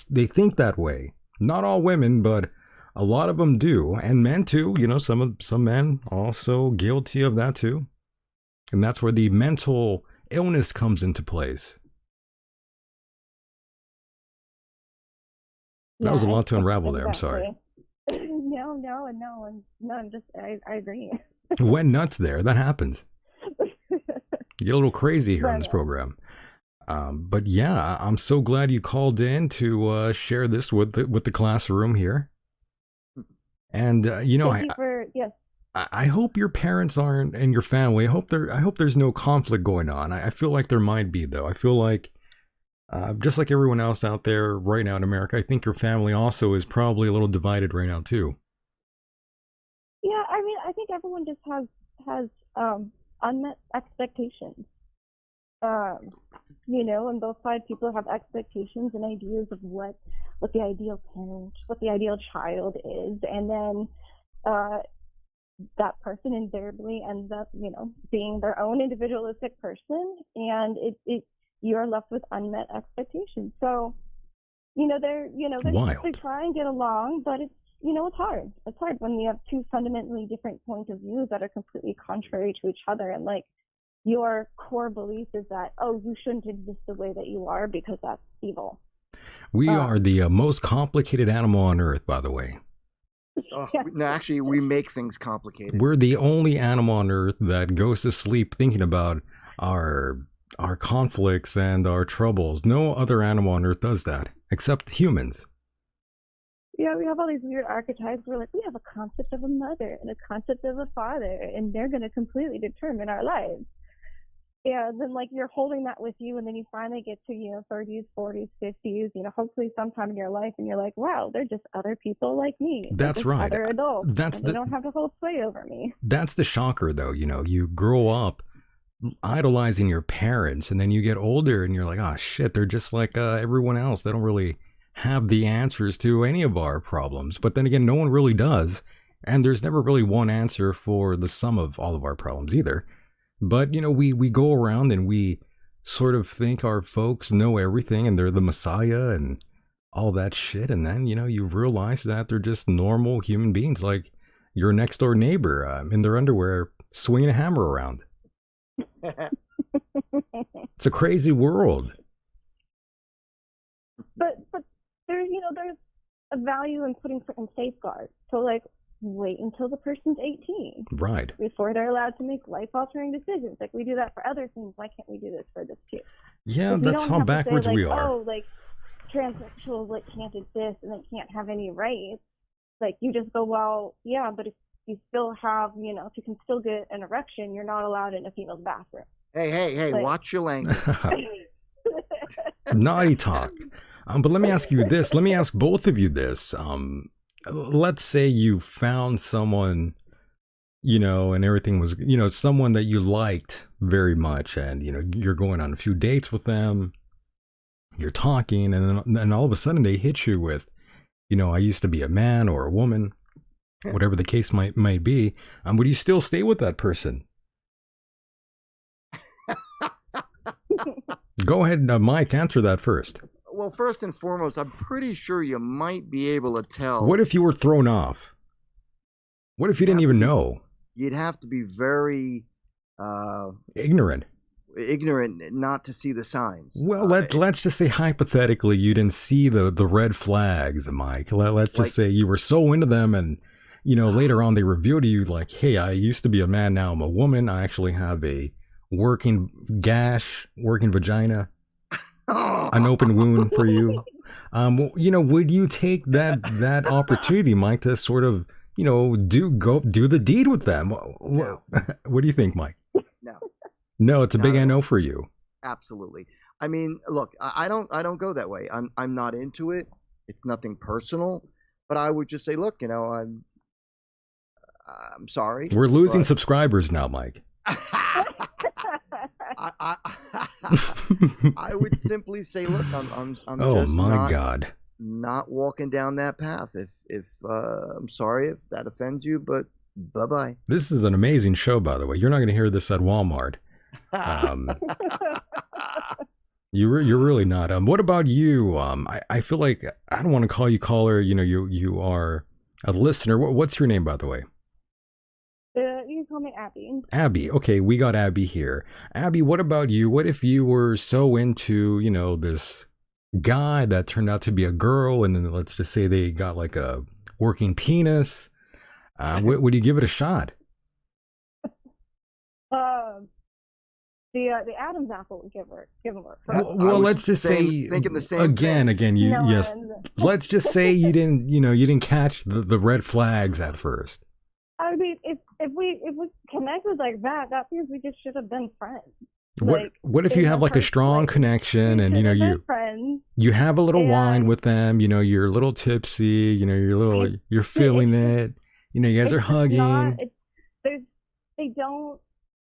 They think that way. Not all women, but a lot of them do, and men too. Some men also guilty of that too. And that's where the mental illness comes into place. That was a lot to unravel there. I'm sorry. No. I'm just, I agree. Went nuts there. That happens. You get a little crazy here on this program. But yeah, I'm so glad you called in to share this with the classroom here. And I hope your parents aren't, and your family. I hope there's no conflict going on. I feel like there might be, though. I feel like, just like everyone else out there right now in America, I think your family also is probably a little divided right now too. Yeah, I mean, I think everyone just has unmet expectations. On both sides, people have expectations and ideas of what the ideal parent, what the ideal child is, and then that person invariably ends up, being their own individualistic person, and you're left with unmet expectations. So, they try and get along, but it's hard. It's hard when we have two fundamentally different points of view that are completely contrary to each other, and like your core belief is that, oh, you shouldn't exist the way that you are because that's evil. We are the most complicated animal on Earth, by the way. No, actually, we make things complicated. We're the only animal on Earth that goes to sleep thinking about our conflicts and our troubles. No other animal on Earth does that, except humans. Yeah, we have all these weird archetypes. We're like, we have a concept of a mother and a concept of a father, and they're going to completely determine our lives. Yeah, then like you're holding that with you, and then you finally get to 30s, 40s, 50s, hopefully sometime in your life, and you're like, wow, they're just other people like me. That's right. Other adults. They don't have to hold sway over me. That's the shocker, though. You grow up idolizing your parents, and then you get older, and you're like, oh shit, they're just like everyone else. They don't really have the answers to any of our problems. But then again, no one really does. And there's never really one answer for the sum of all of our problems either. But, you know, we go around and we sort of think our folks know everything and they're the Messiah and all that shit. And then, you know, you realize that they're just normal human beings like your next door neighbor in their underwear swinging a hammer around. It's a crazy world. But there's a value in putting certain safeguards. So like wait until the person's 18. Right. Before they're allowed to make life-altering decisions. Like we do that for other things. Why can't we do this for this too? Yeah, that's how backwards we are. Oh, like transsexuals like can't exist and they can't have any rights. Like you just go, well, yeah, but if you still have, if you can still get an erection, you're not allowed in a female's bathroom. Hey, like, watch your language. Naughty talk. But let me ask you this. Let me ask both of you this. Let's say you found someone, and everything was, someone that you liked very much, and, you're going on a few dates with them, you're talking, and then all of a sudden they hit you with, I used to be a man or a woman, whatever the case might be. Would you still stay with that person? Go ahead, Myke, answer that first. Well, first and foremost, I'm pretty sure you might be able to tell. What if you were thrown off? What if you didn't even know? You'd have to be very ignorant not to see the signs. Well, let's just say hypothetically you didn't see the red flags, Myke. Let's just say you were so into them and, later on they revealed to you like, hey, I used to be a man, now I'm a woman. I actually have a working vagina. An open wound for you. Would you take that opportunity, Myke, to sort of, do the deed with them? No. What do you think, Myke? No, it's a big no for you. Absolutely. I mean, look, I don't go that way. I'm not into it. It's nothing personal, but I would just say, look, I'm sorry. We're losing subscribers now, Myke. I would simply say, look, I'm oh just my God, not walking down that path. If I'm sorry if that offends you, but bye. This is an amazing show, by the way. You're not going to hear this at Walmart. You're really not. What about you? I feel like I don't want to call you caller. You are a listener. What's your name, by the way? You can call me Abby. Abby. Okay, we got Abby here. Abby, what about you? What if you were so into, this guy that turned out to be a girl, and then let's just say they got like a working penis? Would you give it a shot? The Adam's apple would give him work. Well, let's just say thinking the same again. Yes. Let's just say you didn't catch the red flags at first. I mean, if we connected like that means we just should have been friends. What if you have like a strong connection and you have a little wine with them, you're a little tipsy, you're feeling it, you guys are hugging.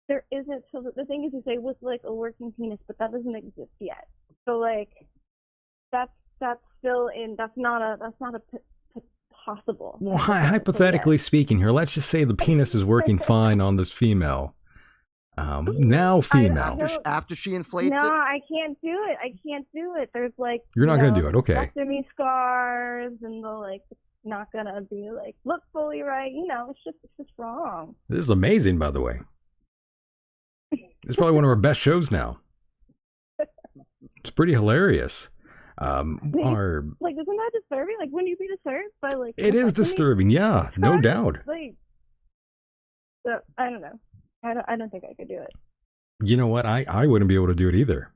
There isn't. So the thing is, you say with like a working penis, but that doesn't exist yet. So like that's still in. That's not a possible. Well, hypothetically speaking here, let's just say the penis is working fine on this female. Now female. After she inflates it? No, I can't do it. There's like... You're not going to do it, okay. Me scars and the not going to be look fully right. It's just wrong. This is amazing, by the way. It's probably one of our best shows now. It's pretty hilarious. Isn't that disturbing? Wouldn't you be disturbed by It is disturbing, yeah, no doubt. So, I don't know. I don't think I could do it. You know what? I wouldn't be able to do it either.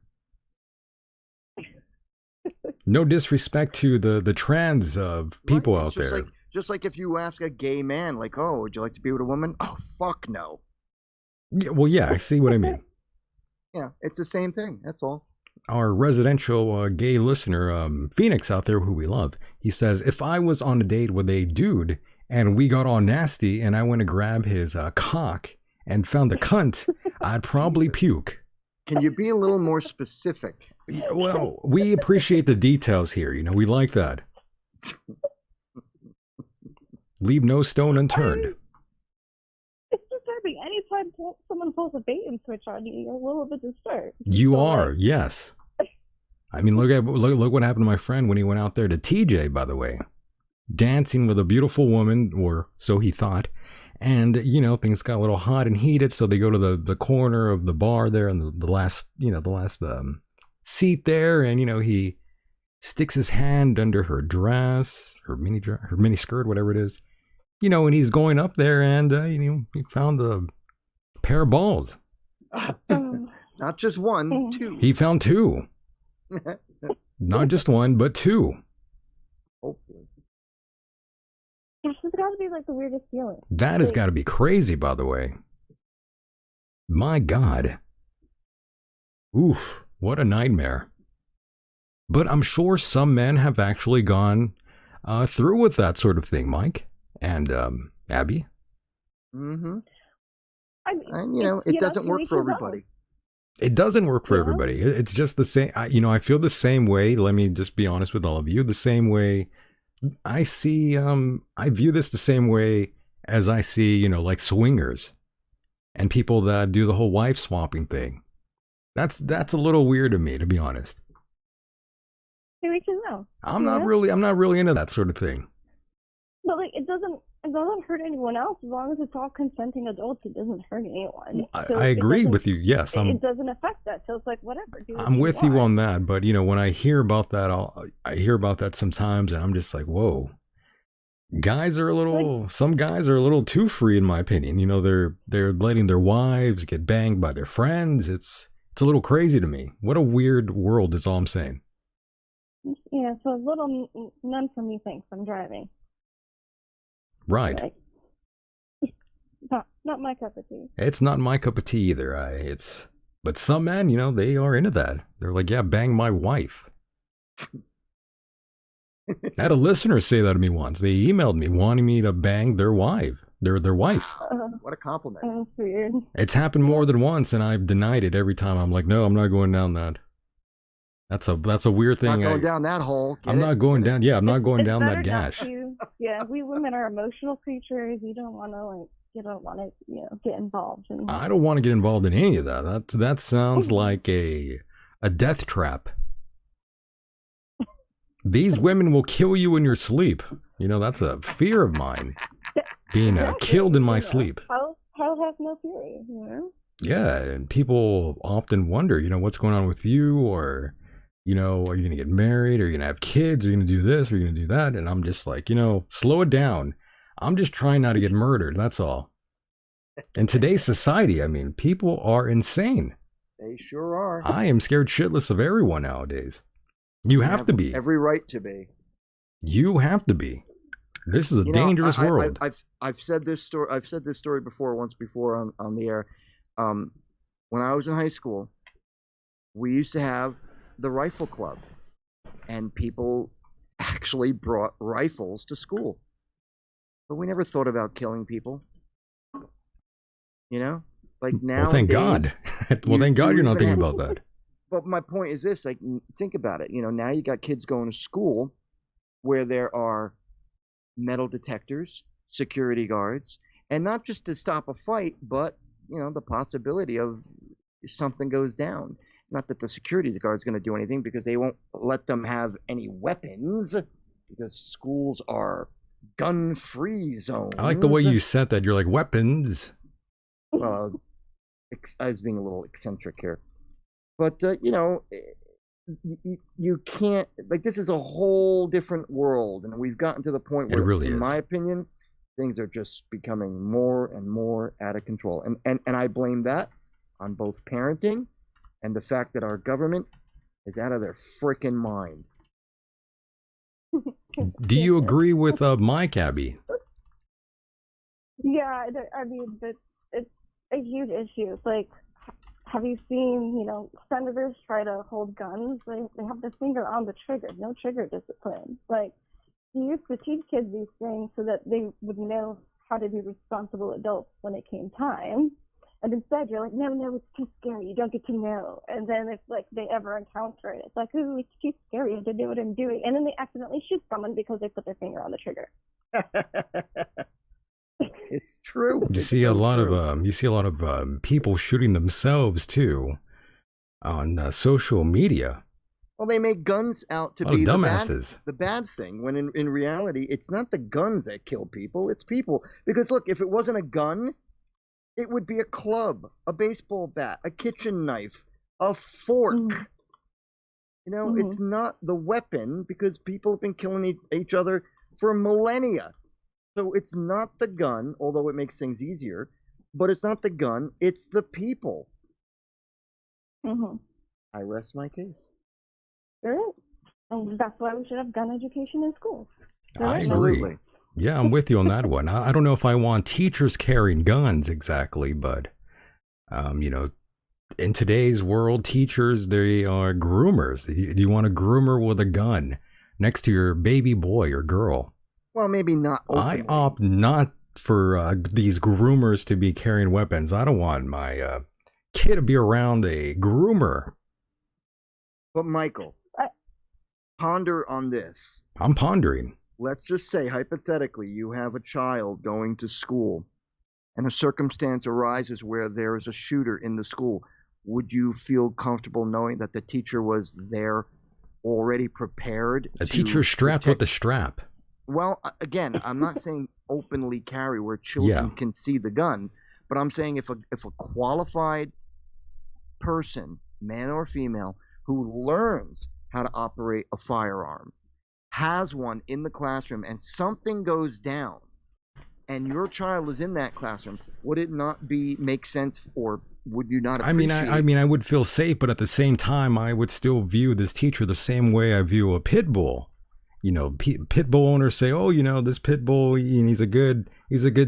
No disrespect to the trans people out there. Just like if you ask a gay man, oh, would you like to be with a woman? Oh, fuck no. Yeah, well, yeah, I see what I mean. Yeah, it's the same thing. That's all. Our residential gay listener, Phoenix out there, who we love, he says, if I was on a date with a dude and we got all nasty and I went to grab his cock and found the cunt, I'd probably puke. Can you be a little more specific? Yeah, well, we appreciate the details here. We like that. Leave no stone unturned. It's disturbing. Anytime someone pulls a bait and switch on you, you're a little bit disturbed. You So, are, like, yes. I mean, look what happened to my friend when he went out there to TJ, by the way. Dancing with a beautiful woman, or so he thought. And, things got a little hot and heated, so they go to the corner of the bar there and the last seat there, and, he sticks his hand under her dress, her mini skirt, whatever it is, and he's going up there, and, he found a pair of balls. Not just one, two. He found two. Not just one, but two. Hopefully. This has got to be like the weirdest feeling. That has got to be crazy, by the way. My God. Oof, what a nightmare. But I'm sure some men have actually gone through with that sort of thing, Myke and Abby. Mm-hmm. I mean, and, it doesn't work for everybody. It doesn't work for everybody. It's just the same. I feel the same way. Let me just be honest with all of you. The same way I see, I view this the same way as I see, like swingers and people that do the whole wife swapping thing. That's a little weird to me, to be honest. We can know. I'm not really into that sort of thing. But like, it doesn't hurt anyone else as long as it's all consenting adults. It doesn't hurt anyone. So I agree with you. Yes, it doesn't affect that. So it's like whatever. I'm with you on that. But when I hear about that, I hear about that sometimes, and I'm just like, whoa. Some guys are a little too free, in my opinion. They're letting their wives get banged by their friends. It's a little crazy to me. What a weird world is all I'm saying. Yeah, so a little none for me, thanks. I'm driving. Right. Like, not my cup of tea. It's not my cup of tea either. But some men, they are into that. They're like, yeah, bang my wife. I had a listener say that to me once. They emailed me wanting me to bang their wife. Their wife. What a compliment. That's weird. It's happened more than once, and I've denied it every time. I'm like, no, I'm not going down that. That's a weird thing. Not going down that hole. I'm not going down. Yeah, I'm not going down that gash. Yeah, we women are emotional creatures. You don't want to get involved. I don't want to get involved in any of that. That sounds like a death trap. These women will kill you in your sleep. That's a fear of mine. Being killed in my sleep. Hell has no fury, Yeah, and people often wonder, what's going on with you, or, are you going to get married, or are you going to have kids, are you going to do this, or are you going to do that? And I'm just like, slow it down. I'm just trying not to get murdered, that's all. In today's society, I mean, people are insane. They sure are. I am scared shitless of everyone nowadays. You have to be. Every right to be. You have to be. This is a dangerous world. I've said this story. I've said this story once before on the air. When I was in high school, we used to have the rifle club, and people actually brought rifles to school. But we never thought about killing people. Like now. Well, thank God. Well, thank God you're not thinking about that. But my point is this: like, think about it. Now you got kids going to school where there are metal detectors, security guards, and not just to stop a fight, but the possibility of something goes down. Not that the security guard is going to do anything, because they won't let them have any weapons, because schools are gun-free zones. I like the way you said that. You're like, weapons. Well, I was being a little eccentric here. But, you can't, like, this is a whole different world, and we've gotten to the point where, in my opinion, things are just becoming more and more out of control. And I blame that on both parenting and the fact that our government is out of their freaking mind. Do you agree with Myke, Abby? Yeah, I mean, it's a huge issue. Like, have you seen, senators try to hold guns? They have their finger on the trigger, no trigger discipline. Like, you used to teach kids these things so that they would know how to be responsible adults when it came time. And instead, you're like, no, it's too scary. You don't get to know. And then if like they ever encounter it, it's like, ooh, it's too scary. I don't know what I'm doing. And then they accidentally shoot someone because they put their finger on the trigger. It's true. You see a lot of people shooting themselves too on social media. Well, they make guns out to A lot of be dumbasses. the bad thing, when in reality, it's not the guns that kill people, it's people. Because look, if it wasn't a gun, it would be a club, a baseball bat, a kitchen knife, a fork. Mm. You know, it's not the weapon, because people have been killing each other for millennia. So it's not the gun, although it makes things easier, but it's not the gun, it's the people. Mm-hmm. I rest my case. Right. And that's why we should have gun education in schools. I Absolutely. agree. Yeah, I'm with you on that one. I don't know if I want teachers carrying guns exactly, but you know, in today's world, teachers, they are groomers. Do you want a groomer with a gun next to your baby boy or girl? Well, maybe not openly. I opt not for these groomers to be carrying weapons. I don't want my kid to be around a groomer. But Michael, ponder on this. I'm pondering. Let's just say, hypothetically, you have a child going to school and a circumstance arises where there is a shooter in the school. Would you feel comfortable knowing that the teacher was there already prepared? A teacher strapped with the strap. Well, again, I'm not saying openly carry where children can see the gun, but I'm saying if a qualified person, man or female, who learns how to operate a firearm, has one in the classroom, and something goes down, and your child is in that classroom, would it not make sense, or would you not appreciate I mean, I would feel safe, but at the same time, I would still view this teacher the same way I view a pit bull. You know, pit bull owners say, "Oh, you know, this pit bull, he's a good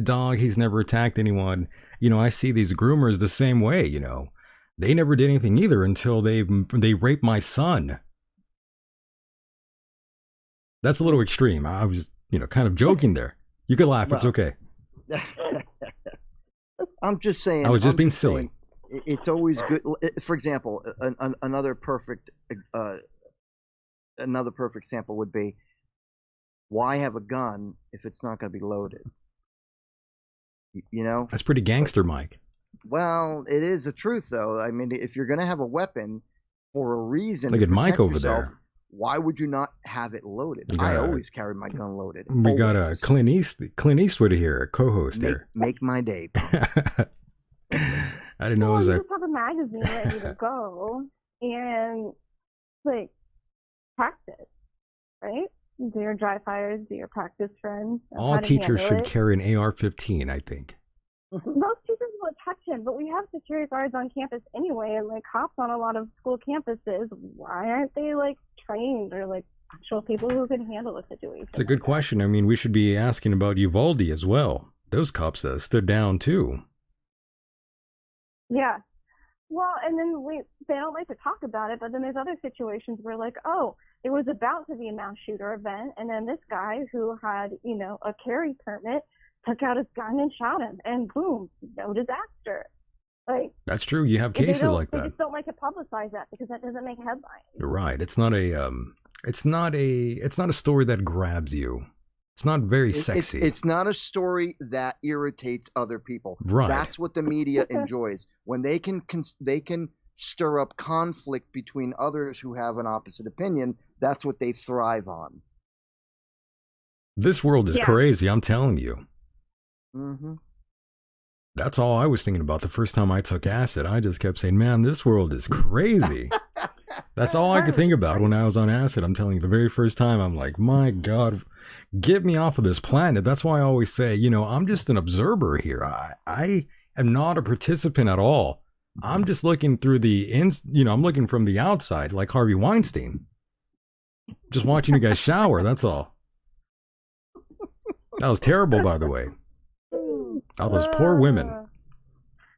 dog. He's never attacked anyone." You know, I see these groomers the same way. You know, they never did anything either until they raped my son. That's a little extreme. I was, you know, kind of joking there. You could laugh. It's okay. I'm just saying. I was just being silly. It's always good. For example, another perfect sample would be, why have a gun if it's not going to be loaded? You know? That's pretty gangster, Mike. Well, it is the truth, though. I mean, if you're going to have a weapon for a reason, look at Mike over there. Why would you not have it loaded? I always carry my gun loaded. We got a Clint Eastwood here, co-host here. Make my day. I didn't know it was you just have a magazine ready to go and like practice, right? Do your dry fires, do your practice friends. All teachers should carry an AR-15, I think. Most teachers will touch him, but we have security guards on campus anyway, and like cops on a lot of school campuses. Why aren't they like trained or like actual people who can handle a situation? It's a good question. I mean, we should be asking about Uvalde as well. Those cops stood down too. Yeah. Well, and then they don't like to talk about it, but then there's other situations where like, oh, it was about to be a mass shooter event, and then this guy who had, you know, a carry permit took out his gun and shot him, and boom, no disaster. Like, that's true. You have cases like that. They just don't like to publicize that because that doesn't make headlines. You're right. It's not a story that grabs you. It's not very sexy. It's not a story that irritates other people. Right. That's what the media enjoys, when they can stir up conflict between others who have an opposite opinion. That's what they thrive on. This world is crazy. I'm telling you. Mm-hmm. That's all I was thinking about the first time I took acid. I just kept saying, man, this world is crazy. That's all I could think about when I was on acid. I'm telling you, the very first time, I'm like, my God, get me off of this planet. That's why I always say, you know, I'm just an observer here. I am not a participant at all. I'm just looking through I'm looking from the outside like Harvey Weinstein. Just watching you guys shower, that's all. That was terrible, by the way. All those poor women.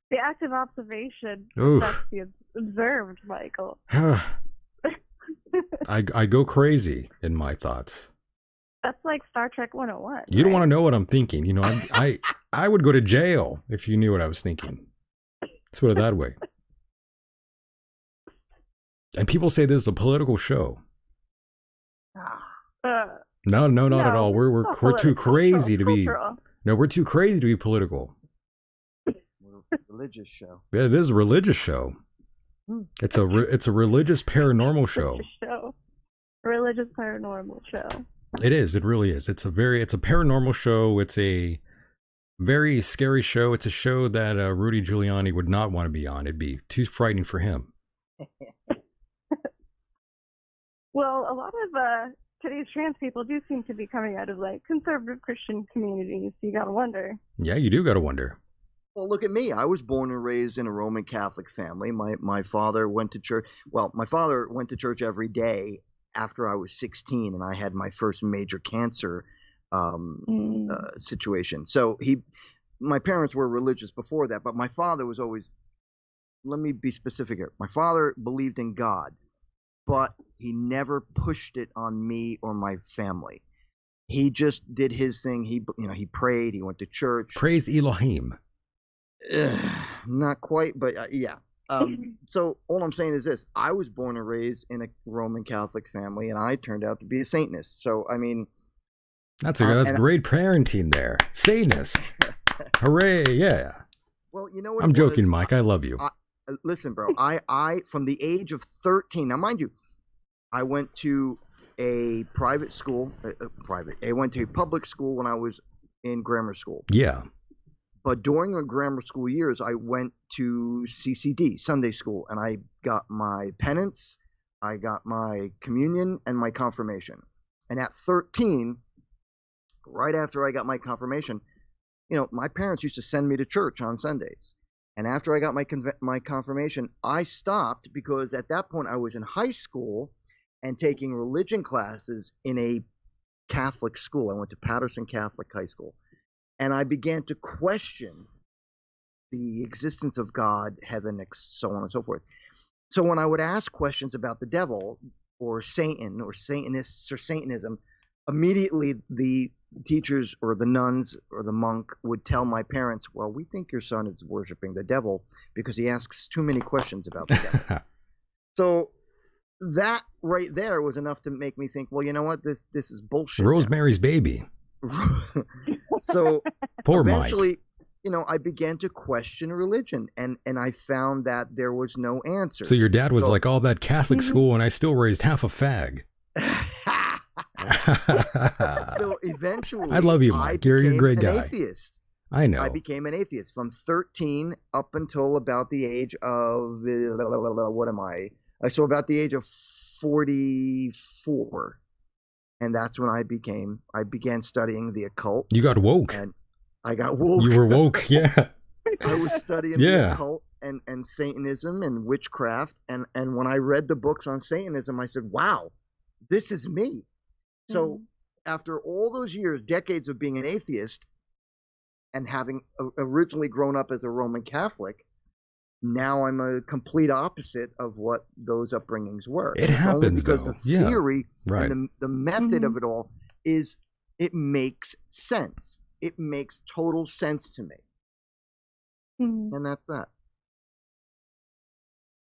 The active observation that's observed, Michael. I go crazy in my thoughts. That's like Star Trek 101. You don't want to know what I'm thinking. You know, I would go to jail if you knew what I was thinking. Let's put it that way. And people say this is a political show. No, not at all. We're too crazy to be. No, we're too crazy to be political. We're a religious show. Yeah, it is a religious show. It's a religious paranormal show. Religious paranormal show. It is. It really is. It's a paranormal show. It's a very scary show. It's a show that Rudy Giuliani would not want to be on. It'd be too frightening for him. Well, a lot of today's trans people do seem to be coming out of like conservative Christian communities. So you gotta wonder. Yeah, you do gotta wonder. Well, look at me. I was born and raised in a Roman Catholic family. My father went to church. Well, my father went to church every day after I was 16, and I had my first major cancer situation. So my parents were religious before that, but my father was always. Let me be specific here. My father believed in God, but he never pushed it on me or my family. He just did his thing. He prayed. He went to church. Praise Elohim. Not quite, but yeah. So all I'm saying is this: I was born and raised in a Roman Catholic family, and I turned out to be a Satanist. So I mean, that's great parenting there. Satanist, hooray! Yeah. Well, you know what? I'm joking, Myke. I love you. Listen, bro. I from the age of 13. Now, mind you, I went to a private school. I went to a public school when I was in grammar school. Yeah. But during the grammar school years, I went to CCD, Sunday school, and I got my penance, I got my communion, and my confirmation. And at 13, right after I got my confirmation, my parents used to send me to church on Sundays. And after I got my confirmation, I stopped because at that point I was in high school and taking religion classes in a Catholic school. I went to Patterson Catholic High School. And I began to question the existence of God, heaven, so on and so forth. So when I would ask questions about the devil or Satan or Satanists or Satanism, immediately the teachers or the nuns or the monk would tell my parents, well, we think your son is worshiping the devil because he asks too many questions about the devil. So that right there was enough to make me think, well, you know what, this is bullshit. Rosemary's Baby. So poor eventually, I began to question religion, and I found that there was no answer. So your dad was like, all that Catholic school, and I still raised half a fag. So eventually, I love you, Myke. You're a great guy. Atheist. I know. I became an atheist from 13 up until about the age of what am I? So about the age of 44. And that's when I began studying the occult. You got woke. And I got woke. You were woke, yeah. I was studying the occult and Satanism and witchcraft. And when I read the books on Satanism, I said, wow, this is me. So after all those years, decades of being an atheist and having originally grown up as a Roman Catholic, now I'm a complete opposite of what those upbringings were. It happens, because though. The theory and the method of Mhm. it all is it makes sense. It makes total sense to me. Mhm. And that's that.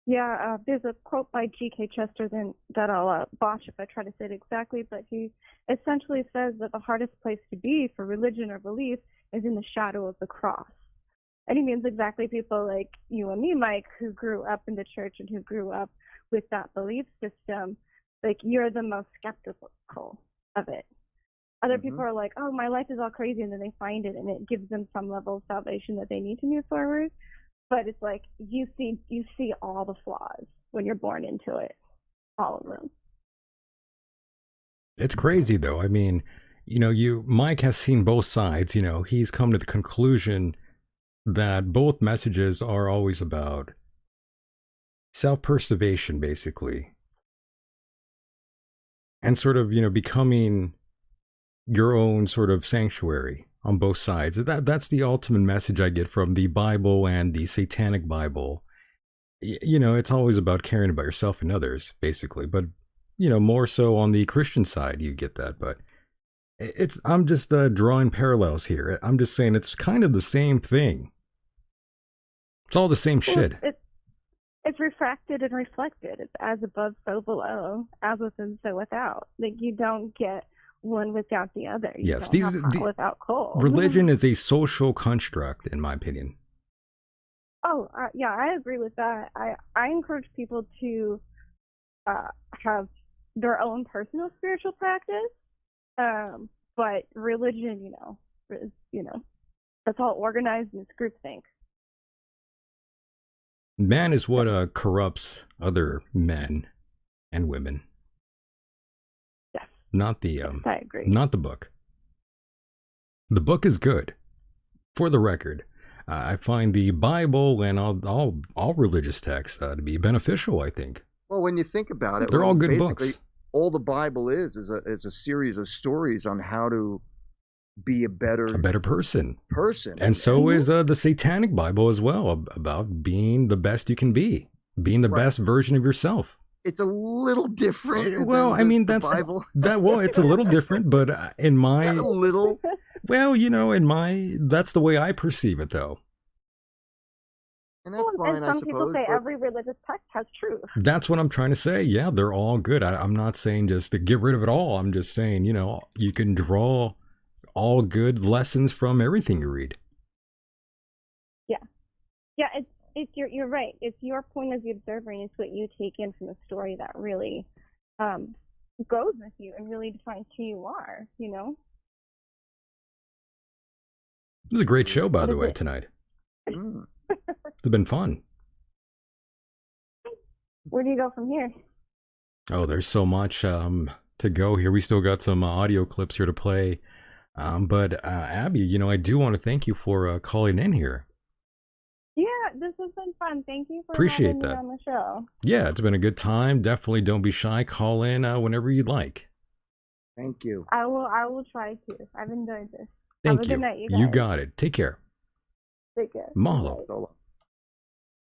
Yeah, there's a quote by G.K. Chesterton that I'll botch if I try to say it exactly, but he essentially says that the hardest place to be for religion or belief is in the shadow of the cross. And he means exactly people like you and me, Myke, who grew up in the church and who grew up with that belief system. Like, you're the most skeptical of it. Other people are like, oh, my life is all crazy, and then they find it, and it gives them some level of salvation that they need to move forward. But it's like you see all the flaws when you're born into it, all of them. It's crazy, though. I mean, Myke has seen both sides. He's come to the conclusion that both messages are always about self-preservation, basically, and sort of, becoming your own sort of sanctuary on both sides. That's the ultimate message I get from the Bible and the Satanic Bible. It's always about caring about yourself and others, basically, but more so on the Christian side, you get that. But I'm just drawing parallels here. I'm just saying it's kind of the same thing. It's all the same shit. It's refracted and reflected. It's as above, so below, as within, so without. Like, you don't get one without the other. You Yes, don't have hot without cold. Religion is a social construct, in my opinion. Oh, yeah, I agree with that. I encourage people to have their own personal spiritual practice, but religion, is, that's all organized and it's groupthink. Man is what corrupts other men and women. Yes. Not the I agree. Not the book. The book is good. For the record, I find the Bible and all religious texts to be beneficial, I think. Well, when you think about it, they're all good basically, books. All the Bible is a series of stories on how to be a better person. And so is the Satanic Bible as well, about being the best you can be, being the best version of yourself. It's a little different. Well, I mean, that's Bible. Well, it's a little different, but in my Not a little. Well, that's the way I perceive it, though. And that's fine, and some people say every religious text has truth. That's what I'm trying to say. Yeah, they're all good. I'm not saying just to get rid of it all. I'm just saying, you can draw all good lessons from everything you read. Yeah. Yeah, you're right. It's your point as the observer, and it's what you take in from the story that really goes with you and really defines who you are, This is a great show, by the way, tonight. It's been fun. Where do you go from here? Oh, there's so much to go here. We still got some audio clips here to play. But Abby, I do want to thank you for calling in here. Yeah, this has been fun. Thank you for Appreciate having that. me on the show. Yeah, it's been a good time. Definitely don't be shy. Call in whenever you'd like. Thank you. I will try to. I've enjoyed this. Thank Have a you. good night, you guys. You got it. Take care. Take care. Mahalo.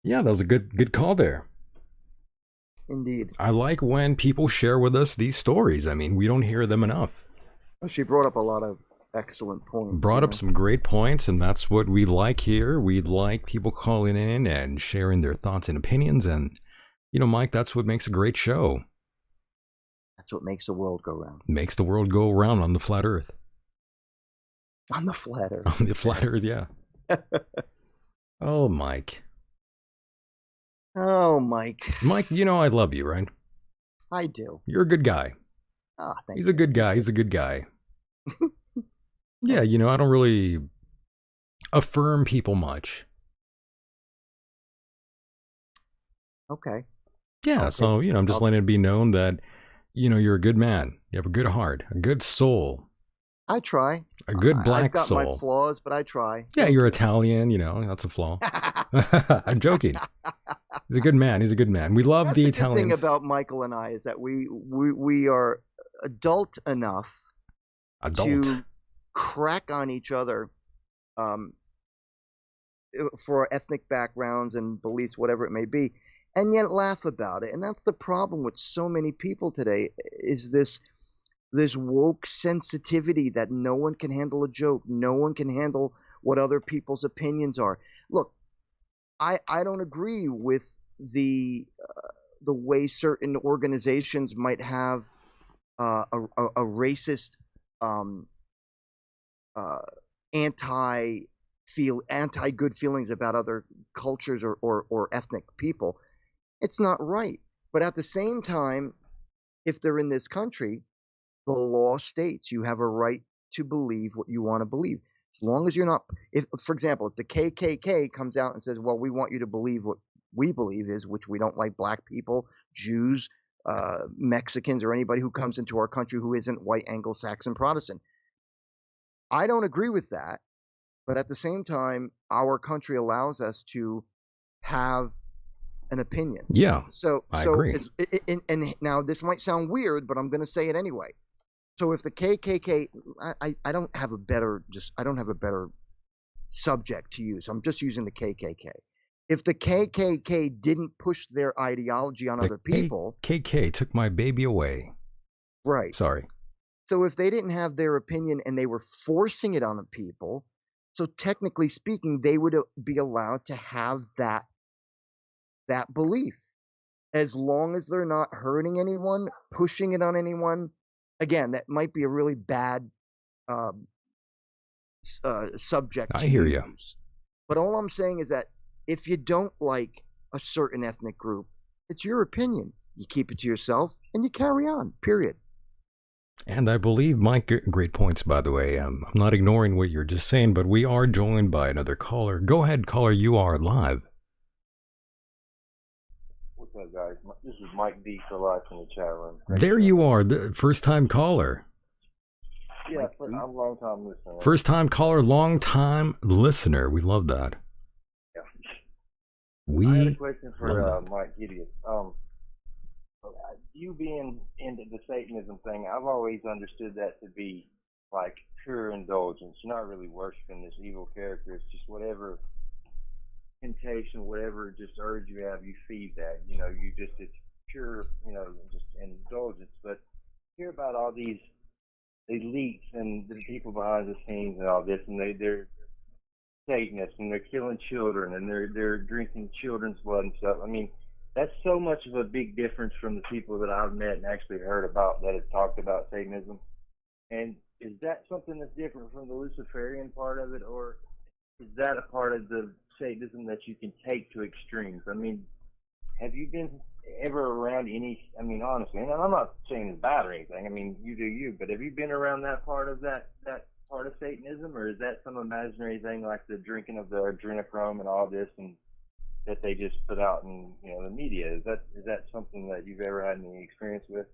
Yeah, that was a good call there. Indeed. I like when people share with us these stories. I mean, we don't hear them enough. Well, she brought up a lot of excellent points. Brought up some great points, and that's what we like here. We like people calling in and sharing their thoughts and opinions. And, Mike, that's what makes a great show. That's what makes the world go round. Makes the world go round on the flat earth. On the flat earth. On the flat earth, yeah. Oh, Mike. Oh, Mike. Mike, I love you, right? I do. You're a good guy. Ah, thank He's you. a good guy. He's a good guy. Yeah, I don't really affirm people much. Okay. Yeah, Okay. so, I'm just letting it be known that, you're a good man. You have a good heart, a good soul. I try. A good black I've got soul. my flaws, but I try. Yeah, you're Italian, that's a flaw. I'm joking. He's a good man. He's a good man. We love That's the the Italians. good thing about Michael and I is that we are adult enough to crack on each other for our ethnic backgrounds and beliefs, whatever it may be, and yet laugh about it. And that's the problem with so many people today, is this woke sensitivity that no one can handle a joke. No one can handle what other people's opinions are. Look, I don't agree with the way certain organizations might have a racist, anti good feelings about other cultures or ethnic people. It's not right. But at the same time, if they're in this country, the law states you have a right to believe what you want to believe. As long as you're not, for example, if the KKK comes out and says, well, we want you to believe what we believe is, which we don't like black people, Jews, Mexicans, or anybody who comes into our country who isn't white Anglo-Saxon Protestant. I don't agree with that. But at the same time, our country allows us to have an opinion. Yeah, So I agree. And now this might sound weird, but I'm going to say it anyway. So if the KKK, I don't have a better subject to use. I'm just using the KKK. If the KKK didn't push their ideology on other people, KKK took my baby away. Right. Sorry. So if they didn't have their opinion and they were forcing it on the people, So technically speaking, they would be allowed to have that belief, as long as they're not hurting anyone, pushing it on anyone. Again, that might be a really bad subject I to hear you. use. But all I'm saying is that if you don't like a certain ethnic group, it's your opinion. You keep it to yourself and you carry on, period. And I believe, Mike, great points, by the way. I'm not ignoring what you're just saying, but we are joined by another caller. Go ahead, caller, you are live. What's up, guys? This is Mike D for live in the chat room. There you are, the first-time caller. Yeah, I'm a long-time listener. Right? First-time caller, long-time listener. We love that. Yeah. I had a question for Myke Hideous. You being into the Satanism thing, I've always understood that to be like pure indulgence. You're not really worshiping this evil character. It's just whatever temptation, whatever just urge you have, you feed that. You know, it's pure, just indulgence. But hear about all these elites and the people behind the scenes and all this, and they're Satanists and they're killing children and they're drinking children's blood and stuff. I mean, that's so much of a big difference from the people that I've met and actually heard about that have talked about Satanism. And is that something that's different from the Luciferian part of it, or is that a part of the Satanism that you can take to extremes? I mean, have you been ever around any, I mean, honestly, and I'm not saying it's bad or anything, I mean, you do you, but have you been around that part of that part of Satanism, or is that some imaginary thing like the drinking of the adrenochrome and all this and that they just put out in the media? Is that something that you've ever had any experience with?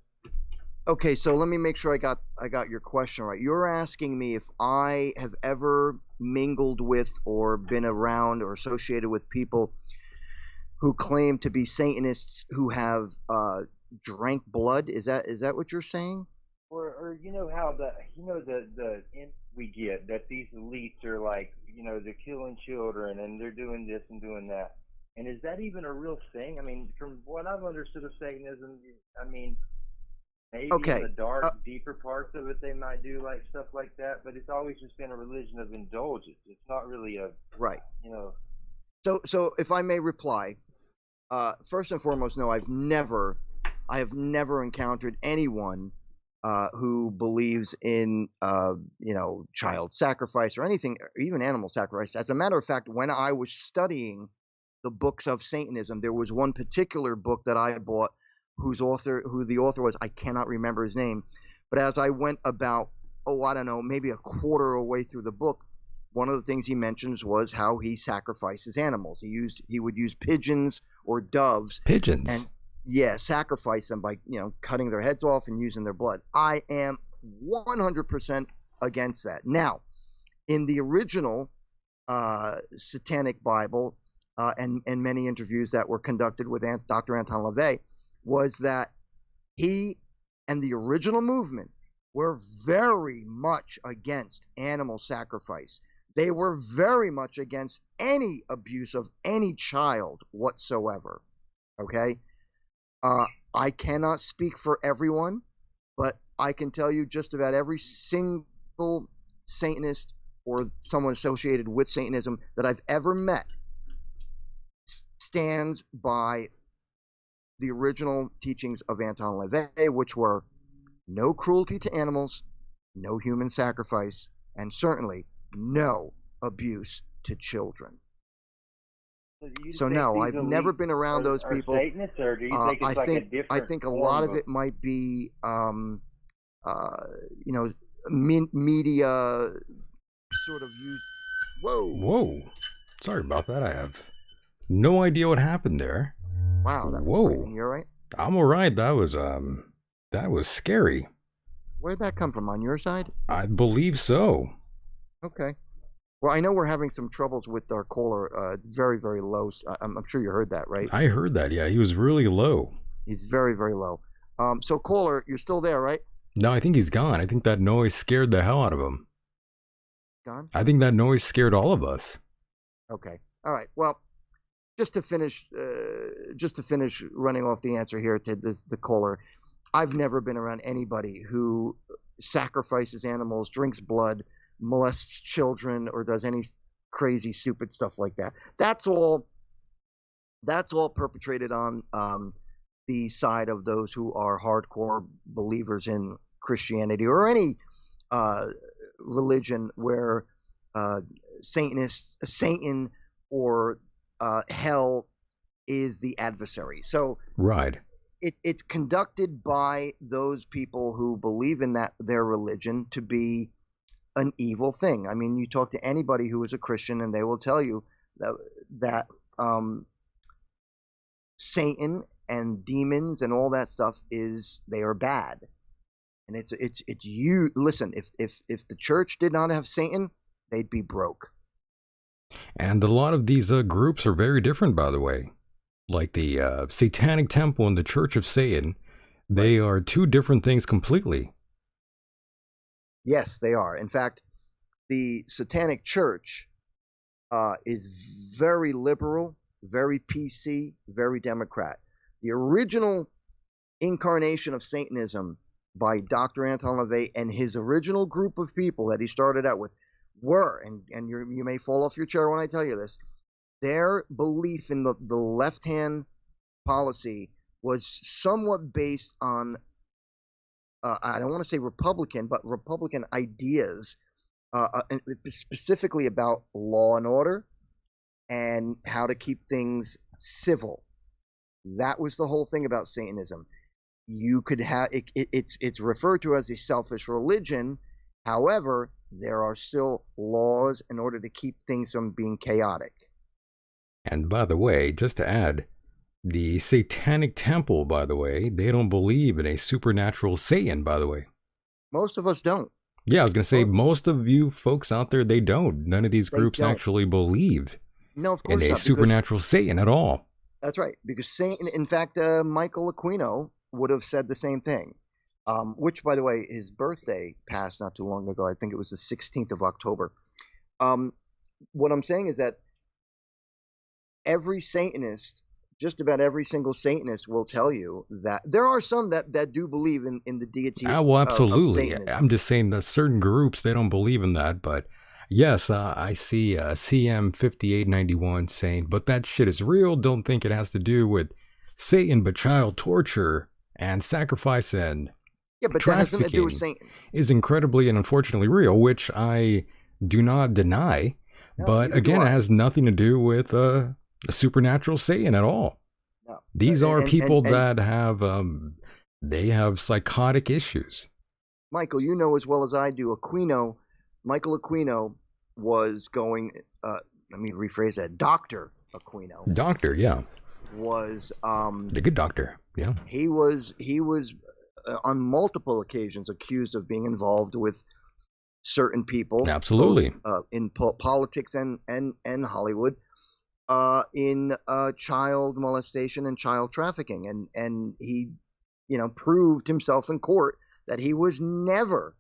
Okay, so let me make sure I got your question right. You're asking me if I have ever mingled with or been around or associated with people who claim to be Satanists who have drank blood. Is that what you're saying? Or you know how the we get that these elites are like, they're killing children and they're doing this and doing that. And is that even a real thing? I mean, from what I've understood of Satanism, I mean, maybe in the dark, deeper parts of it, they might do like stuff like that, but it's always just been a religion of indulgence. It's not really a right. So if I may reply, first and foremost, no, I have never encountered anyone who believes in child sacrifice or anything, or even animal sacrifice. As a matter of fact, when I was studying the books of Satanism, there was one particular book that I bought who the author was, I cannot remember his name, but as I went about, I don't know, maybe a quarter of the way through the book, one of the things he mentions was how he sacrifices animals. He would use pigeons or doves. Pigeons. And sacrifice them by cutting their heads off and using their blood. I am 100% against that. Now, in the original Satanic Bible and many interviews that were conducted with Dr. Anton LaVey, was that he and the original movement were very much against animal sacrifice. They were very much against any abuse of any child whatsoever. Okay? I cannot speak for everyone, but I can tell you just about every single Satanist or someone associated with Satanism that I've ever met stands by the original teachings of Anton LaVey, which were no cruelty to animals, no human sacrifice, and certainly no abuse to children. So no, I've never been around those people. Satanists, or do you think it's like a different I think a lot of it might be, media sort of use. Whoa! Sorry about that. I have no idea what happened there. Wow, that was frightening. You all right? I'm all right. That was scary. Where'd that come from? On your side? I believe so. Okay. Well, I know we're having some troubles with our caller. It's very, very low. I'm sure you heard that, right? I heard that. Yeah, he was really low. He's very, very low. So caller, you're still there, right? No, I think he's gone. I think that noise scared the hell out of him. Gone? I think that noise scared all of us. Okay. All right. Well, just to finish running off the answer here to the caller, I've never been around anybody who sacrifices animals, drinks blood, molests children or does any crazy, stupid stuff like that. That's all perpetrated on the side of those who are hardcore believers in Christianity or any religion where Satan or hell is the adversary. So Right. it's conducted by those people who believe in their religion to be an evil thing. I mean, you talk to anybody who is a Christian, and they will tell you that Satan and demons and all that stuff they are bad. And it's you. Listen, if the church did not have Satan, they'd be broke. And a lot of these groups are very different, by the way. Like the Satanic Temple and the Church of Satan, they are two different things completely. Yes, they are. In fact, the Satanic Church is very liberal, very PC, very Democrat. The original incarnation of Satanism by Dr. Anton LaVey and his original group of people that he started out with were, and you may fall off your chair when I tell you this, their belief in the left-hand policy was somewhat based on, I don't want to say Republican, but Republican ideas, and specifically about law and order and how to keep things civil. That was the whole thing about Satanism. You could have it's referred to as a selfish religion. However, there are still laws in order to keep things from being chaotic. And by the way, just to add, the Satanic Temple, by the way, they don't believe in a supernatural Satan, by the way. Most of us don't. Yeah, I was going to say, most of you folks out there, they don't. None of these groups actually believe in a supernatural Satan at all. That's right, because Satan, in fact, Michael Aquino would have said the same thing, which, by the way, his birthday passed not too long ago. I think it was the 16th of October. What I'm saying is that every Satanist, just about every single Satanist will tell you that there are some that do believe in the deity well, absolutely. of I'm just saying that certain groups, they don't believe in that. But yes, I see CM5891 saying, but that shit is real. Don't think it has to do with Satan, but child torture and sacrifice and but that has nothing to do with Satan. Is incredibly and unfortunately real, which I do not deny. No, but again, it has nothing to do with a supernatural Satan at all. No. These are people that have they have psychotic issues. Michael, you know as well as I do, Michael Aquino was going, let me rephrase that, Dr. Aquino. Doctor, yeah. Was the good doctor, yeah. He was on multiple occasions accused of being involved with certain people, absolutely, both, in politics and Hollywood, in child molestation and child trafficking, and he, proved himself in court that he was never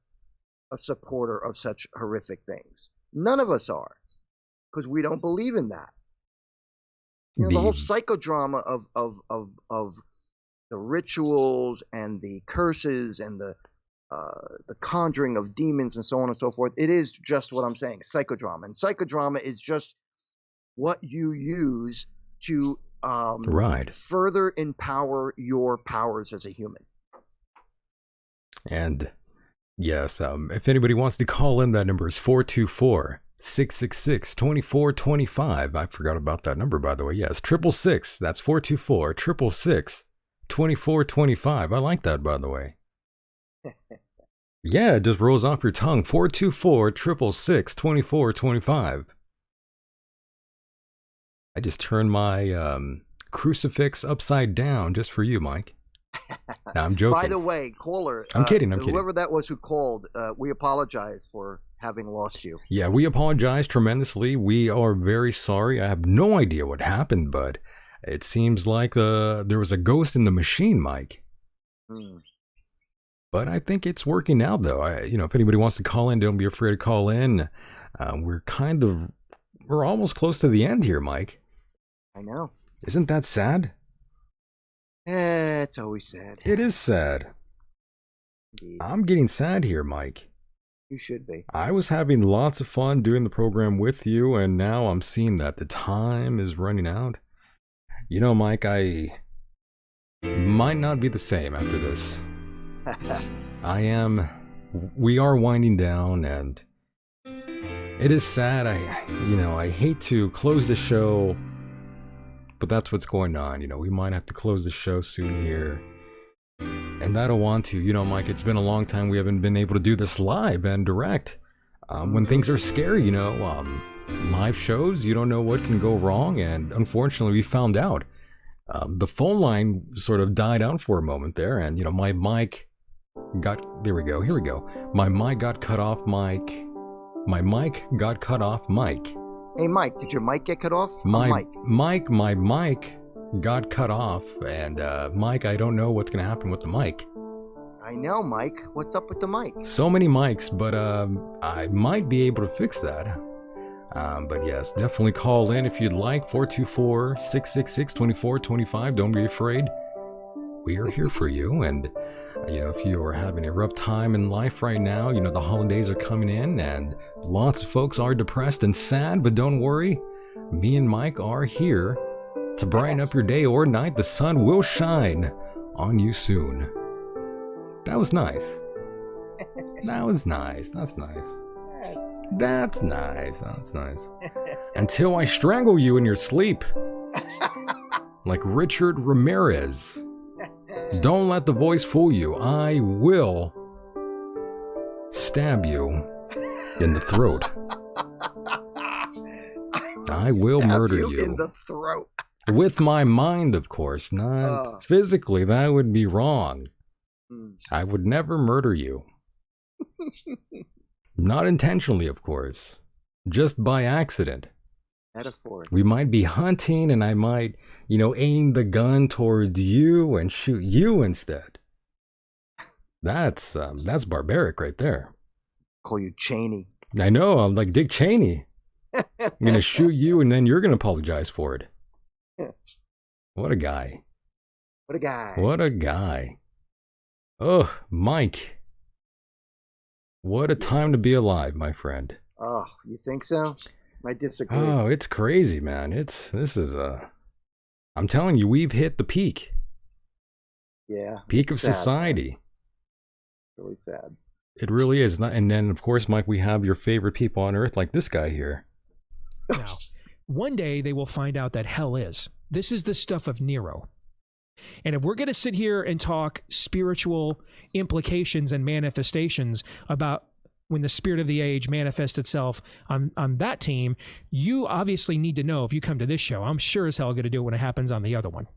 a supporter of such horrific things. None of us are, because we don't believe in that. The whole psychodrama of the rituals and the curses and the conjuring of demons and so on and so forth. It is just what I'm saying, psychodrama. And psychodrama is just what you use to further empower your powers as a human. And yes, if anybody wants to call in, that number is 424-666-2425. I forgot about that number, by the way. Yes, 666. That's 424-666-2425. I like that, by the way. Yeah, it just rolls off your tongue. 424-666-2425. I just turned my crucifix upside down just for you, Mike. No, I'm joking. By the way, caller, I'm kidding. Whoever that was who called, we apologize for having lost you. Yeah, we apologize tremendously. We are very sorry. I have no idea what happened, but it seems like there was a ghost in the machine, Mike. But I think it's working now, though. If anybody wants to call in, don't be afraid to call in. We're almost close to the end here, Mike. I know. Isn't that sad? It's always sad. It is sad. Indeed. I'm getting sad here, Mike. You should be. I was having lots of fun doing the program with you, and now I'm seeing that the time is running out. You know, Myke, I might not be the same after this. We are winding down, and it is sad. I hate to close the show, but that's what's going on. You know, we might have to close the show soon here. And I don't want to. You know, Myke, it's been a long time we haven't been able to do this live and direct. When things are scary, you know, live shows, you don't know what can go wrong, and unfortunately we found out. The phone line sort of died out for a moment there, and, you know, my mic got... There we go, here we go. My mic got cut off, Myke. My mic got cut off, Myke. Hey, Mike, did your mic get cut off? My mic got cut off, and Myke, I don't know what's gonna happen with the mic. I know, Mike. What's up with the mic? So many mics, but I might be able to fix that. But yes, definitely call in if you'd like. 424-666-2425. Don't be afraid. We are here for you. And, you know, if you are having a rough time in life right now, you know, the holidays are coming in and lots of folks are depressed and sad, but don't worry. Me and Myke are here to brighten up your day or night. The sun will shine on you soon. That was nice. That was nice. That's nice. That's nice. That's nice. Until I strangle you in your sleep. Like Richard Ramirez. Don't let the voice fool you. I will stab you in the throat. I will murder you in the throat. With my mind, of course, not physically. That would be wrong. I would never murder you. Not intentionally, of course. Just by accident. Metaphor. We might be hunting and I might, you know, aim the gun towards you and shoot you instead. That's barbaric right there. Call you Cheney. I know, I'm like Dick Cheney. I'm gonna shoot you and then you're gonna apologize for it. What a guy. What a guy. What a guy. Oh, Myke. What a time to be alive, my friend. Oh, you think so? I disagree. Oh, it's crazy, man. I'm telling you, we've hit the peak. Yeah. Peak of society. Really sad. It really is. And then, of course, Myke, we have your favorite people on Earth, like this guy here. Now, one day they will find out that hell is. This is the stuff of Nero. And if we're going to sit here and talk spiritual implications and manifestations about when the spirit of the age manifests itself on that team, you obviously need to know if you come to this show. I'm sure as hell going to do it when it happens on the other one.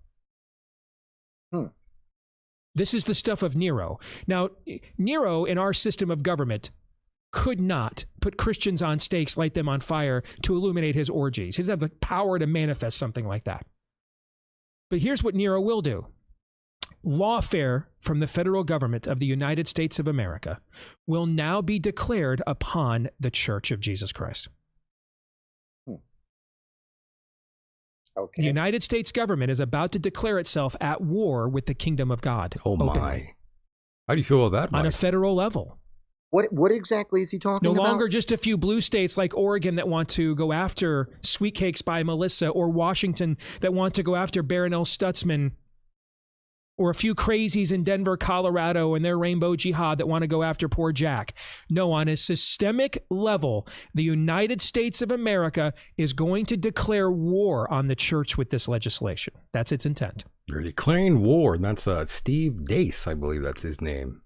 This is the stuff of Nero. Now, Nero in our system of government could not put Christians on stakes, light them on fire to illuminate his orgies. He doesn't have the power to manifest something like that. But here's what Nero will do. Lawfare from the federal government of the United States of America will now be declared upon the Church of Jesus Christ. Okay. The United States government is about to declare itself at war with the kingdom of God. Oh openly. my. How do you feel about that, Myke? On a federal level. What exactly is he talking about? No longer just a few blue states like Oregon that want to go after Sweet Cakes by Melissa, or Washington that want to go after Barronelle Stutzman, or a few crazies in Denver, Colorado and their rainbow jihad that want to go after poor Jack. No, on a systemic level, the United States of America is going to declare war on the church with this legislation. That's its intent. You're declaring war, and that's Steve Dace, I believe that's his name.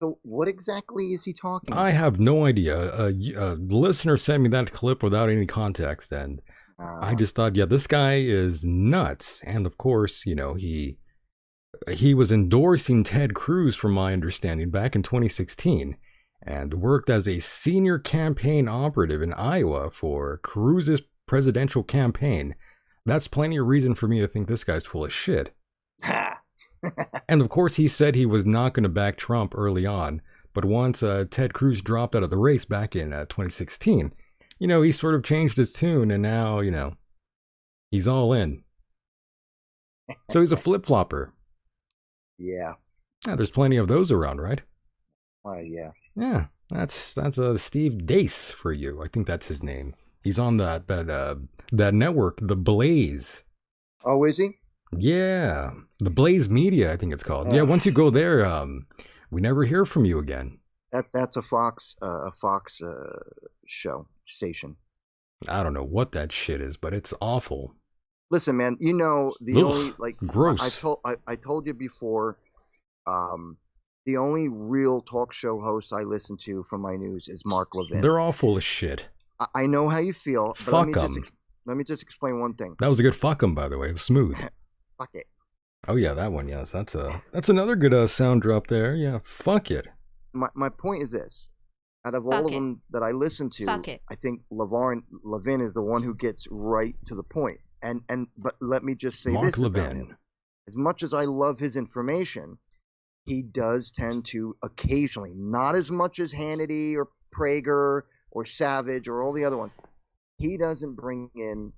So what exactly is he talking about? I have no idea. The listener sent me that clip without any context, and I just thought, yeah, this guy is nuts. And of course, you know, he was endorsing Ted Cruz, from my understanding, back in 2016, and worked as a senior campaign operative in Iowa for Cruz's presidential campaign. That's plenty of reason for me to think this guy's full of shit. And of course, he said he was not going to back Trump early on, but once Ted Cruz dropped out of the race back in 2016, you know, he sort of changed his tune, and now, you know, he's all in. So he's a flip-flopper. Yeah. Yeah, there's plenty of those around, right? Yeah. Yeah. That's Steve Dace for you. I think that's his name. He's on that network, the Blaze. Oh, is he? Yeah, the Blaze Media, I think it's called. Yeah, once you go there, we never hear from you again. That's a Fox show station. I don't know what that shit is, but it's awful. Listen, man, you know only gross. I told you before, the only real talk show host I listen to for my news is Mark Levin. They're all full of shit. I know how you feel. But Fuck them. Let me just explain one thing. That was a good fuck 'em, by the way. It was smooth. Fuck it. Oh yeah, that one. Yes, that's another good sound drop there. Yeah, fuck it. My point is this: out of all of them that I listen to, I think Levin is the one who gets right to the point. But let me just say Mark this about Levin. him: as much as I love his information, he does tend to occasionally, not as much as Hannity or Prager or Savage or all the other ones, he doesn't bring in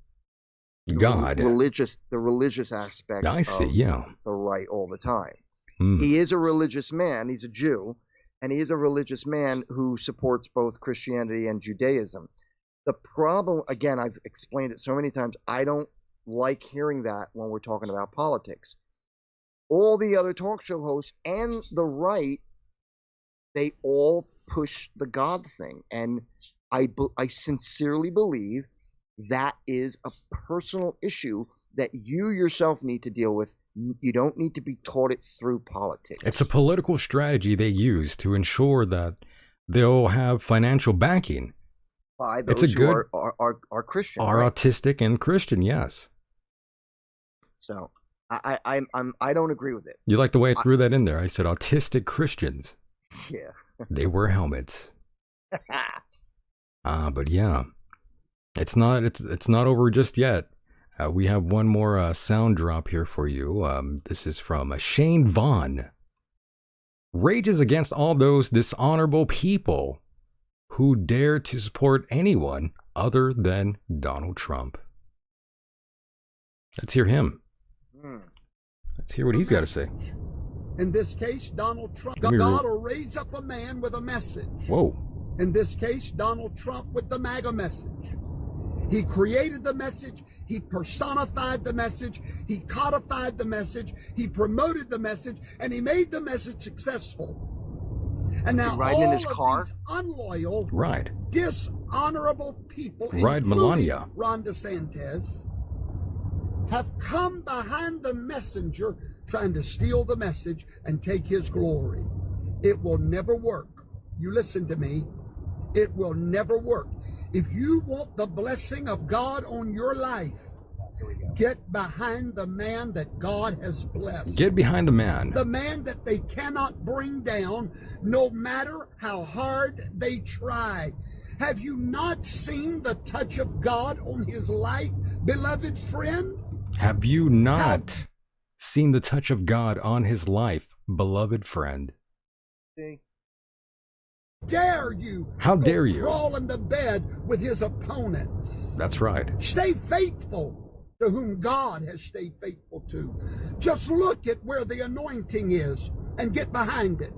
God, the religious aspect. I see. Yeah, the right all the time. Mm. He is a religious man. He's a Jew, and he is a religious man who supports both Christianity and Judaism. The problem, again, I've explained it so many times, I don't like hearing that when we're talking about politics. All the other talk show hosts and the right, they all push the God thing. And I sincerely believe that is a personal issue that you yourself need to deal with. You don't need to be taught it through politics. It's a political strategy they use to ensure that they'll have financial backing. By those who are Christian. Are right? autistic and Christian, yes. So I don't agree with it. You like the way I threw that in there? I said autistic Christians. Yeah. They wear helmets. But yeah, it's not over just yet. We have one more sound drop here for you. This is from Shane Vaughn. Rages against all those dishonorable people who dare to support anyone other than Donald Trump. Let's hear him. Let's hear what he's got to say. In this case, Donald Trump. God will raise up a man with a message. Whoa. In this case, Donald Trump with the MAGA message. He created the message. He personified the message. He codified the message. He promoted the message. And he made the message successful. And now riding all in his car? These unloyal, Ride. dishonorable people, Ride including Melania. Ron DeSantis, have come behind the messenger trying to steal the message and take his glory. It will never work. You listen to me. It will never work. If you want the blessing of God on your life, get behind the man that God has blessed. Get behind the man. The man that they cannot bring down, no matter how hard they try. Have you not seen the touch of God on his life, beloved friend? Have you not seen the touch of God on his life, beloved friend? Dare you? How dare you? Crawl in the bed with his opponents. That's right. Stay faithful to whom God has stayed faithful to. Just look at where the anointing is and get behind it.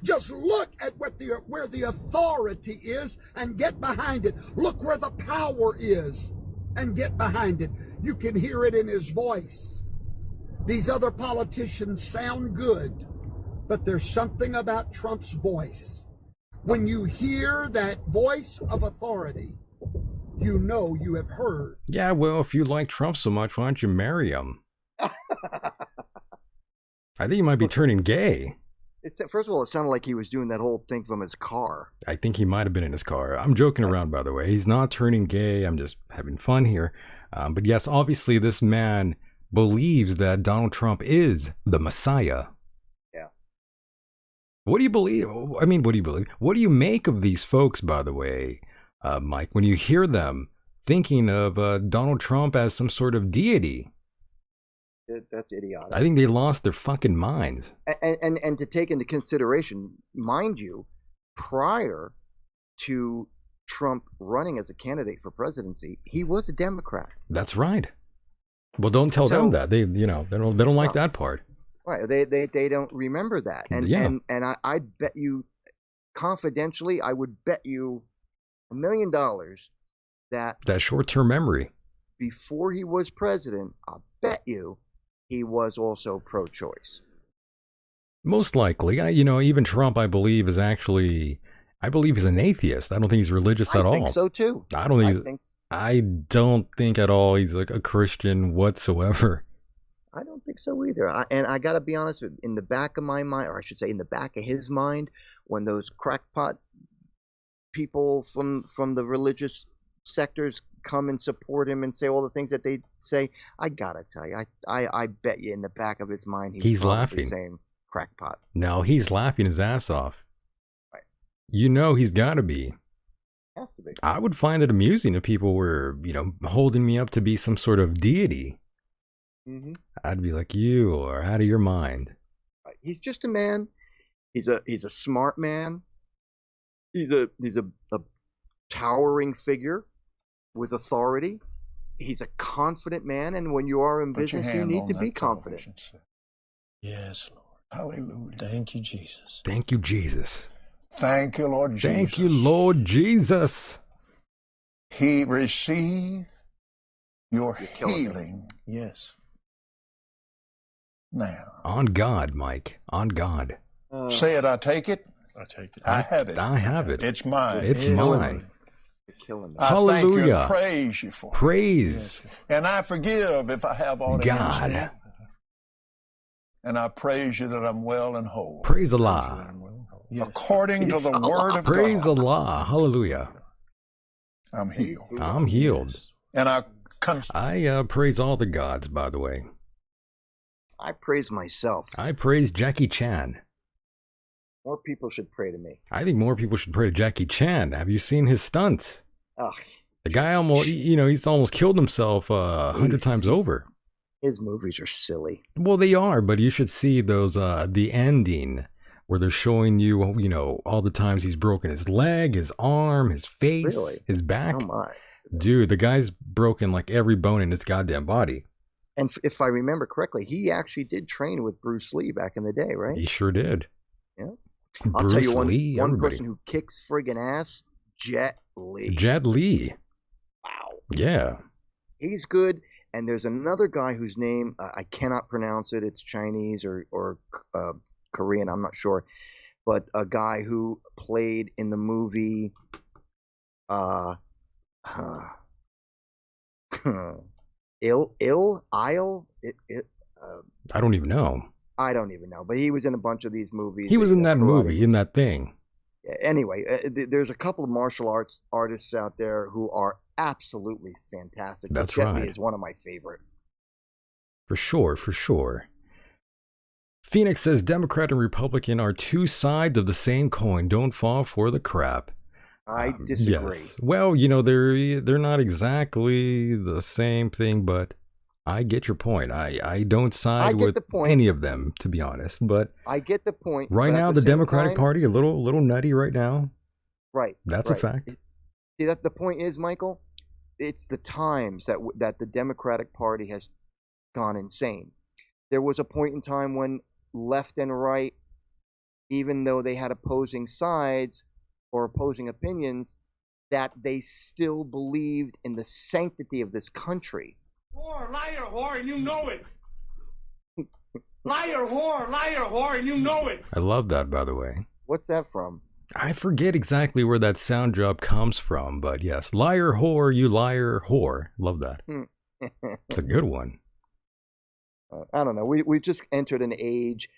Just look at where the authority is and get behind it. Look where the power is and get behind it. You can hear it in his voice. These other politicians sound good, but there's something about Trump's voice. When you hear that voice of authority, you know you have heard. Yeah, well, if you like Trump so much, why don't you marry him? I think he might be turning gay. First of all, it sounded like he was doing that whole thing from his car. I think he might have been in his car. I'm joking around, by the way. He's not turning gay. I'm just having fun here. But yes, obviously this man believes that Donald Trump is the Messiah. Yeah. What do you believe? I mean, what do you believe? What do you make of these folks, by the way, Mike, when you hear them thinking of Donald Trump as some sort of deity? That's idiotic. I think they lost their fucking minds. And to take into consideration, mind you, prior to Trump running as a candidate for presidency, he was a Democrat. That's right. Well, don't tell them that. They don't like that part. Right. They don't remember that. And yeah. and I bet you confidentially, I would bet you $1 million that short-term memory. before he was president, I'll bet you he was also pro-choice. Most likely. Even Trump, I believe, is actually... I believe he's an atheist. I don't think he's religious at all. I think so, too. I don't think at all he's like a Christian whatsoever. I don't think so either. And I got to be honest, in the back of my mind, or I should say in the back of his mind, when those crackpot people from the religious sectors come and support him and say all the things that they say, I got to tell you, I bet you in the back of his mind he's laughing. Saying crackpot. No, he's laughing his ass off. Right. He's got to be. Has to be. I would find it amusing if people were, holding me up to be some sort of deity. Mm-hmm. I'd be like, you are out of your mind. He's just a man. He's a smart man. He's a towering figure with authority. He's a confident man, and when you are in business, you need to be confident. Yes, Lord. Hallelujah. Thank you, Jesus. Thank you, Jesus. Thank you, Lord Jesus. Thank you, Lord Jesus. He received your healing. Yes. Now. On God, Myke. On God. Say it, I take it. I take it. I have it. I have it. It's mine. It's mine. You're killing me. I Hallelujah. thank you and praise you for it. Praise. Yes. And I forgive if I have all against me. And I praise you that I'm well and whole. Praise Allah. Yes. According to the word of praise God. Allah. Hallelujah. I'm healed. I'm healed. And I praise all the gods, by the way. I praise myself. I praise Jackie Chan. More people should pray to me. I think more people should pray to Jackie Chan. Have you seen his stunts? Ugh. The guy almost, he's almost killed himself 100 times over. His movies are silly. Well, they are, but you should see those, the ending where they're showing you, all the times he's broken his leg, his arm, his face, his back. Oh my. Dude, the guy's broken like every bone in his goddamn body. And if I remember correctly, he actually did train with Bruce Lee back in the day, right? He sure did. Yeah. Bruce I'll tell you one everybody. person who kicks friggin' ass, Jet Li. Jet Li. Wow. Yeah. He's good. And there's another guy whose name, I cannot pronounce it. It's Chinese or Korean, I'm not sure. But a guy who played in the movie I don't even know. I don't even know, but he was in a bunch of these movies. He was in that movie, in that thing. Anyway, there's a couple of martial arts artists out there who are absolutely fantastic. That's Jet right. Li is one of my favorite. For sure, for sure. Phoenix says Democrat and Republican are two sides of the same coin. Don't fall for the crap. I disagree. Yes. Well, they're not exactly the same thing, but I get your point. I don't side with any of them, to be honest. But I get the point. Right now, the Democratic Party a little nutty right now. Right. That's a fact. See, that the point is, Michael, it's the times that the Democratic Party has gone insane. There was a point in time when left and right, even though they had opposing sides or opposing opinions, that they still believed in the sanctity of this country. Whore, liar, whore, and you know it. Liar, whore, and you know it. I love that, by the way. What's that from? I forget exactly where that sound job comes from, but yes, liar, whore, you liar, whore. Love that. It's a good one. I don't know. We just entered an age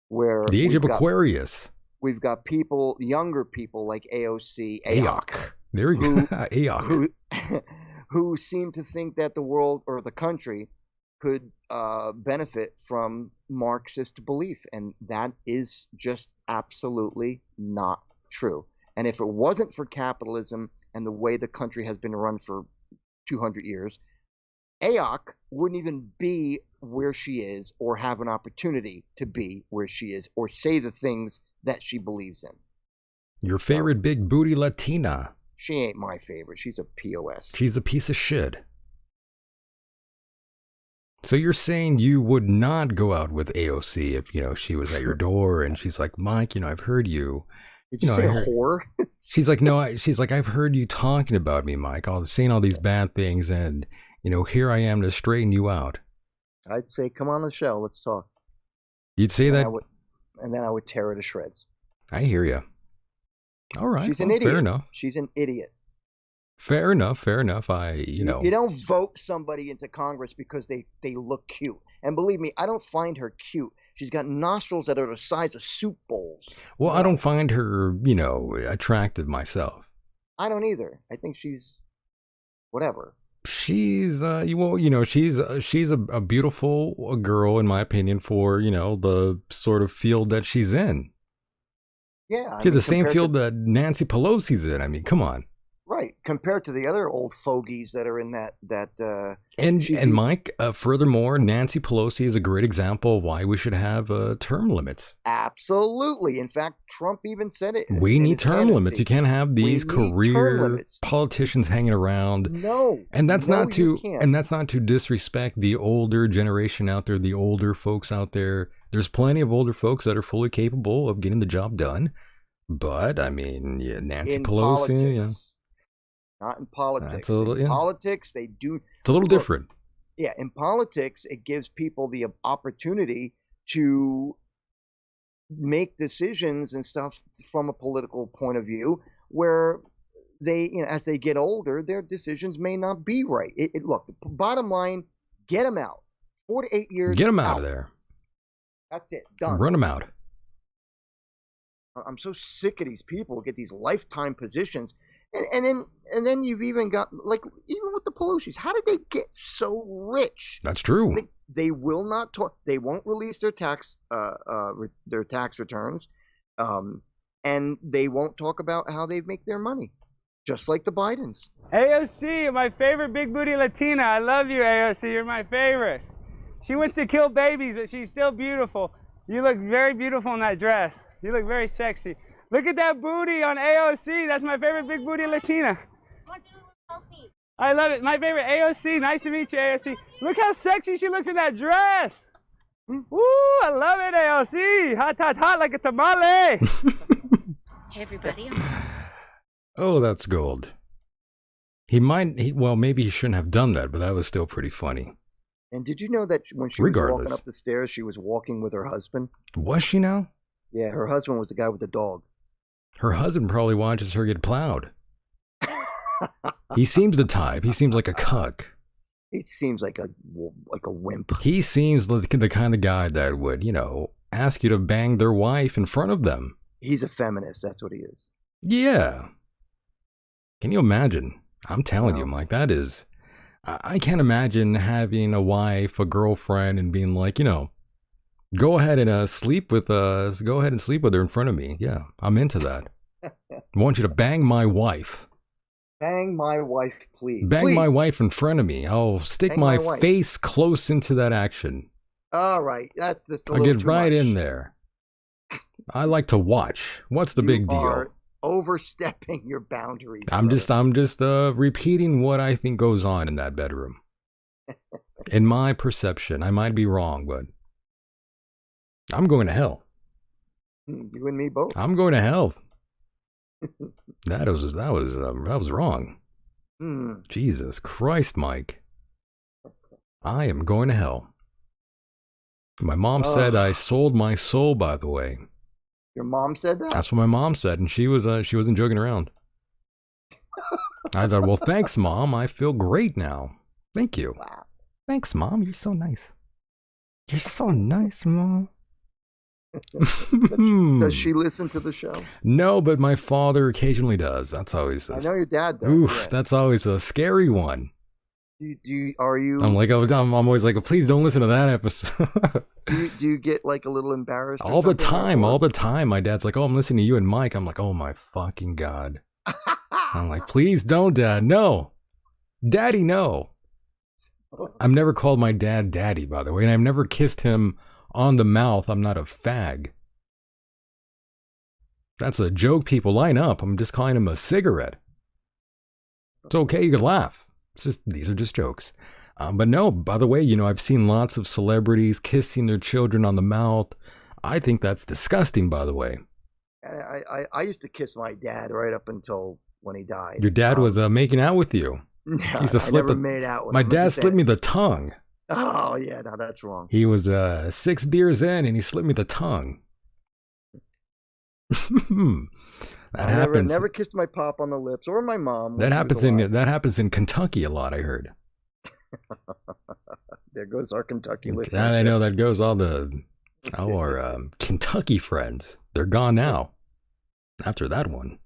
where the age of Aquarius. We've got people, younger people like AOC, There you go. Who seem to think that the world or the country could benefit from Marxist belief, and that is just absolutely not true. And if it wasn't for capitalism and the way the country has been run for 200 years, AOC wouldn't even be where she is or have an opportunity to be where she is or say the things that she believes in. Your favorite big booty Latina. She ain't my favorite. She's a POS. She's a piece of shit. So you're saying you would not go out with AOC if, she was at your door and she's like, Myke, I've heard you Did you say whore? She's like, no, she's like, I've heard you talking about me, Mike, saying all these bad things, and, here I am to straighten you out. I'd say, come on the show, let's talk. You'd say that? And then I would tear her to shreds. I hear you. All right. She's an idiot. Fair enough. She's an idiot. Fair enough. You don't vote somebody into Congress because they look cute. And believe me, I don't find her cute. She's got nostrils that are the size of soup bowls. Well, I don't find her, attractive myself. I don't either. I think she's whatever. She's she's a beautiful girl, in my opinion, for the sort of field that she's in. Yeah, she's the same field that Nancy Pelosi's in. I mean, come on. Right, compared to the other old fogies that are in that. And Mike, furthermore, Nancy Pelosi is a great example of why we should have term limits. Absolutely. In fact, Trump even said it. We need term limits. You can't have these career politicians hanging around. No, and that's not to disrespect the older generation out there, the older folks out there. There's plenty of older folks that are fully capable of getting the job done. But I mean, Nancy Pelosi. Politics. Not in politics. In politics, they do. It's a little different. Yeah, in politics, it gives people the opportunity to make decisions and stuff from a political point of view, where they, as they get older, their decisions may not be right. Look, bottom line, get them out. 4 to 8 years. Get them out of there. That's it. Done. Run them out. I'm so sick of these people who get these lifetime positions. And then you've even got, even with the Pelosi's, how did they get so rich? That's true. They will not talk. They won't release their tax returns, and they won't talk about how they make their money, just like the Bidens. AOC, my favorite big booty Latina. I love you, AOC. You're my favorite. She wants to kill babies, but she's still beautiful. You look very beautiful in that dress. You look very sexy. Look at that booty on AOC. That's my favorite big booty Latina. I love it. My favorite AOC. Nice to meet you, AOC. Look how sexy she looks in that dress. Woo, I love it, AOC. Hot, hot, hot like a tamale. Hey, everybody. Oh, that's gold. Well, maybe he shouldn't have done that, but that was still pretty funny. And did you know that when she was walking up the stairs, she was walking with her husband? Was she now? Yeah, her husband was the guy with the dog. Her husband probably watches her get plowed. He seems the type. He seems like a cuck. He seems like a wimp. He seems like the kind of guy that would, ask you to bang their wife in front of them. He's a feminist. That's what he is. Yeah. Can you imagine? I'm telling you, Mike, that is... I can't imagine having a wife, a girlfriend, and being like, go ahead and sleep with her in front of me. Yeah, I'm into that. I want you to bang my wife. Bang my wife, please. Bang my wife in front of me. I'll stick my face close into that action. All right, that's this. I'll get right in there. I like to watch. What's the big deal? Overstepping your boundaries. I'm just repeating what I think goes on in that bedroom. In my perception, I might be wrong, but I'm going to hell. You and me both. I'm going to hell. That was wrong. Jesus Christ, Mike. I am going to hell. My mom said I sold my soul, by the way. Your mom said that? That's what my mom said, and she wasn't joking around. I thought, well, thanks, Mom. I feel great now. Thank you. Wow. Thanks, Mom. You're so nice. You're so nice, Mom. Does she listen to the show? No, but my father occasionally does. That's always. I know your dad does. Oof, yeah. That's always a scary one. Are you? I'm always like, please don't listen to that episode. do you get like a little embarrassed? All the time. My dad's like, oh, I'm listening to you and Mike. I'm like, oh my fucking God. I'm like, please don't, Dad. No. Daddy, no. I've never called my dad Daddy, by the way, and I've never kissed him on the mouth. I'm not a fag. That's a joke people line up. I'm just calling him a cigarette. It's okay, you can laugh. These are just jokes. But no, by the way, I've seen lots of celebrities kissing their children on the mouth. I think that's disgusting, by the way. I used to kiss my dad right up until when he died. Your dad was making out with you. No, He used to I slip never made out with my him. dad Just slipped that- me the tongue. Oh yeah, no, that's wrong. He was 6 beers in and he slipped me the tongue. That happens. Never kissed my pop on the lips or my mom. That happens in Kentucky a lot, I heard. There goes our Kentucky listeners. Yeah, I know that goes all our Kentucky friends. They're gone now. After that one.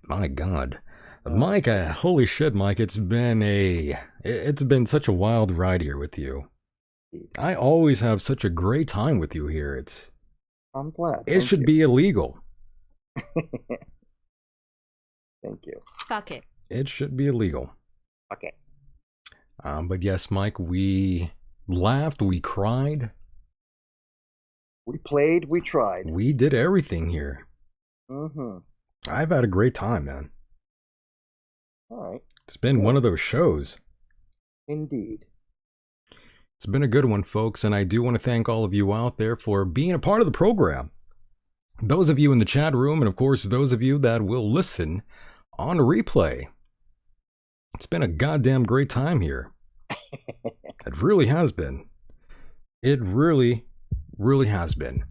My God. Mike, holy shit, Mike, it's been such a wild ride here with you. I always have such a great time with you here. I'm glad. It should be illegal. Thank you. Fuck it. It should be illegal. Okay. But yes, Mike, we laughed, we cried. We played, we tried. We did everything here. Mm-hmm. I've had a great time, man. All right. It's been one of those shows. Indeed. It's been a good one, folks, and I do want to thank all of you out there for being a part of the program. Those of you in the chat room, and of course, those of you that will listen on replay. It's been a goddamn great time here. It really has been. It really, really has been.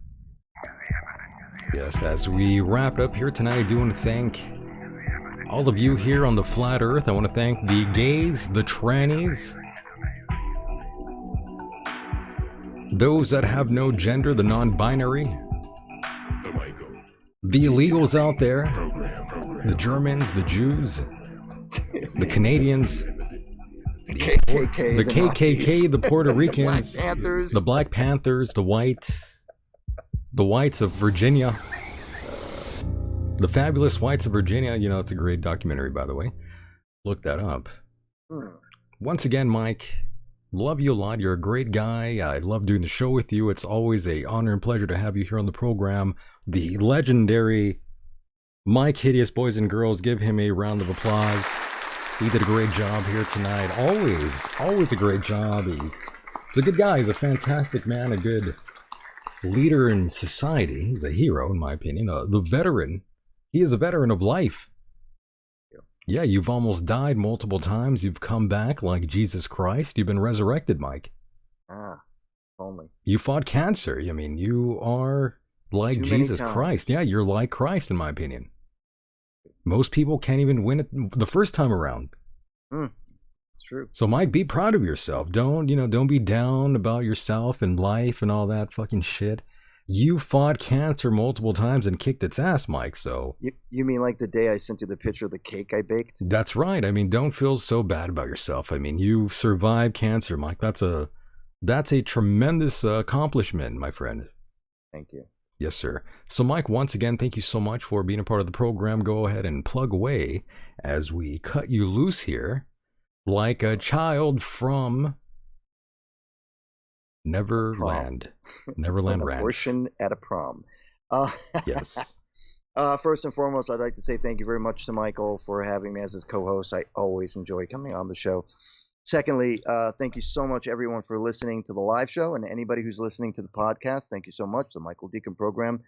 Yes, as we wrap up here tonight, I do want to thank all of you here on the Flat Earth. I want to thank the gays, the trannies, those that have no gender, the non-binary, the illegals out there, the Germans, the Jews, the Canadians, the KKK, the Puerto Ricans, the Black Panthers, the whites of Virginia, the fabulous whites of Virginia. You know, it's a great documentary, by the way. Look that up. Once again, Mike, love you a lot. You're a great guy. I love doing the show with you. It's always an honor and pleasure to have you here on the program. The legendary Myke Hideous, boys and girls, give him a round of applause. He did a great job here tonight. Always a great job. He's a good guy. He's a fantastic man, a good leader in society. He's a hero, in my opinion. The veteran. He is a veteran of life. Yeah, you've almost died multiple times. You've come back like Jesus Christ. You've been resurrected, Mike. Only. You fought cancer. I mean, you are like Jesus Christ. Yeah, you're like Christ, in my opinion. Most people can't even win it the first time around. It's true. So, Mike, be proud of yourself. Don't be down about yourself and life and all that fucking shit. You fought cancer multiple times and kicked its ass, Mike, so... You mean like the day I sent you the picture of the cake I baked? That's right. I mean, don't feel so bad about yourself. I mean, you survived cancer, Mike. That's a tremendous accomplishment, my friend. Thank you. Yes, sir. So, Mike, once again, thank you so much for being a part of the program. Go ahead and plug away as we cut you loose here like a child from... Neverland. Neverland Ranch. Abortion at a prom. Yes. First and foremost, I'd like to say thank you very much to Michael for having me as his co-host. I always enjoy coming on the show. Secondly, thank you so much, everyone, for listening to the live show, and anybody who's listening to the podcast, thank you so much. The Michael Decon program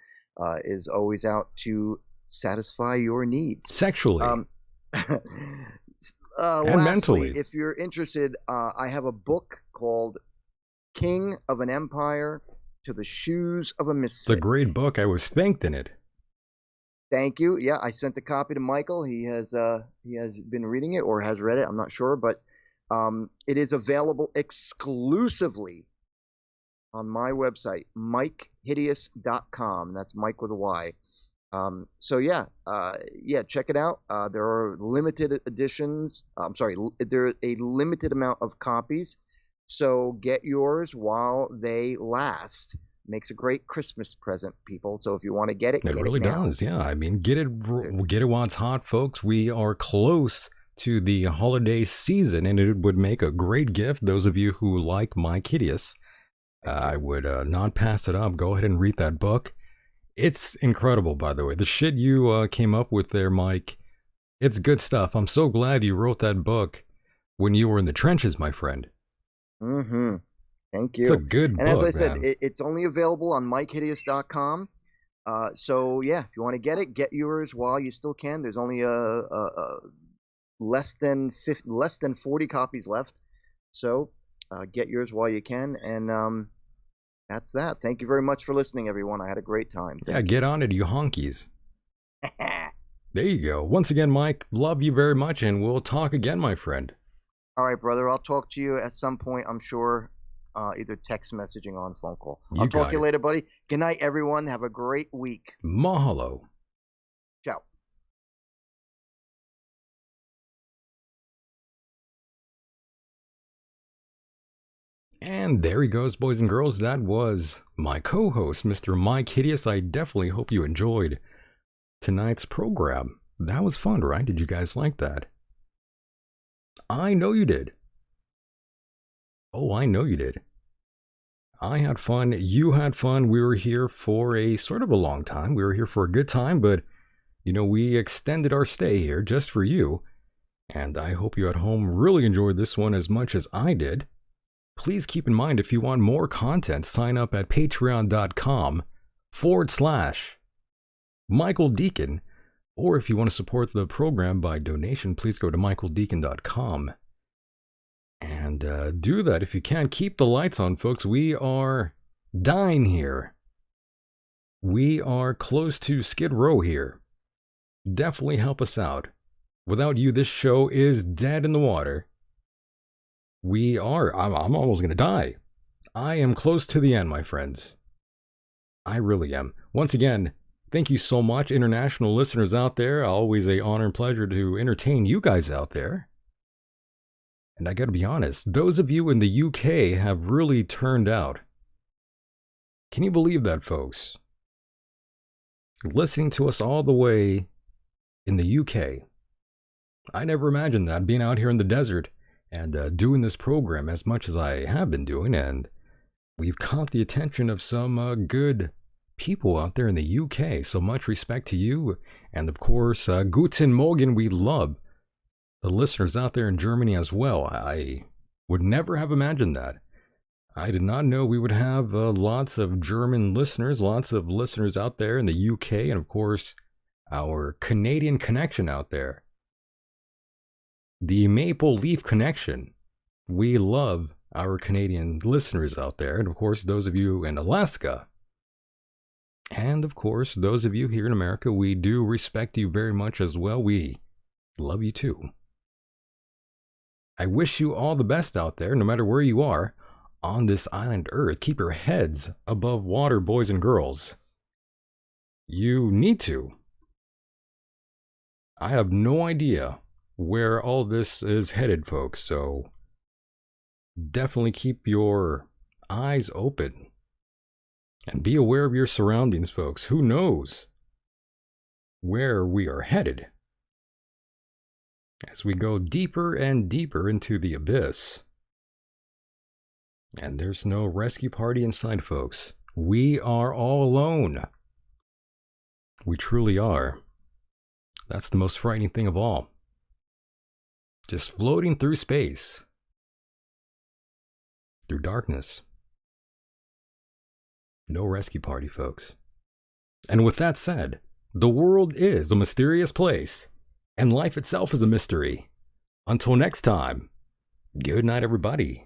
is always out to satisfy your needs. Sexually. And lastly, mentally. If you're interested, I have a book called King of an Empire to the Shoes of a Misfit. It's a great book. I was thanked in it. Thank you. Yeah, I sent the copy to Michael. He has been reading it or has read it. I'm not sure, but it is available exclusively on my website, MykeHideous.com. That's Mike with a Y. So yeah, check it out. There are limited editions. There are a limited amount of copies. So get yours while they last. Makes a great Christmas present, people. So if you want to get it, it really does. Yeah, I mean, get it while it's hot, folks. We are close to the holiday season, and it would make a great gift. Those of you who like Myke Hideous, I would not pass it up. Go ahead and read that book. It's incredible, by the way. The shit you came up with there, Mike, it's good stuff. I'm so glad you wrote that book when you were in the trenches, my friend. Mm-hmm. Thank you. It's a good book, and as I said, man. it's only available on MykeHideous.com. So yeah, if you want to get yours while you still can. There's only less than 40 copies left. So get yours while you can, and that's that. Thank you very much for listening, everyone. I had a great time. Yeah, get on it, you honkies. There you go. Once again, Mike, love you very much, and we'll talk again, my friend. All right, brother. I'll talk to you at some point, I'm sure, either text messaging or on phone call. I'll talk to you later, buddy. Good night, everyone. Have a great week. Mahalo. Ciao. And there he goes, boys and girls. That was my co-host, Mr. Myke Hideous. I definitely hope you enjoyed tonight's program. That was fun, right? Did you guys like that? I know you did. Oh, I know you did. I had fun. You had fun. We were here for a sort of a long time. We were here for a good time, but, you know, we extended our stay here just for you. And I hope you at home really enjoyed this one as much as I did. Please keep in mind, if you want more content, sign up at patreon.com/Michael Decon. Or if you want to support the program by donation, please go to michaeldecon.com. And do that if you can. Keep the lights on, folks. We are dying here. We are close to Skid Row here. Definitely help us out. Without you, this show is dead in the water. I'm almost going to die. I am close to the end, my friends. I really am. Once again, thank you so much, international listeners out there. Always an honor and pleasure to entertain you guys out there. And I gotta be honest, those of you in the UK have really turned out. Can you believe that, folks? Listening to us all the way in the UK. I never imagined that, being out here in the desert and doing this program as much as I have been doing, and we've caught the attention of some good people out there in the UK. So much respect to you, and of course, Guten Morgen, we love the listeners out there in Germany as well. I would never have imagined that. I did not know we would have lots of German listeners, lots of listeners out there in the UK, and of course, our Canadian connection out there. The Maple Leaf connection. We love our Canadian listeners out there, and of course, those of you in Alaska. And of course, those of you here in America, we do respect you very much as well. We love you too. I wish you all the best out there, no matter where you are on this island Earth. Keep your heads above water, boys and girls. You need to. I have no idea where all this is headed, folks, so definitely keep your eyes open and be aware of your surroundings, folks. Who knows where we are headed as we go deeper and deeper into the abyss. And there's no rescue party inside, folks. We are all alone. We truly are. That's the most frightening thing of all. Just floating through space. Through darkness. No rescue party, folks. And with that said, the world is a mysterious place, and life itself is a mystery. Until next time, good night, everybody.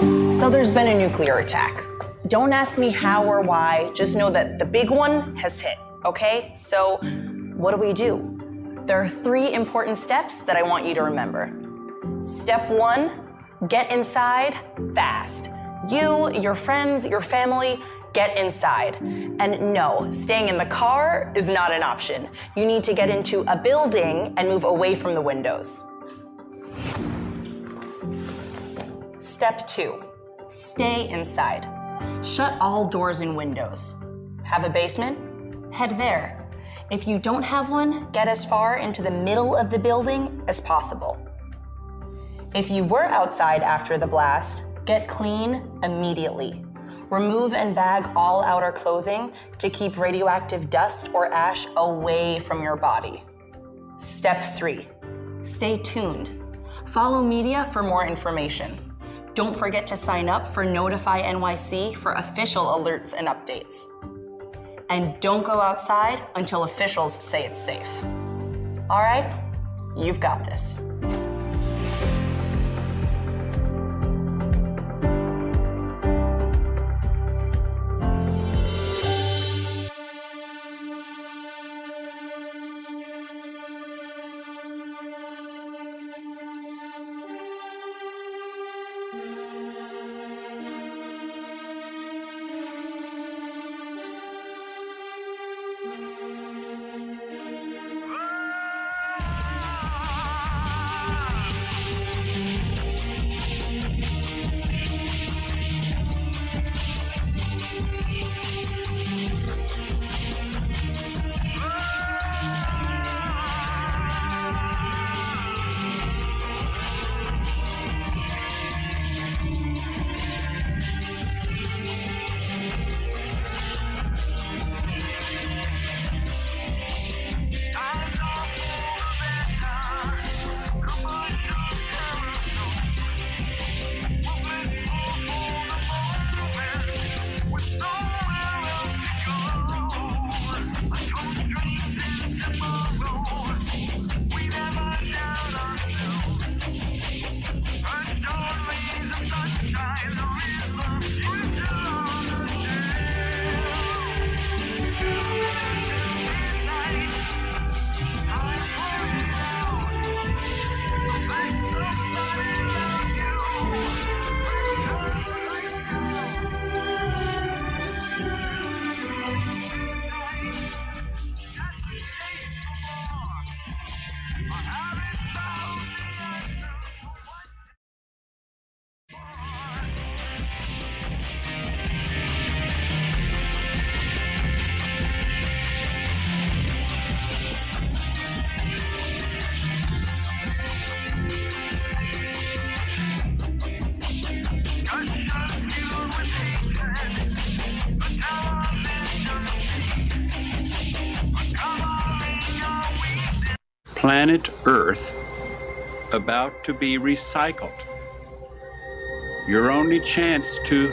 So there's been a nuclear attack. Don't ask me how or why, just know that the big one has hit, okay? So what do? There are 3 important steps that I want you to remember. Step 1, get inside fast. You, your friends, your family, get inside. And no, staying in the car is not an option. You need to get into a building and move away from the windows. Step 2, stay inside. Shut all doors and windows. Have a basement? Head there. If you don't have one, get as far into the middle of the building as possible. If you were outside after the blast, get clean immediately. Remove and bag all outer clothing to keep radioactive dust or ash away from your body. Step 3, stay tuned. Follow media for more information. Don't forget to sign up for Notify NYC for official alerts and updates. And don't go outside until officials say it's safe. All right, you've got this. Planet Earth about to be recycled. Your only chance to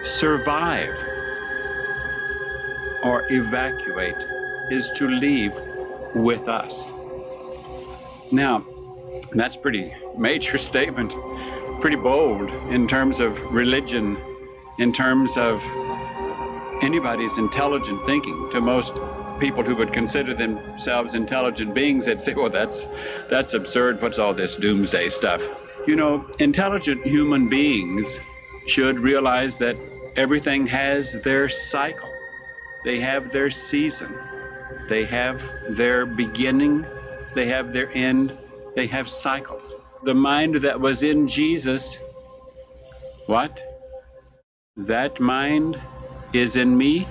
survive or evacuate is to leave with us. Now, that's pretty major statement, pretty bold in terms of religion, in terms of anybody's intelligent thinking. To most people who would consider themselves intelligent beings, they'd say, well, that's absurd. What's all this doomsday stuff? You know, intelligent human beings should realize that everything has their cycle. They have their season. They have their beginning. They have their end. They have cycles. The mind that was in Jesus, what? That mind is in me.